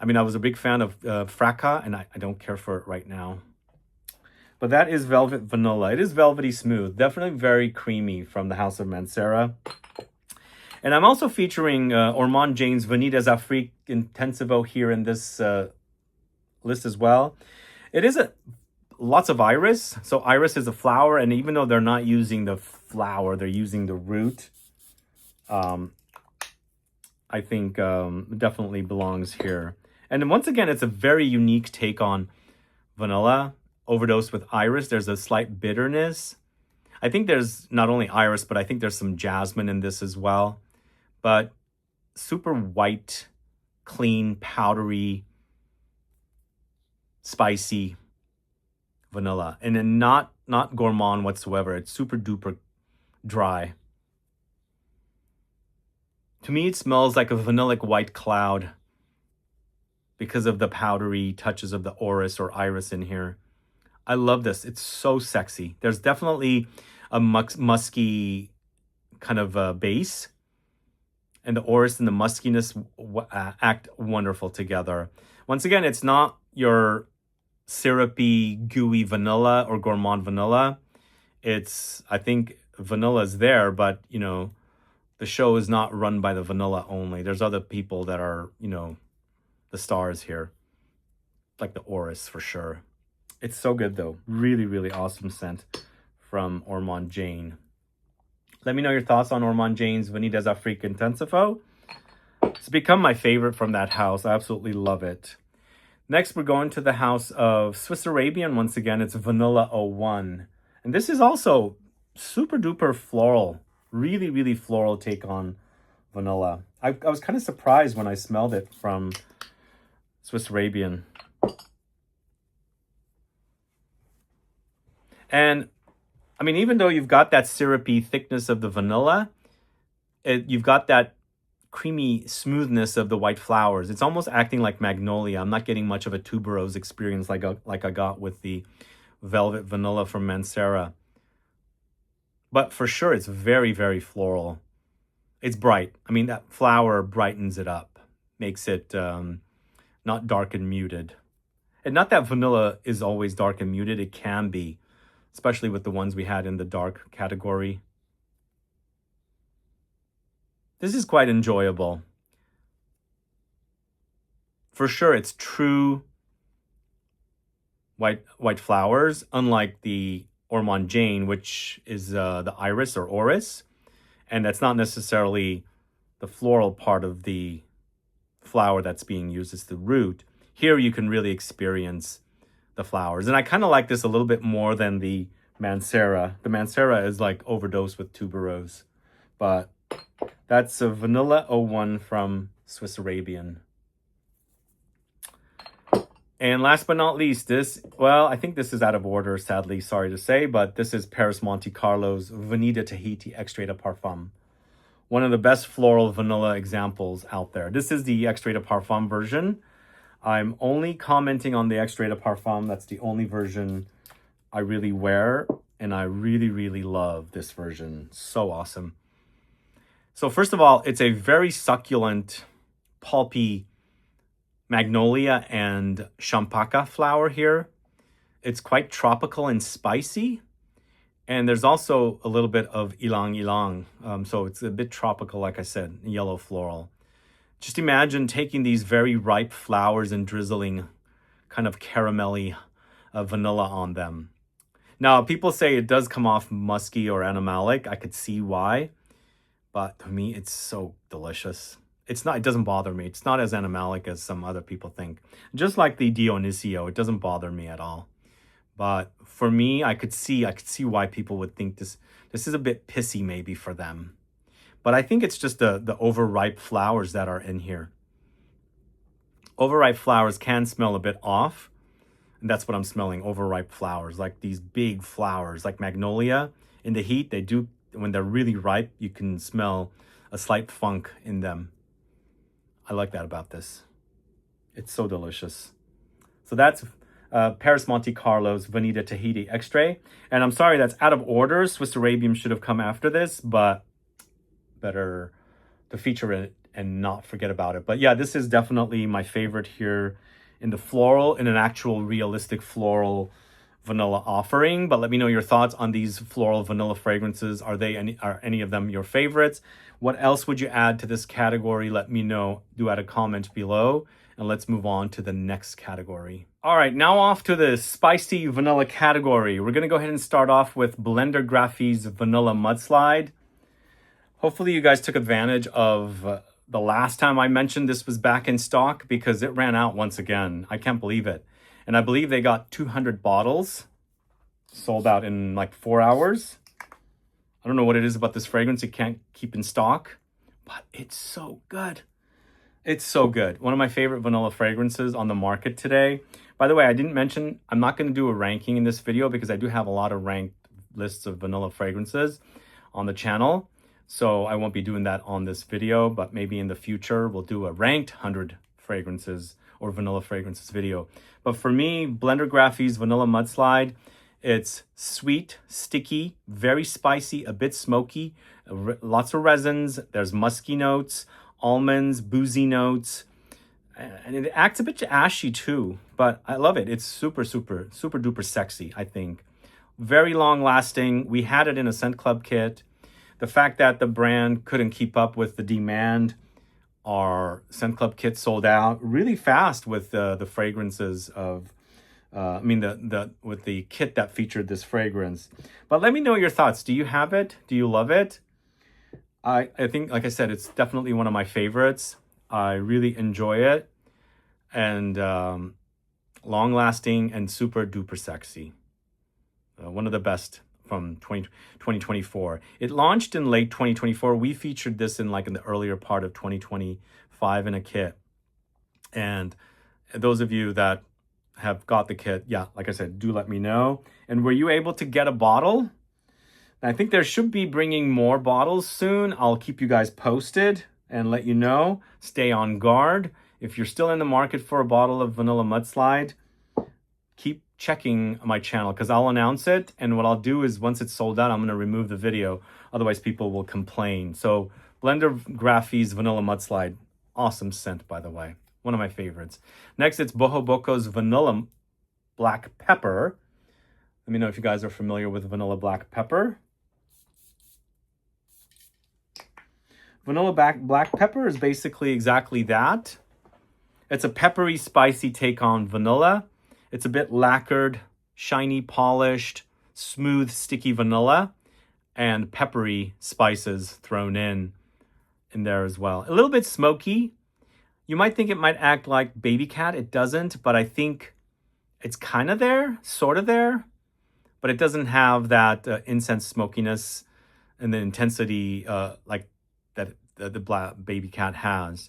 I mean, I was a big fan of Fracas, and I don't care for it right now. But that is Velvet Vanilla. It is velvety smooth. Definitely very creamy from the House of Mancera. And I'm also featuring Ormond Jane's Vanille des Afriques Intensivo here in this list as well. It is lots of iris. So iris is a flower, and even though they're not using the flower, they're using the root. I think definitely belongs here. And then once again, it's a very unique take on vanilla overdosed with iris. There's a slight bitterness. I think there's not only iris, but I think there's some jasmine in this as well. But super white, clean, powdery, spicy vanilla. And then not gourmand whatsoever. It's super duper dry. To me, it smells like a vanillic white cloud because of the powdery touches of the orris or iris in here. I love this. It's so sexy. There's definitely a musky kind of base, and the orris and the muskiness act wonderful together. Once again, it's not your syrupy, gooey vanilla or gourmand vanilla. It's, I think vanilla is there, but, you know, the show is not run by the vanilla only. There's other people that are, you know, the stars here. Like the orris for sure. It's so good though. Really, really awesome scent from Ormond Jane. Let me know your thoughts on Ormond Jane's Vanille des Afriques Intensivo. It's become my favorite from that house. I absolutely love it. Next, we're going to the house of Swiss Arabian. Once again, it's Vanilla 01. And this is also super duper floral. Really, really floral take on vanilla. I was kind of surprised when I smelled it from Swiss Arabian. And I mean, even though you've got that syrupy thickness of the vanilla, you've got that creamy smoothness of the white flowers. It's almost acting like magnolia. I'm not getting much of a tuberose experience like I got with the Velvet Vanilla from Mancera. But for sure, it's very, very floral. It's bright. I mean, that flower brightens it up, makes it not dark and muted. And not that vanilla is always dark and muted. It can be, especially with the ones we had in the dark category. This is quite enjoyable. For sure, it's true white flowers, unlike the Ormond Jane, which is the iris or orris. And that's not necessarily the floral part of the flower that's being used. It's the root. Here you can really experience the flowers. And I kind of like this a little bit more than the Mancera. The Mancera is like overdosed with tuberose. But that's a Vanilla 01 from Swiss Arabian. And last but not least, this, well, I think this is out of order, sadly, sorry to say, but this is Paris Monte Carlo's Vanille Tahiti Extrait de Parfum. One of the best floral vanilla examples out there. This is the Extrait de Parfum version. I'm only commenting on the Extrait de Parfum. That's the only version I really wear, and I really, really love this version. So awesome. So first of all, it's a very succulent, pulpy magnolia and champaca flower here. It's quite tropical and spicy. And there's also a little bit of ylang ylang. So it's a bit tropical, like I said, yellow floral. Just imagine taking these very ripe flowers and drizzling kind of caramelly vanilla on them. Now, people say it does come off musky or animalic. I could see why. But to me, it's so delicious. It's not, it doesn't bother me. It's not as animalic as some other people think. Just like the Dionisio, it doesn't bother me at all. But for me, I could see why people would think this is a bit pissy maybe for them. But I think it's just the overripe flowers that are in here. Overripe flowers can smell a bit off. And that's what I'm smelling, overripe flowers, like these big flowers, like magnolia. In the heat, they do, when they're really ripe, you can smell a slight funk in them. I like that about this. It's so delicious. So that's Paris Monte Carlo's Vanille Tahiti Extrait. And I'm sorry, that's out of order. Swiss Arabian should have come after this, but better to feature it and not forget about it. But yeah, this is definitely my favorite here in the floral, in an actual realistic floral vanilla offering, but let me know your thoughts on these floral vanilla fragrances. Are any of them your favorites? What else would you add to this category? Let me know. Do add a comment below, and let's move on to the next category. All right, now off to the spicy vanilla category. We're gonna go ahead and start off with Blender Graffy's Vanilla Mudslide. Hopefully you guys took advantage of the last time I mentioned this was back in stock, because it ran out once again. I can't believe it. And I believe they got 200 bottles sold out in like 4 hours. I don't know what it is about this fragrance it can't keep in stock, but it's so good. It's so good. One of my favorite vanilla fragrances on the market today. By the way, I didn't mention, I'm not going to do a ranking in this video because I do have a lot of ranked lists of vanilla fragrances on the channel. So I won't be doing that on this video, but maybe in the future we'll do a ranked 100 fragrances or vanilla fragrances video. But for me, Blender Graffy's Vanilla Mudslide, it's sweet, sticky, very spicy, a bit smoky, lots of resins. There's musky notes, almonds, boozy notes, and it acts a bit ashy too, but I love it. It's super, super, super duper sexy, I think. Very long lasting. We had it in a Scent Club kit. The fact that the brand couldn't keep up with the demand, our Scent Club kit sold out really fast with the fragrances of, with the kit that featured this fragrance. But let me know your thoughts. Do you have it? Do you love it? I think, like I said, it's definitely one of my favorites. I really enjoy it. And long lasting and super duper sexy. One of the best from 2024. It launched in late 2024. We featured this in the earlier part of 2025 in a kit. And those of you that have got the kit, yeah, like I said, do let me know. And were you able to get a bottle? I think there should be bringing more bottles soon. I'll keep you guys posted and let you know. Stay on guard. If you're still in the market for a bottle of Vanilla Mudslide, keep checking my channel because I'll announce it. And what I'll do is once it's sold out, I'm going to remove the video. Otherwise, people will complain. So Blender Graffy's Vanilla Mudslide. Awesome scent, by the way. One of my favorites. Next, it's Boho Boco's Vanilla Black Pepper. Let me know if you guys are familiar with Vanilla Black Pepper. Vanilla Black Pepper is basically exactly that. It's a peppery, spicy take on vanilla. It's a bit lacquered, shiny, polished, smooth, sticky vanilla, and peppery spices thrown in there as well. A little bit smoky. You might think it might act like Baby Cat. It doesn't, but I think it's kind of there, sort of there, but it doesn't have that incense smokiness and the intensity like that the Black Baby Cat has.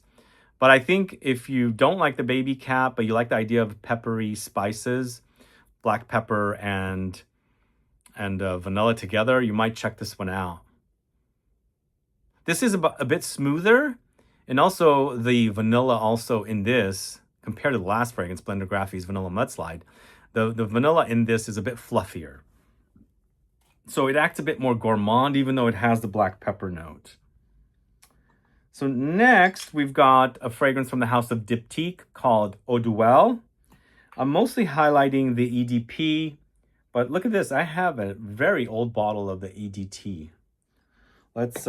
But I think if you don't like the Baby Cat, but you like the idea of peppery spices, black pepper and vanilla together, you might check this one out. This is a bit smoother, and also the vanilla also in this, compared to the last fragrance, Blender Graffy's Vanilla Mudslide, the vanilla in this is a bit fluffier. So it acts a bit more gourmand, even though it has the black pepper note. So next, we've got a fragrance from the house of Diptyque called Eau de Well. I'm mostly highlighting the EDP, but look at this. I have a very old bottle of the EDT. Let's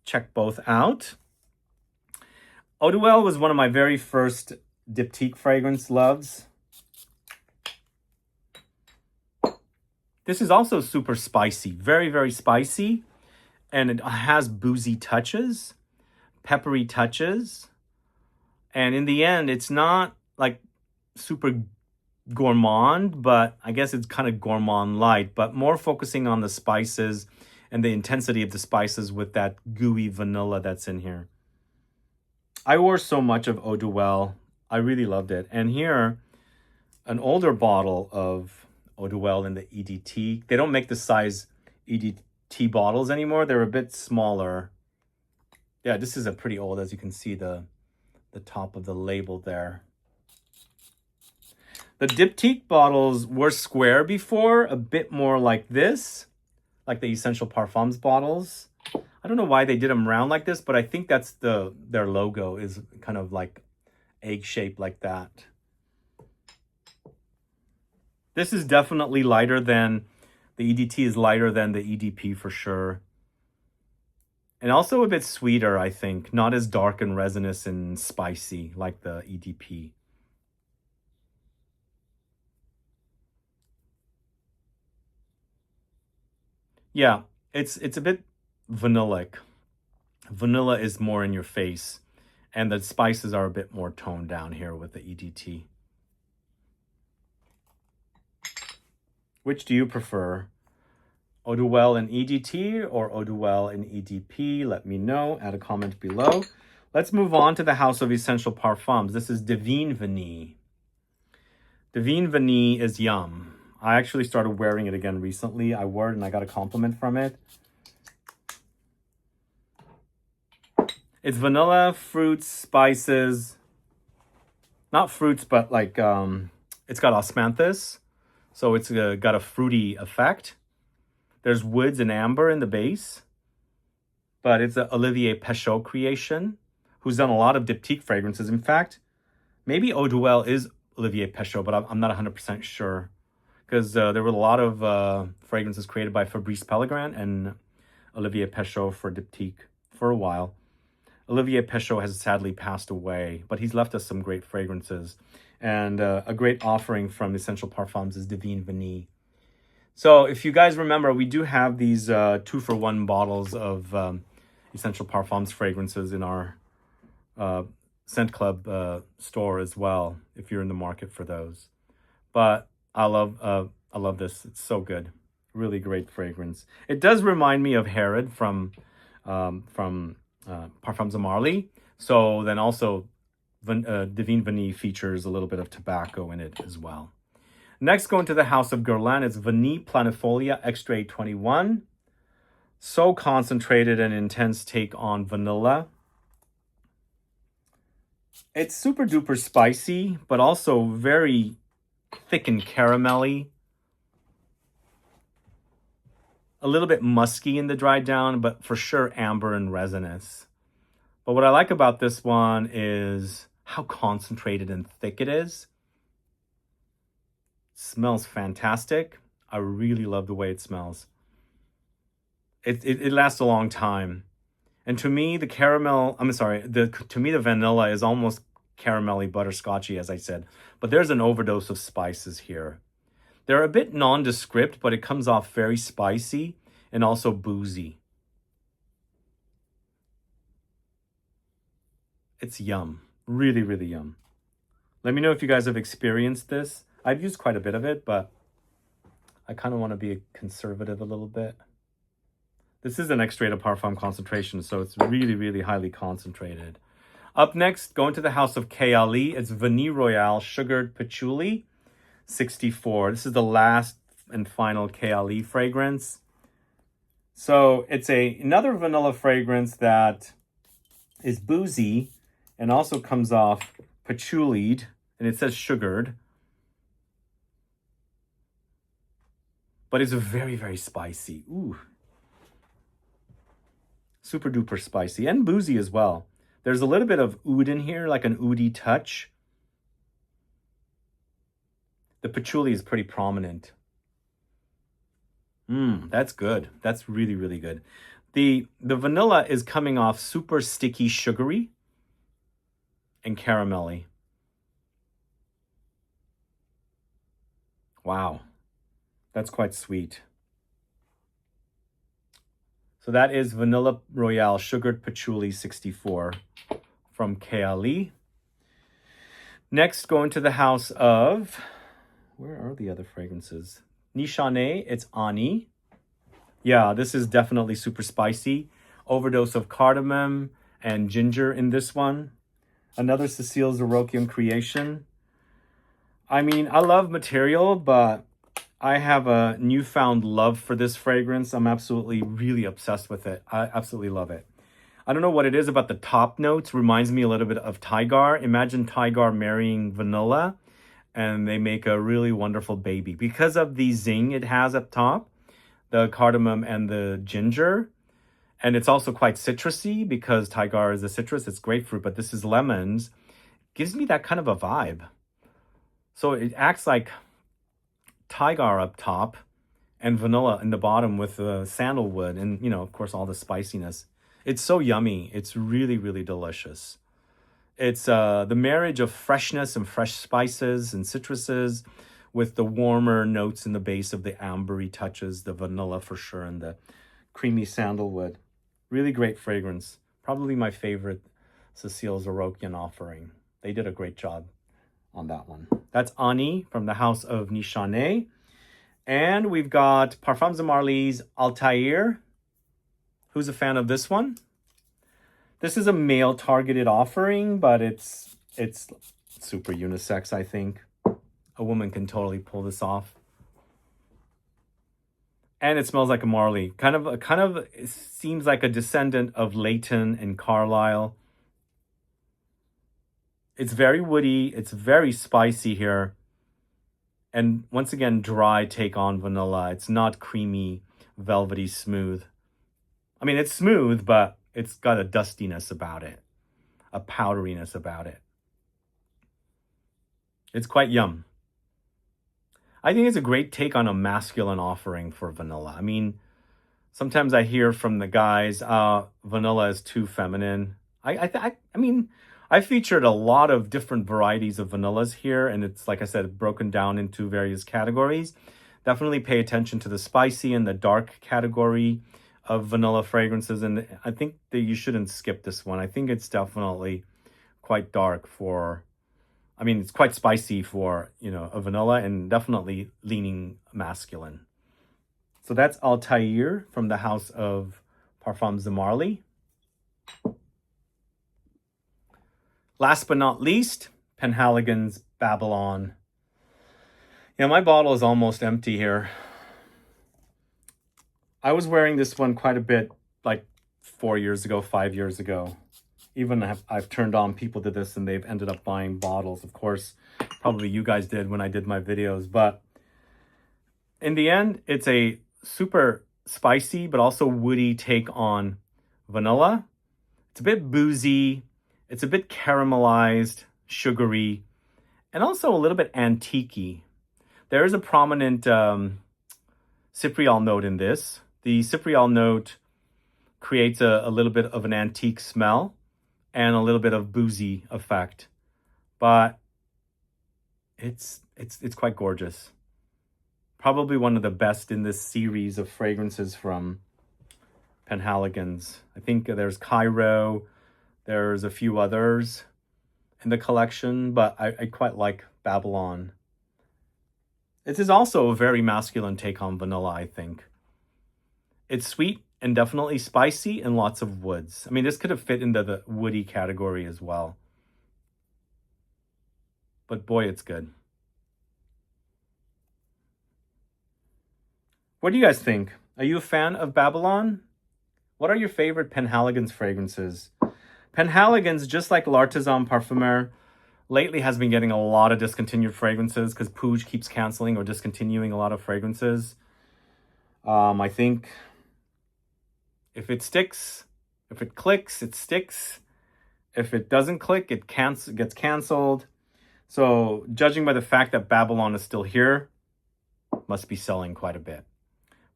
check both out. Eau de Well was one of my very first Diptyque fragrance loves. This is also super spicy, very, very spicy, and it has boozy touches. Peppery touches, and in the end it's not like super gourmand, but I guess it's kind of gourmand light, but more focusing on the spices and the intensity of the spices with that gooey vanilla that's in here. I wore so much of Eau de Well. I really loved it. And here, an older bottle of Eau de Well in the EDT. They don't make the size EDT bottles anymore. They're a bit smaller. Yeah, this is a pretty old, as you can see the top of the label there. The Diptyque bottles were square before, a bit more like this, like the Essential Parfums bottles. I don't know why they did them round like this, but I think that's their logo is kind of like egg shaped like that. This is definitely lighter than, the EDT is lighter than the EDP for sure. And also a bit sweeter, I think. Not as dark and resinous and spicy like the EDP. Yeah, it's a bit vanillic. Vanilla is more in your face, and the spices are a bit more toned down here with the EDT. Which do you prefer? Eau de Well in EDT or Eau de Well in EDP? Let me know. Add a comment below. Let's move on to the House of Essential Parfums. This is Divine Vanille. Divine Vanille is yum. I actually started wearing it again recently. I wore it and I got a compliment from it. It's vanilla, fruits, spices. Not fruits, but like, it's got osmanthus. So it's got a fruity effect. There's woods and amber in the base. But it's an Olivier Pechot creation, who's done a lot of diptyque fragrances. In fact, maybe Eau de Well is Olivier Pechot, but I'm not 100% sure. Because there were a lot of fragrances created by Fabrice Pellegrin and Olivier Pechot for diptyque for a while. Olivier Pechot has sadly passed away, but he's left us some great fragrances. And a great offering from Essential Parfums is Divine Vanille. So if you guys remember, we do have these 2-for-1 bottles of Essential Parfums fragrances in our Scent Club store as well, if you're in the market for those. But I love this. It's so good. Really great fragrance. It does remind me of Herod from Parfums AMORE. So then also Divine Vanille features a little bit of tobacco in it as well. Next, going to the House of Guerlain, it's Vanille Planifolia Extra 21. So concentrated and intense take on vanilla. It's super duper spicy, but also very thick and caramelly. A little bit musky in the dry down, but for sure amber and resinous. But what I like about this one is how concentrated and thick it is. Smells fantastic. I really love the way it smells. It lasts a long time. And to me, the vanilla is almost caramelly, butterscotchy, as I said. But there's an overdose of spices here. They're a bit nondescript, but it comes off very spicy and also boozy. It's yum. Really, really yum. Let me know if you guys have experienced this. I've used quite a bit of it, but I kind of want to be conservative a little bit. This is an extrait of Parfum concentration, so it's really, really highly concentrated. Up next, going to the House of Guerlain, it's Vanille Royale Sugared Patchouli 64. This is the last and final Guerlain fragrance. So it's another vanilla fragrance that is boozy and also comes off patchoulied, and it says sugared. But it's very, very spicy. Ooh. Super duper spicy and boozy as well. There's a little bit of oud in here, like an oudy touch. The patchouli is pretty prominent. That's good. That's really, really good. The vanilla is coming off super sticky, sugary, and caramelly. Wow. That's quite sweet. So that is Vanilla Royale Sugared Patchouli 64 from Guerlain. Next, going to the House of... Where are the other fragrances? Nichane, it's Ani. Yeah, this is definitely super spicy. Overdose of cardamom and ginger in this one. Another Cécile Zarokian creation. I mean, I love material, but I have a newfound love for this fragrance. I'm absolutely really obsessed with it. I absolutely love it. I don't know what it is about the top notes. Reminds me a little bit of Tigar. Imagine Tigar marrying vanilla, and they make a really wonderful baby. Because of the zing it has up top, the cardamom and the ginger, and it's also quite citrusy because Tigar is a citrus. It's grapefruit, but this is lemons. Gives me that kind of a vibe. So it acts like tiger up top and vanilla in the bottom with the sandalwood and, you know, of course, all the spiciness. It's so yummy. It's really, really delicious. It's the marriage of freshness and fresh spices and citruses with the warmer notes in the base of the ambery touches, the vanilla for sure, and the creamy sandalwood. Really great fragrance. Probably my favorite Cécile Zarokian offering. They did a great job on that one. That's Ani from the house of Nishane. And we've got Parfums de Marly's Altair. Who's a fan of this one? This is a male targeted offering, but it's super unisex, I think. A woman can totally pull this off. And it smells like a Marley. Kind of it seems like a descendant of Layton and Carlisle. It's very woody. It's very spicy here. And once again, dry take on vanilla. It's not creamy, velvety, smooth. I mean, it's smooth, but it's got a dustiness about it. A powderiness about it. It's quite yum. I think it's a great take on a masculine offering for vanilla. I mean, sometimes I hear from the guys, vanilla is too feminine. I mean, I featured a lot of different varieties of vanillas here, and it's, like I said, broken down into various categories. Definitely pay attention to the spicy and the dark category of vanilla fragrances, and I think that you shouldn't skip this one. I think it's definitely quite dark for... I mean, it's quite spicy for, you know, a vanilla and definitely leaning masculine. So that's Altair from the house of Parfums de Marly. Last but not least, Penhaligon's Babylon. Yeah, my bottle is almost empty here. I was wearing this one quite a bit, like 4 years ago, 5 years ago. Even I've turned on people to this and they've ended up buying bottles. Of course, probably you guys did when I did my videos. But in the end, it's a super spicy but also woody take on vanilla. It's a bit boozy. It's a bit caramelized, sugary, and also a little bit antique-y. There is a prominent cypriol note in this. The cypriol note creates a little bit of an antique smell and a little bit of boozy effect, but it's quite gorgeous. Probably one of the best in this series of fragrances from Penhaligon's. I think there's Cairo, there's a few others in the collection, but I quite like Babylon. This is also a very masculine take on vanilla, I think. It's sweet and definitely spicy and lots of woods. I mean, this could have fit into the woody category as well. But boy, it's good. What do you guys think? Are you a fan of Babylon? What are your favorite Penhaligon's fragrances? Penhaligon's, just like L'Artisan Parfumeur, lately has been getting a lot of discontinued fragrances because Puig keeps canceling or discontinuing a lot of fragrances. I think if it sticks, if it clicks, it sticks. If it doesn't click, it gets canceled. So judging by the fact that Babylon is still here, must be selling quite a bit.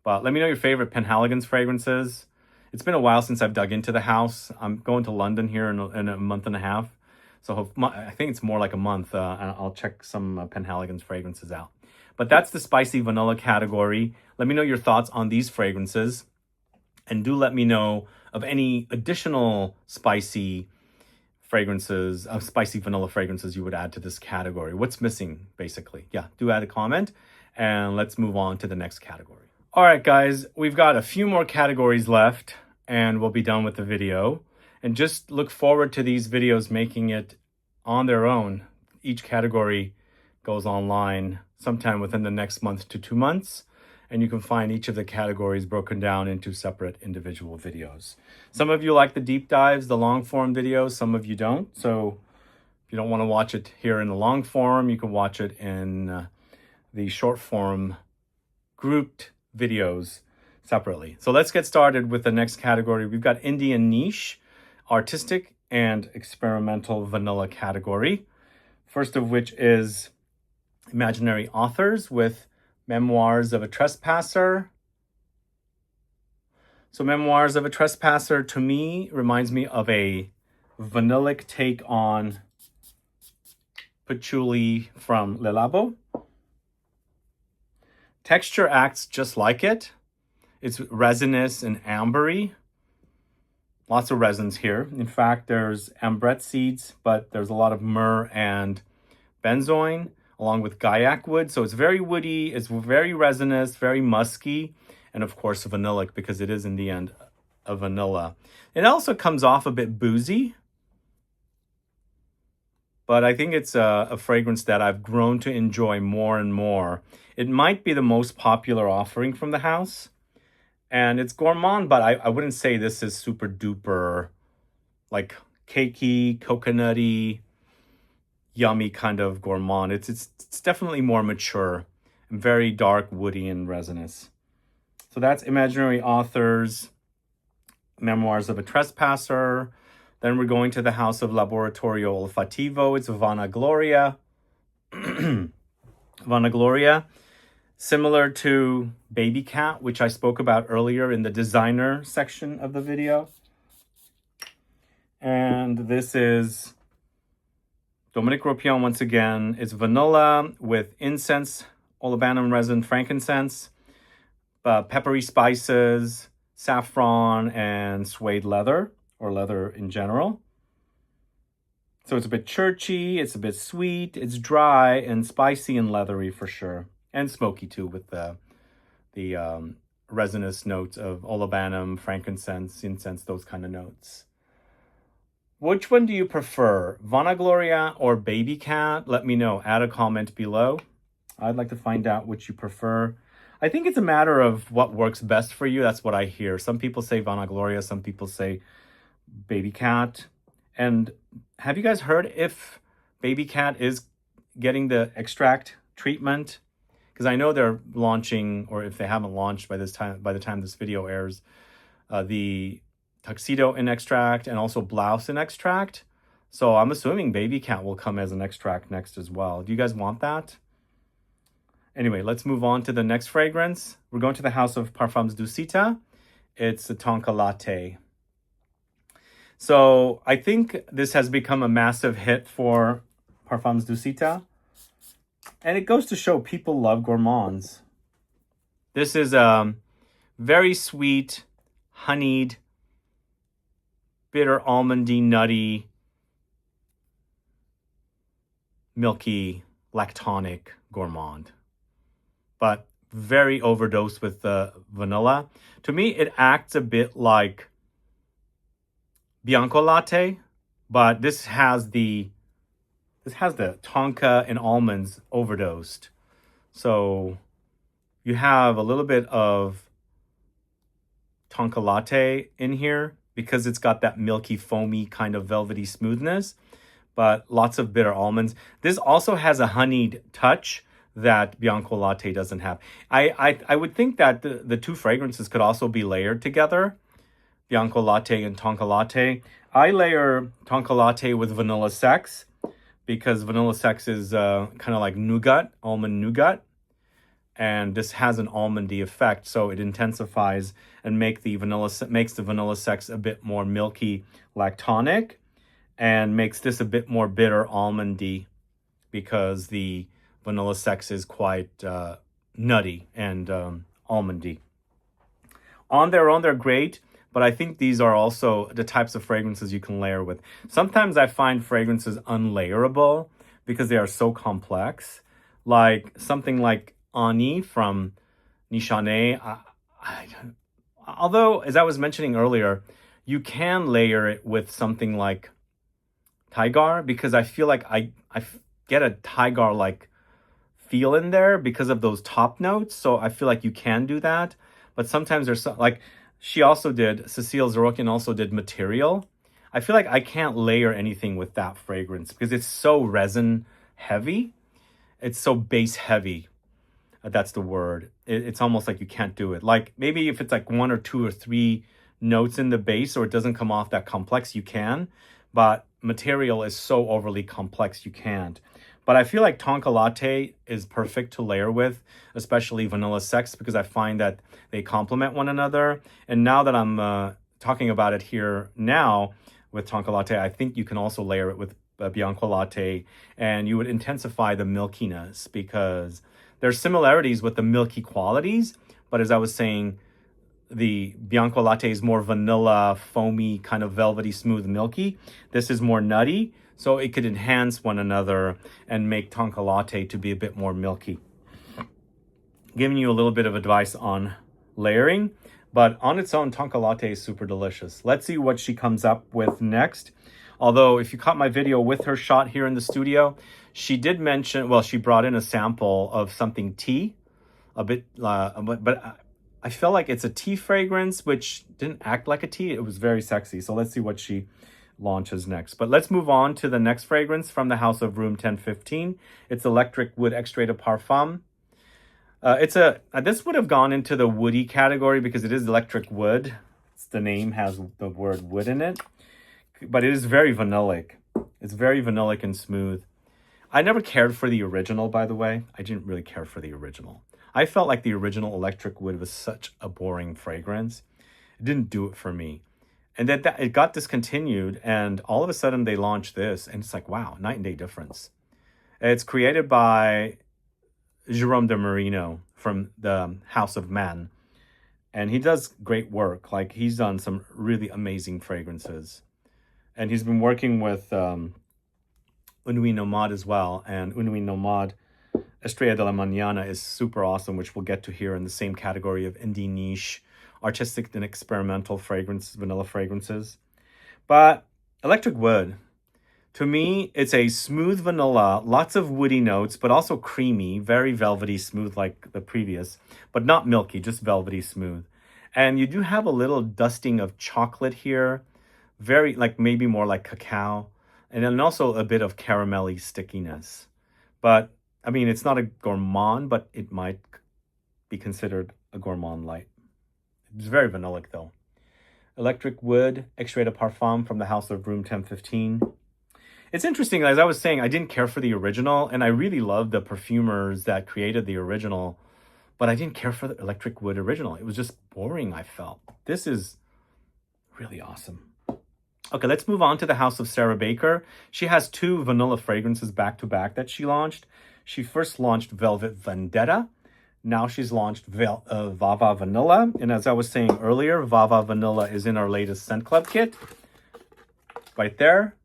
But let me know your favorite Penhaligon's fragrances. It's been a while since I've dug into the house. I'm going to London here in a month and a half. So I think it's more like a month. And I'll check some Penhaligon's fragrances out. But that's the spicy vanilla category. Let me know your thoughts on these fragrances. And do let me know of any additional spicy fragrances, spicy vanilla fragrances you would add to this category. What's missing, basically? Yeah, do add a comment. And let's move on to the next category. All right, guys, we've got a few more categories left, and we'll be done with the video. And just look forward to these videos making it on their own. Each category goes online sometime within the next month to 2 months. And you can find each of the categories broken down into separate individual videos. Some of you like the deep dives, the long form videos, some of you don't. So if you don't want to watch it here in the long form, you can watch it in the short form grouped videos separately. So let's get started with the next category. We've got Indian niche, artistic, and experimental vanilla category. First of which is Imaginary Authors with Memoirs of a Trespasser. So Memoirs of a Trespasser to me reminds me of a vanillic take on Patchouli from Le Labo. Texture acts just like it. It's resinous and ambery. Lots of resins here. In fact, there's ambrette seeds, but there's a lot of myrrh and benzoin, along with guaiac wood. So it's very woody, it's very resinous, very musky, and of course vanillic, because it is in the end a vanilla. It also comes off a bit boozy, but I think it's a fragrance that I've grown to enjoy more and more. It might be the most popular offering from the house, and it's gourmand, but I wouldn't say this is super duper like cakey, coconutty, yummy kind of gourmand. It's definitely more mature and very dark, woody, and resinous. So that's Imaginary Authors, Memoirs of a Trespasser. Then we're going to the House of Laboratorio Olfativo. It's Vanagloria. Vanagloria, similar to Baby Cat, which I spoke about earlier in the designer section of the video. And this is Dominique Ropion once again. It's vanilla with incense, olibanum resin, frankincense, peppery spices, saffron, and suede leather, or leather in general. So it's a bit churchy, it's a bit sweet, it's dry and spicy and leathery for sure. And smoky too, with the resinous notes of olibanum, frankincense, incense, those kind of notes. Which one do you prefer, Vanagloria or Baby Cat? Let me know. Add a comment below. I'd like to find out which you prefer. I think it's a matter of what works best for you. That's what I hear. Some people say Vanagloria, some people say Baby Cat. And have you guys heard if Baby Cat is getting the extract treatment? Because I know they're launching, or if they haven't launched by the time this video airs, the Tuxedo in extract and also Blouse in extract. So I'm assuming Baby Cat will come as an extract next as well. Do you guys want that? Anyway, let's move on to the next fragrance. We're going to the House of Parfums Dusita. It's the Tonka Latte. So I think this has become a massive hit for Parfums Dusita. And it goes to show people love gourmands. This is very sweet, honeyed, bitter, almondy, nutty, milky, lactonic gourmand. But very overdosed with the vanilla. To me, it acts a bit like Bianco latte, but this has the tonka and almonds overdosed. So you have a little bit of tonka latte in here because it's got that milky, foamy kind of velvety smoothness, but lots of bitter almonds. This also has a honeyed touch that Bianco latte doesn't have. I would think that the two fragrances could also be layered together, Bianco latte and tonka latte. I layer tonka latte with vanilla sex because vanilla sex is kind of like nougat, almond nougat. And this has an almondy effect, so it intensifies and makes the vanilla sex a bit more milky, lactonic, and makes this a bit more bitter, almondy, because the vanilla sex is quite nutty and almondy. On their own, they're great, but I think these are also the types of fragrances you can layer with. Sometimes I find fragrances unlayerable because they are so complex, like something like Ani from Nishane. Although, as I was mentioning earlier, you can layer it with something like Tigar, because I feel like I get a Tigar-like feel in there because of those top notes. So I feel like you can do that. But sometimes there's like Cecile Zarokian also did Material. I feel like I can't layer anything with that fragrance because it's so resin heavy. It's so base heavy. That's the word. It's almost like you can't do it. Like maybe if it's like 1 or 2 or 3 notes in the base, or it doesn't come off that complex, you can. But Material is so overly complex, you can't. But I feel like Tonka Latte is perfect to layer with, especially Vanilla Sex, because I find that they complement one another. And now that I'm talking about it here now with Tonka Latte, I think you can also layer it with Bianco Latte, and you would intensify the milkiness because there's similarities with the milky qualities. But as I was saying, the Bianco Latte is more vanilla, foamy, kind of velvety, smooth, milky. This is more nutty, so it could enhance one another and make Tonka Latte to be a bit more milky. Giving you a little bit of advice on layering, but on its own, Tonka Latte is super delicious. Let's see what she comes up with next. Although, if you caught my video with her shot here in the studio, she did mention, well, she brought in a sample of something tea, a bit, but I felt like it's a tea fragrance, which didn't act like a tea. It was very sexy. So let's see what she launches next. But let's move on to the next fragrance from the house of Room 1015. It's Electric Wood Extrait de Parfum. This would have gone into the woody category because it is electric wood. The name has the word wood in it. But it is very vanillic. It's very vanillic and smooth. I never cared for the original, by the way. I didn't really care for the original. I felt like the original electric wood was such a boring fragrance. It didn't do it for me. And that it got discontinued, and all of a sudden they launched this, and it's like, wow, night and day difference. It's created by Jérôme de Marino from the House of Man. And he does great work. Like, he's done some really amazing fragrances. And he's been working with Une Nuit Nomade as well. And Une Nuit Nomade, Estrella de la Mañana, is super awesome, which we'll get to here in the same category of indie niche, artistic and experimental fragrances, vanilla fragrances. But electric wood, to me, it's a smooth vanilla, lots of woody notes, but also creamy, very velvety smooth like the previous, but not milky, just velvety smooth. And you do have a little dusting of chocolate here, very, like, maybe more like cacao, and then also a bit of caramelly stickiness. But I mean, it's not a gourmand, but it might be considered a gourmand light. It's very vanillic though. Electric Wood Extrait de Parfum from the house of Room 1015. It's interesting, as I was saying, I didn't care for the original, and I really love the perfumers that created the original, but I didn't care for the Electric Wood original. It was just boring, I felt. This is really awesome. Okay, let's move on to the house of Sarah Baker. She has two vanilla fragrances back to back that she launched. She first launched Velvet Vendetta. Now she's launched Vava Vanilla. And as I was saying earlier, Vava Vanilla is in our latest Scent Club kit. Right there.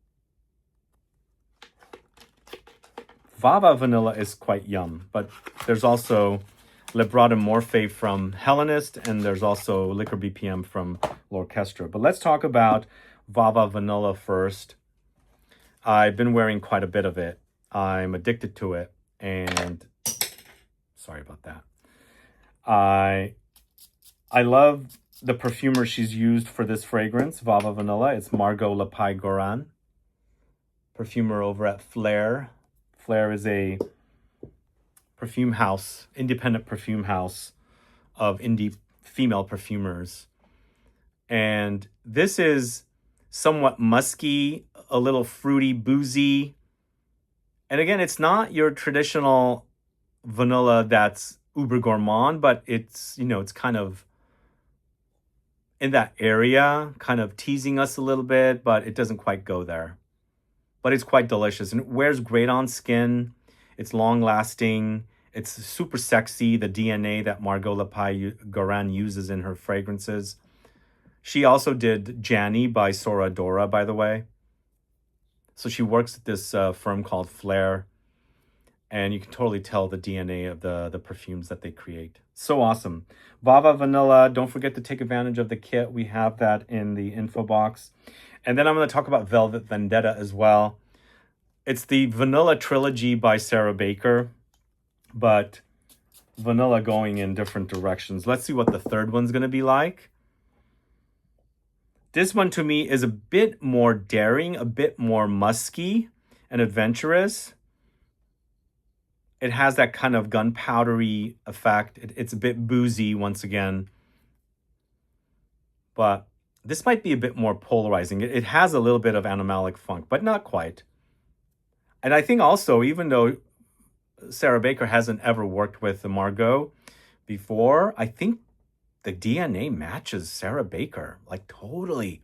Vava Vanilla is quite yum, but there's also Librata Morphe from Hellenist, and there's also Liquor BPM from L'Orchestra. But let's talk about Vava Vanilla first. I've been wearing quite a bit of it. I'm addicted to it, and sorry about that. I love the perfumer she's used for this fragrance, Vava Vanilla. It's Margot Lepai-Goran, perfumer over at Flair. Flair is a perfume house, independent perfume house of indie female perfumers. And this is somewhat musky, a little fruity, boozy. And again, it's not your traditional vanilla that's uber gourmand, but it's, you know, it's kind of in that area, kind of teasing us a little bit, but it doesn't quite go there. But it's quite delicious, and it wears great on skin. It's long lasting. It's super sexy, the DNA that Margot Lepai-Goran uses in her fragrances. She also did Janny by Sora Dora, by the way. So she works at this firm called Flair, and you can totally tell the DNA of the perfumes that they create. So awesome. Vava Vanilla, don't forget to take advantage of the kit. We have that in the info box. And then I'm going to talk about Velvet Vendetta as well. It's the Vanilla Trilogy by Sarah Baker, but vanilla going in different directions. Let's see what the third one's going to be like. This one to me is a bit more daring, a bit more musky and adventurous. It has that kind of gunpowdery effect. It's a bit boozy once again. But this might be a bit more polarizing. It has a little bit of animalic funk, but not quite. And I think also, even though Sarah Baker hasn't ever worked with the Margot before, I think the DNA matches Sarah Baker, like totally.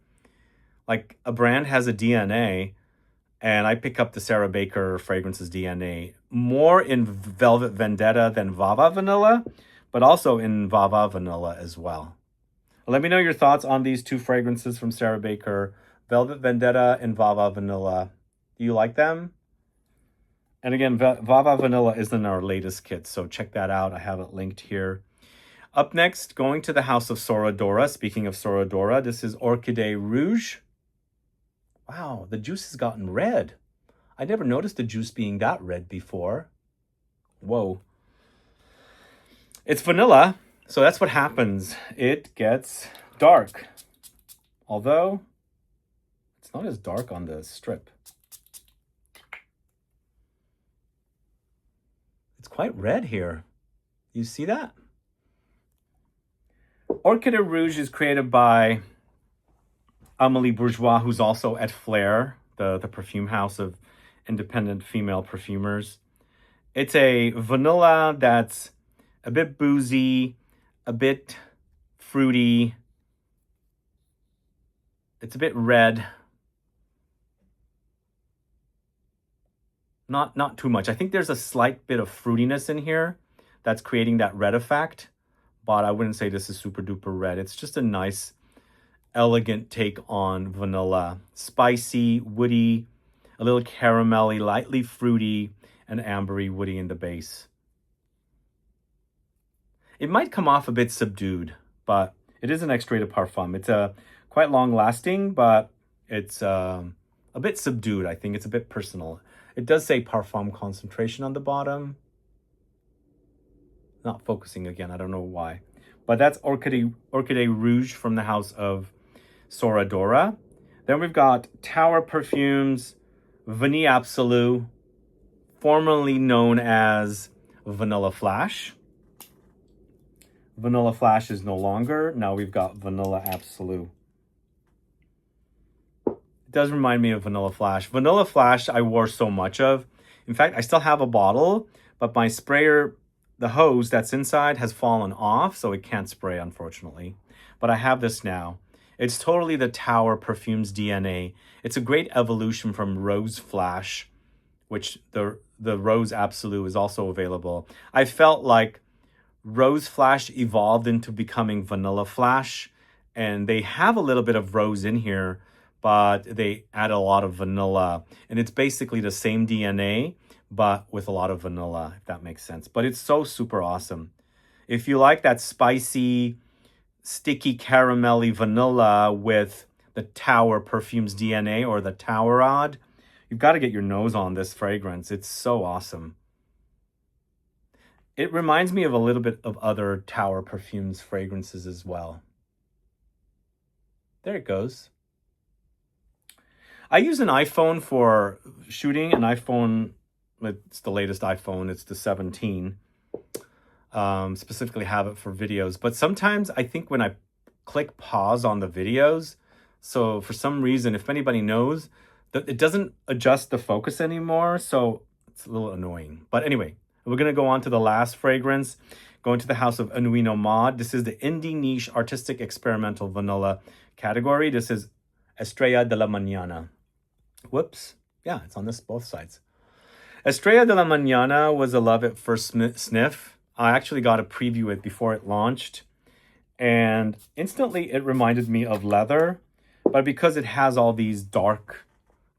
Like a brand has a DNA, and I pick up the Sarah Baker fragrances DNA more in Velvet Vendetta than Vava Vanilla, but also in Vava Vanilla as well. Let me know your thoughts on these two fragrances from Sarah Baker, Velvet Vendetta and Vava Vanilla. Do you like them? And again, Vava Vanilla is in our latest kit, so check that out. I have it linked here. Up next, going to the House of Soradora. Speaking of Soradora, this is Orchidée Rouge. Wow, the juice has gotten red. I never noticed the juice being that red before. Whoa. It's vanilla, so that's what happens. It gets dark. Although, it's not as dark on the strip. It's quite red here. You see that? Orchidée Rouge is created by Amélie Bourgeois, who's also at Flair, the perfume house of independent female perfumers. It's a vanilla that's a bit boozy, a bit fruity. It's a bit red. Not too much. I think there's a slight bit of fruitiness in here that's creating that red effect, but I wouldn't say this is super duper red. It's just a nice, elegant take on vanilla. Spicy, woody, a little caramelly, lightly fruity, and ambery woody in the base. It might come off a bit subdued, but it is an extrait de parfum. It's quite long lasting, but it's a bit subdued. I think it's a bit personal. It does say parfum concentration on the bottom. Not focusing again, I don't know why. But that's Orchidée Rouge from the house of Soradora. Then we've got Tower Perfumes Vanille Absolue, formerly known as Vanilla Flash. Vanilla Flash is no longer. Now we've got Vanilla Absolue. It does remind me of Vanilla Flash. Vanilla Flash I wore so much of. In fact, I still have a bottle, but my sprayer, the hose that's inside, has fallen off, so it can't spray, unfortunately. But I have this now. It's totally the Tower Perfumes DNA. It's a great evolution from Rose Flash, which the Rose Absolute is also available. I felt like Rose Flash evolved into becoming Vanilla Flash, and they have a little bit of rose in here, but they add a lot of vanilla. And it's basically the same DNA, but with a lot of vanilla, if that makes sense. But it's so super awesome. If you like that spicy, sticky, caramelly vanilla with the Tower Perfumes DNA or the Towerade, you've got to get your nose on this fragrance. It's so awesome. It reminds me of a little bit of other Tower Perfumes fragrances as well. There it goes. I use an iPhone for shooting, an iPhone, it's the latest iPhone, it's the 17. Specifically have it for videos. But sometimes I think when I click pause on the videos, so for some reason, if anybody knows, that it doesn't adjust the focus anymore, so it's a little annoying. But anyway, we're going to go on to the last fragrance, going to the house of Nuit Nomade. This is the Indie Niche Artistic Experimental Vanilla category. This is Estrella de la Mañana. Whoops. Yeah, it's on this both sides. Estrella de la Mañana was a love at first sniff. I actually got a preview it before it launched, and instantly it reminded me of leather, but because it has all these dark,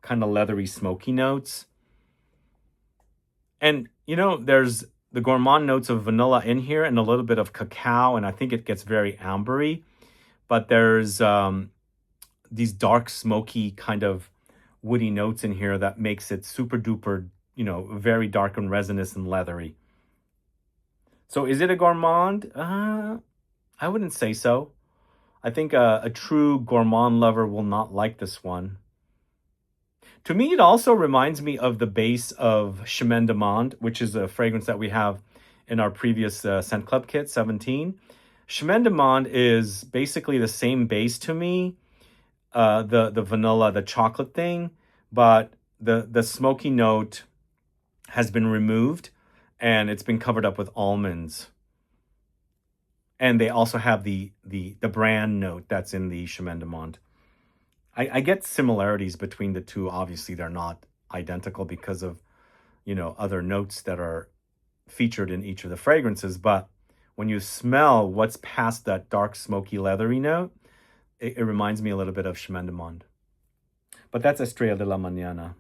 kind of leathery, smoky notes. And, you know, there's the gourmand notes of vanilla in here and a little bit of cacao, and I think it gets very ambery, but there's these dark, smoky, kind of woody notes in here that makes it super duper, you know, very dark and resinous and leathery. So is it a gourmand? I wouldn't say so. I think a true gourmand lover will not like this one. To me, it also reminds me of the base of Chemin de Monde, which is a fragrance that we have in our previous Scent Club kit, 17. Chemin de Monde is basically the same base to me, the vanilla, the chocolate thing, but the smoky note has been removed and it's been covered up with almonds. And they also have the brand note that's in the Chemin de Monde. I get similarities between the two. Obviously, they're not identical because of, you know, other notes that are featured in each of the fragrances. But when you smell what's past that dark, smoky, leathery note, it reminds me a little bit of Chemin de Monde. But that's Estrella de la Mañana,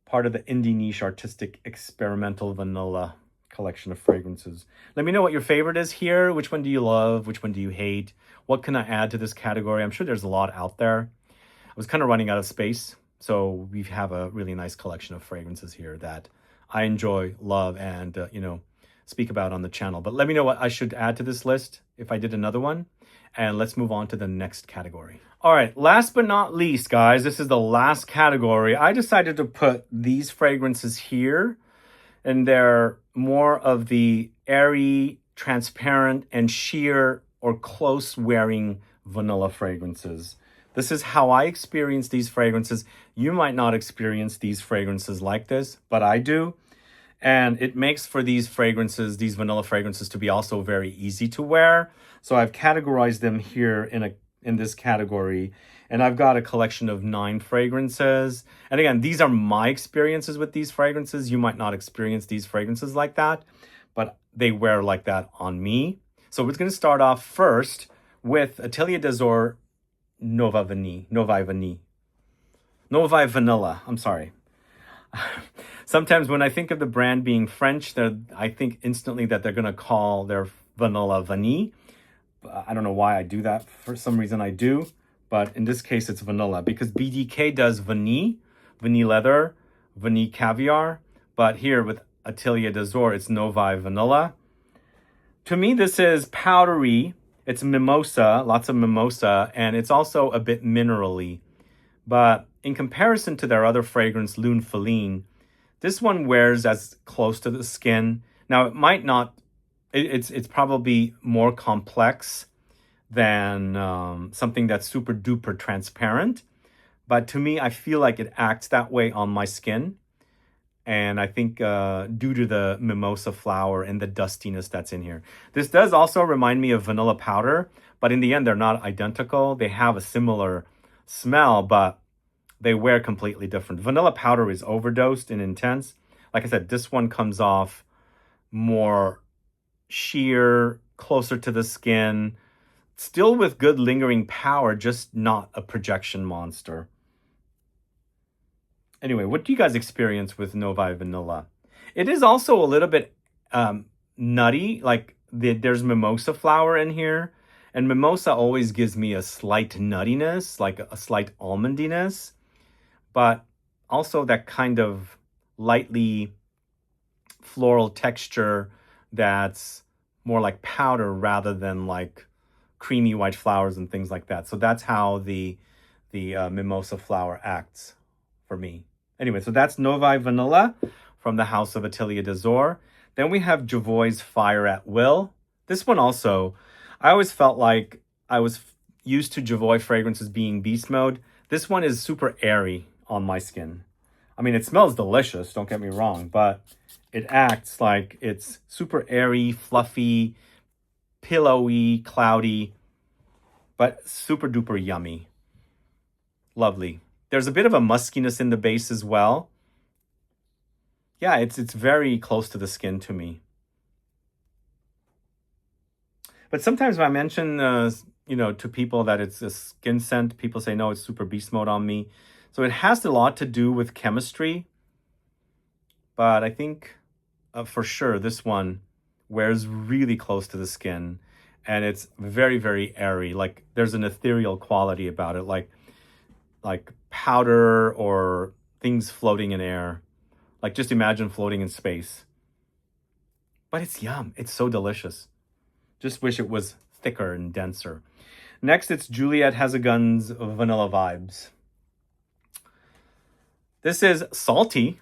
part of the indie niche artistic experimental vanilla collection of fragrances. Let me know what your favorite is here. Which one do you love? Which one do you hate? What can I add to this category? I'm sure there's a lot out there. I was kind of running out of space, so we have a really nice collection of fragrances here that I enjoy, love, and you know, speak about on the channel. But let me know what I should add to this list if I did another one, and let's move on to the next category. All right, last but not least, guys, this is the last category. I decided to put these fragrances here, and they're more of the airy, transparent, and sheer or close wearing vanilla fragrances. This is how I experience these fragrances. You might not experience these fragrances like this, but I do. And it makes for these fragrances, these vanilla fragrances, to be also very easy to wear. So I've categorized them here in this category. And I've got a collection of 9 fragrances. And again, these are my experiences with these fragrances. You might not experience these fragrances like that, but they wear like that on me. So we're going to start off first with Atelier des Ors Novi Vanilla. I'm sorry. Sometimes when I think of the brand being French, I think instantly that they're going to call their vanilla vanille. I don't know why I do that. For some reason I do. But in this case, it's vanilla because BDK does vanille leather, vanille caviar. But here with Atelier des Ors, it's Novi Vanilla. To me, this is powdery. It's mimosa, lots of mimosa, and it's also a bit minerally. But in comparison to their other fragrance, Lune Feline, this one wears as close to the skin. Now, it might not, it's probably more complex than something that's super duper transparent. But to me, I feel like it acts that way on my skin. And I think due to the mimosa flower and the dustiness that's in here. This does also remind me of vanilla powder, but in the end, they're not identical. They have a similar smell, but they wear completely different. Vanilla powder is overdosed and intense. Like I said, this one comes off more sheer, closer to the skin, still with good lingering power, just not a projection monster. Anyway, what do you guys experience with Novi Vanilla? It is also a little bit nutty, like there's mimosa flower in here. And mimosa always gives me a slight nuttiness, like a slight almondiness. But also that kind of lightly floral texture that's more like powder rather than like creamy white flowers and things like that. So that's how the mimosa flower acts for me. Anyway, so that's Novi Vanilla from the house of Atelier des Ors. Then we have Jovoy's Fire at Will. This one also, I always felt like I was used to Jovoy fragrances being beast mode. This one is super airy on my skin. I mean, it smells delicious, don't get me wrong, but it acts like it's super airy, fluffy, pillowy, cloudy, but super duper yummy. Lovely. There's a bit of a muskiness in the base as well. Yeah, it's very close to the skin to me. But sometimes when I mention, to people that it's a skin scent, people say, no, it's super beast mode on me. So it has a lot to do with chemistry. But I think for sure this one wears really close to the skin. And it's very, very airy. Like there's an ethereal quality about it. Like powder or things floating in air. Like just imagine floating in space. But it's yum. It's so delicious. Just wish it was thicker and denser. Next, it's Juliette Hazegun's Vanilla Vibes. This is salty.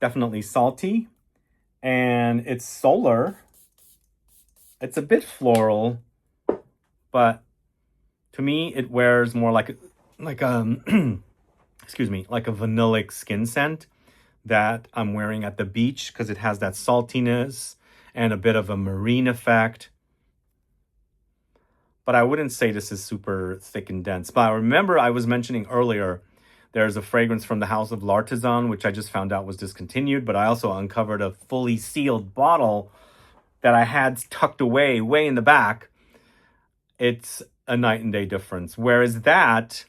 Definitely salty. And it's solar. It's a bit floral. But to me, it wears more like a excuse me, like a vanillic skin scent. that I'm wearing at the beach because it has that saltiness and a bit of a marine effect. But I wouldn't say this is super thick and dense. But I remember I was mentioning earlier, there's a fragrance from the house of L'Artisan, which I just found out was discontinued, but I also uncovered a fully sealed bottle that I had tucked away way in the back. It's a night and day difference. Whereas that,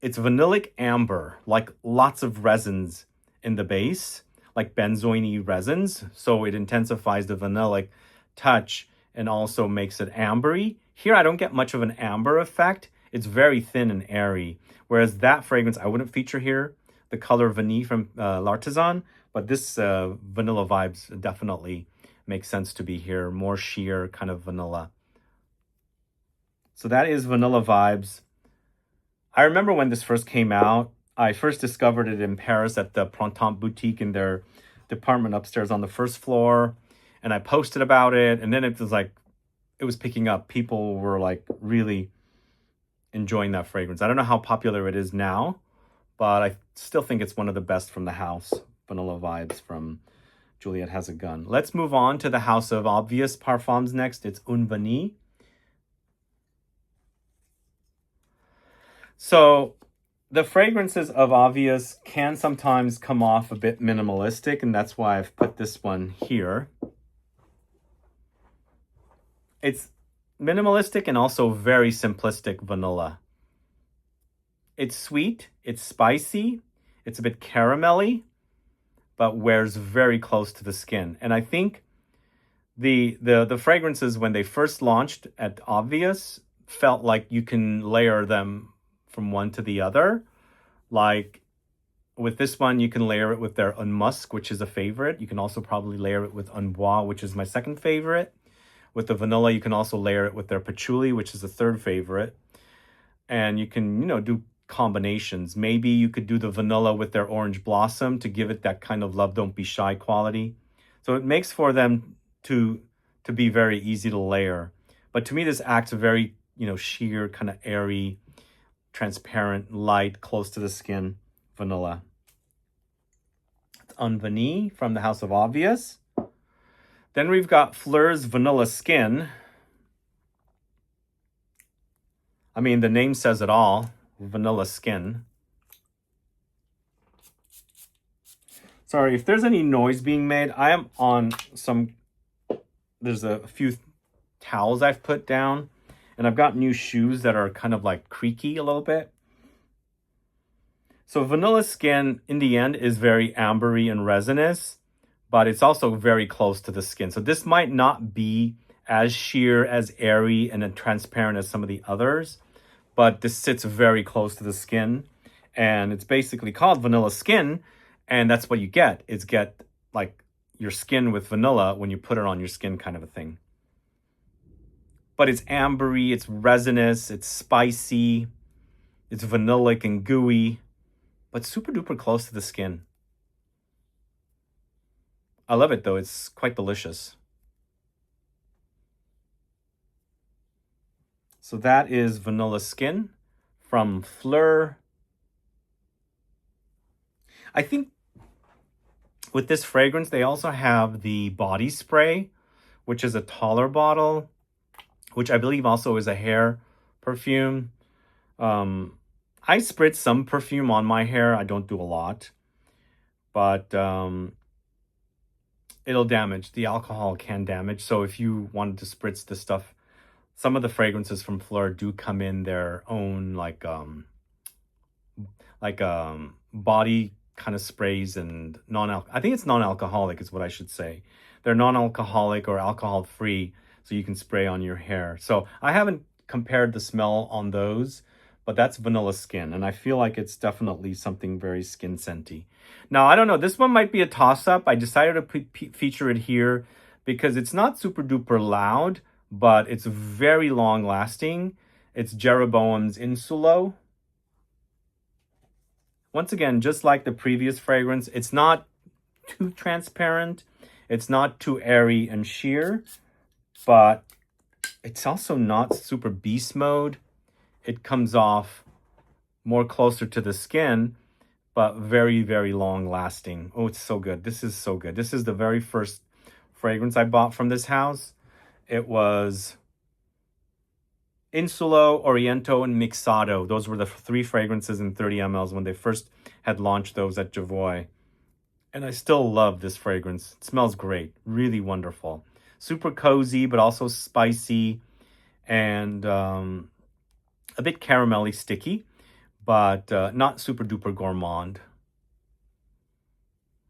it's vanillic amber, like lots of resins in the base, like benzoin-y resins. So it intensifies the vanillic touch and also makes it ambery. Here, I don't get much of an amber effect. It's very thin and airy. Whereas that fragrance, I wouldn't feature here, the color Vanille from L'Artisan, but this vanilla vibes definitely makes sense to be here. More sheer kind of vanilla. So that is Vanilla Vibes. I remember when this first came out, I first discovered it in Paris at the Printemps Boutique in their department upstairs on the first floor. And I posted about it. And then it was like, it was picking up. People were like really enjoying that fragrance. I don't know how popular it is now, but I still think it's one of the best from the house. Vanilla Vibes from Juliette Has a Gun. Let's move on to the house of obvious parfums next. It's Un Vanille. So the fragrances of Obvious can sometimes come off a bit minimalistic, and that's why I've put this one here. It's minimalistic and also very simplistic vanilla. It's sweet, it's spicy, it's a bit caramelly, but wears very close to the skin. And I think the fragrances, when they first launched at Obvious, felt like you can layer them from one to the other. Like with this one, you can layer it with their Un Musk, which is a favorite. You can also probably layer it with Un Bois, which is my second favorite. With the vanilla, you can also layer it with their Patchouli, which is the third favorite. And you can, do combinations. Maybe you could do the vanilla with their Orange Blossom to give it that kind of love, don't be shy quality. So it makes for them to be very easy to layer. But to me, this acts very, sheer, kind of airy, transparent, light, close to the skin vanilla. It's Un Vanille from the House of Obvious. Then we've got Fleur's Vanilla Skin. I mean, the name says it all. Vanilla Skin. Sorry, if there's any noise being made, I am on there's a few towels I've put down. And I've got new shoes that are kind of like creaky a little bit. So Vanilla Skin, in the end, is very ambery and resinous, but it's also very close to the skin. So this might not be as sheer, as airy, and as transparent as some of the others, but this sits very close to the skin. And it's basically called Vanilla Skin, and that's what you get. It's get like your skin with vanilla when you put it on your skin kind of a thing. But it's ambery, it's resinous, it's spicy, it's vanillic and gooey, but super duper close to the skin. I love it though, it's quite delicious. So that is Vanilla Skin from Fleur. I think with this fragrance, they also have the body spray, which is a taller bottle, which I believe also is a hair perfume. I spritz some perfume on my hair. I don't do a lot, but it'll damage. The alcohol can damage. So if you wanted to spritz this stuff, some of the fragrances from Fleur do come in their own body kind of sprays and I think it's non-alcoholic is what I should say. They're non-alcoholic or alcohol-free, so you can spray on your hair. So I haven't compared the smell on those, but that's Vanilla Skin, and I feel like it's definitely something very skin scenty. Now, I don't know, this one might be a toss-up. I decided to feature it here because it's not super duper loud, but it's very long lasting. It's Jeroboam's Insulo. Once again, just like the previous fragrance, it's not too transparent. It's not too airy and sheer, but it's also not super beast mode. It comes off more closer to the skin, but very, very long lasting. Oh, it's so good. This is so good. This is the very first fragrance I bought from this house. It was Insulo, Oriento, and Mixado. Those were the 3 fragrances in 30 mLs when they first had launched those at Javoy. And I still love this fragrance. It smells great. Really wonderful. Super cozy, but also spicy and a bit caramelly sticky, but not super duper gourmand.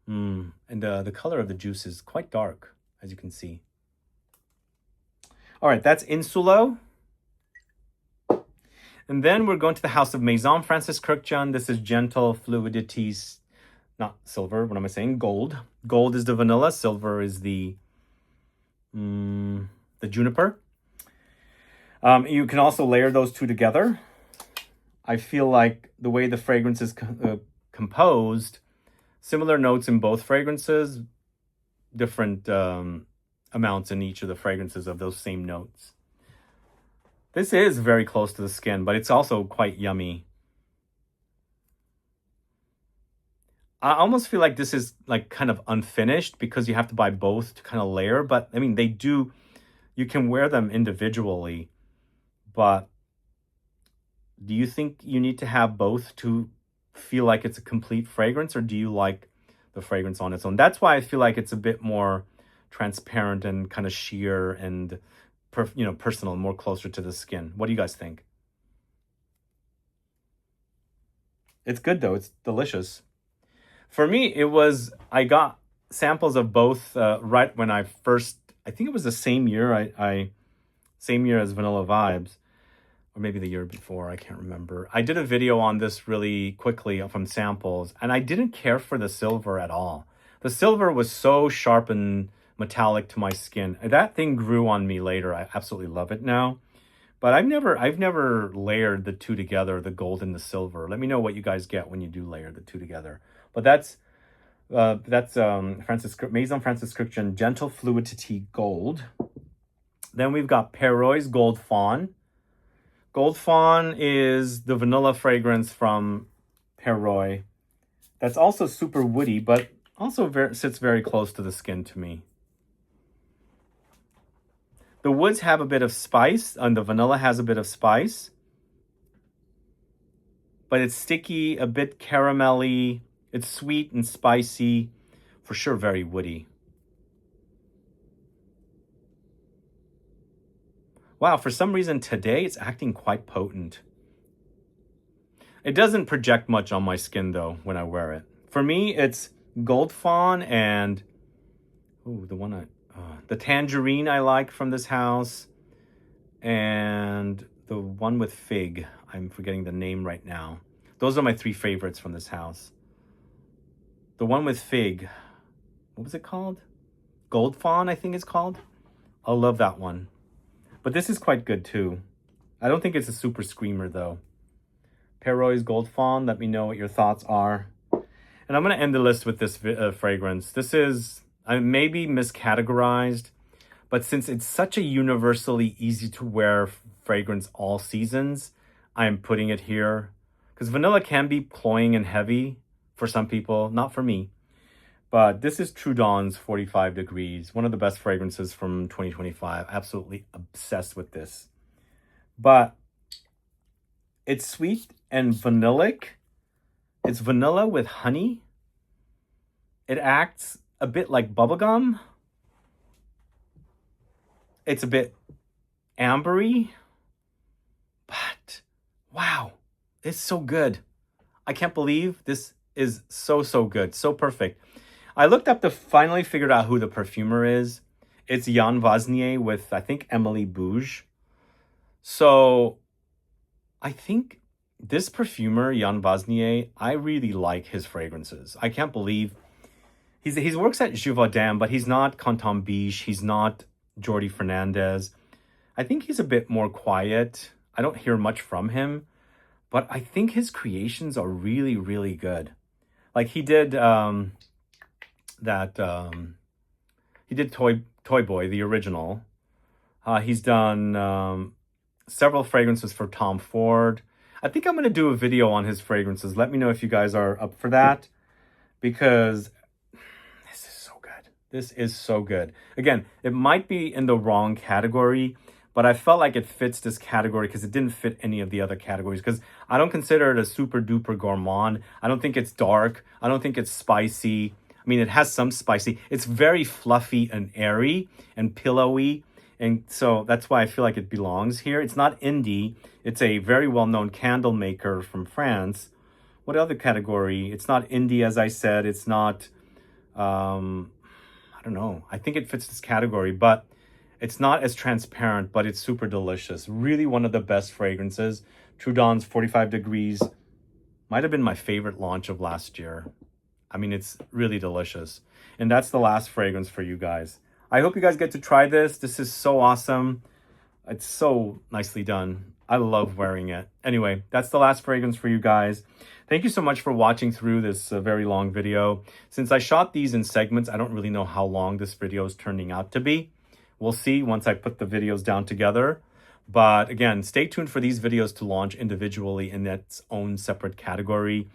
And the color of the juice is quite dark, as you can see. All right, that's Insulo. And then we're going to the house of Maison Francis Kurkdjian. This is Gentle Fluidity, not silver, what am I saying? Gold. Gold is the vanilla, silver is the juniper. You can also layer those two together. I feel like the way the fragrance is composed, similar notes in both fragrances, different amounts in each of the fragrances of those same notes. This is very close to the skin, but it's also quite yummy. I almost feel like this is like kind of unfinished because you have to buy both to kind of layer. But I mean, you can wear them individually. But do you think you need to have both to feel like it's a complete fragrance, or do you like the fragrance on its own? That's why I feel like it's a bit more transparent and kind of sheer and personal, more closer to the skin. What do you guys think? It's good though. It's delicious. For me, I got samples of both right when I first, I think it was the same year same year as Vanilla Vibes, or maybe the year before, I can't remember. I did a video on this really quickly from samples, and I didn't care for the silver at all. The silver was so sharp and metallic to my skin. That thing grew on me later. I absolutely love it now. But I've never layered the two together, the gold and the silver. Let me know what you guys get when you do layer the two together. But that's Maison Francis Kurkdjian Gentle Fluidity Gold. Then we've got Perroy's Gold Fawn. Gold Fawn is the vanilla fragrance from Perroy. That's also super woody, but also sits very close to the skin to me. The woods have a bit of spice, and the vanilla has a bit of spice. But it's sticky, a bit caramelly. It's sweet and spicy. For sure, very woody. Wow, for some reason today it's acting quite potent. It doesn't project much on my skin though when I wear it. For me, it's Gold Fawn and the tangerine I like from this house, and the one with fig. I'm forgetting the name right now. Those are my 3 favorites from this house. The one with fig, what was it called? Gold Fawn, I think it's called. I love that one. But this is quite good too. I don't think it's a super screamer though. Perroy's Gold Fawn, let me know what your thoughts are. And I'm going to end the list with this fragrance. This is maybe miscategorized, but since it's such a universally easy to wear fragrance all seasons, I'm putting it here. Because vanilla can be cloying and heavy for some people, not for me. But this is Trudon's 45 Degrees, one of the best fragrances from 2025. Absolutely obsessed with this. But it's sweet and vanillic. It's vanilla with honey. It acts a bit like bubblegum. It's a bit ambery. But, wow, it's so good. I can't believe this is so good, so perfect. I looked up finally figured out who the perfumer is. It's Jan Vosnier with, I think, Emily Bouge. So I think this perfumer, Jan Vosnier, I really like his fragrances. I can't believe he works at Givaudan, but he's not Canton Biche. He's not Jordi Fernandez. I think he's a bit more quiet. I don't hear much from him, but I think his creations are really, really good. Like he did he did Toy Boy, the original. He's done several fragrances for Tom Ford. I think I'm going to do a video on his fragrances. Let me know if you guys are up for that, because this is so good. This is so good. Again, it might be in the wrong category, but I felt like it fits this category because it didn't fit any of the other categories, because I don't consider it a super duper gourmand. I don't think it's dark. I don't think it's spicy. I mean, it has some spicy. It's very fluffy and airy and pillowy. And so that's why I feel like it belongs here. It's not indie. It's a very well-known candle maker from France. What other category? It's not indie, as I said. It's not, I don't know. I think it fits this category, but it's not as transparent, but it's super delicious. Really one of the best fragrances. Trudon's 45 Degrees might have been my favorite launch of last year. I mean, it's really delicious. And that's the last fragrance for you guys. I hope you guys get to try this. This is so awesome. It's so nicely done. I love wearing it. Anyway, that's the last fragrance for you guys. Thank you so much for watching through this very long video. Since I shot these in segments, I don't really know how long this video is turning out to be. We'll see once I put the videos down together. But again, stay tuned for these videos to launch individually in its own separate category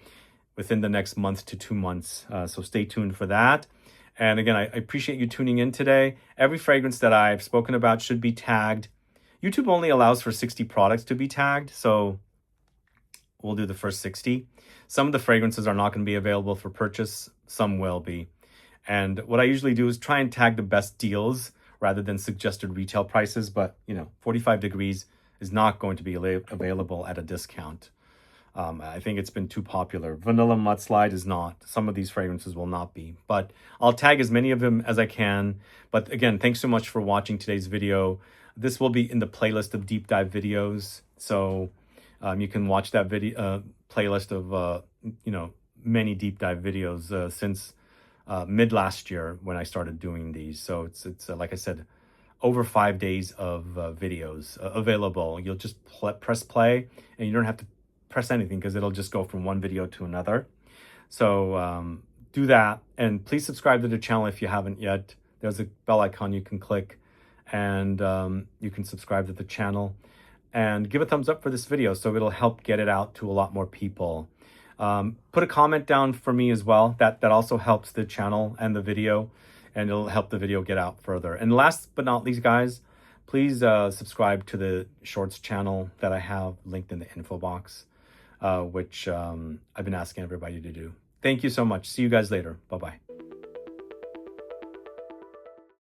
within the next month to 2 months. So stay tuned for that. And again, I appreciate you tuning in today. Every fragrance that I've spoken about should be tagged. YouTube only allows for 60 products to be tagged, so we'll do the first 60. Some of the fragrances are not going to be available for purchase. Some will be. And what I usually do is try and tag the best deals rather than suggested retail prices. But, 45 Degrees is not going to be available at a discount. I think it's been too popular. Vanilla Mudslide is not. Some of these fragrances will not be. But I'll tag as many of them as I can. But again, thanks so much for watching today's video. This will be in the playlist of deep dive videos. So you can watch that video playlist of, many deep dive videos since mid last year when I started doing these. So it's like I said, over 5 days of videos available. You'll just press play and you don't have to press anything because it'll just go from one video to another. So do that, and please subscribe to the channel if you haven't yet. There's a bell icon you can click, and you can subscribe to the channel and give a thumbs up for this video so it'll help get it out to a lot more people. Put a comment down for me as well. That also helps the channel and the video, and it'll help the video get out further. And last but not least, guys, please subscribe to the Shorts channel that I have linked in the info box, which I've been asking everybody to do. Thank you so much. See you guys later. Bye-bye.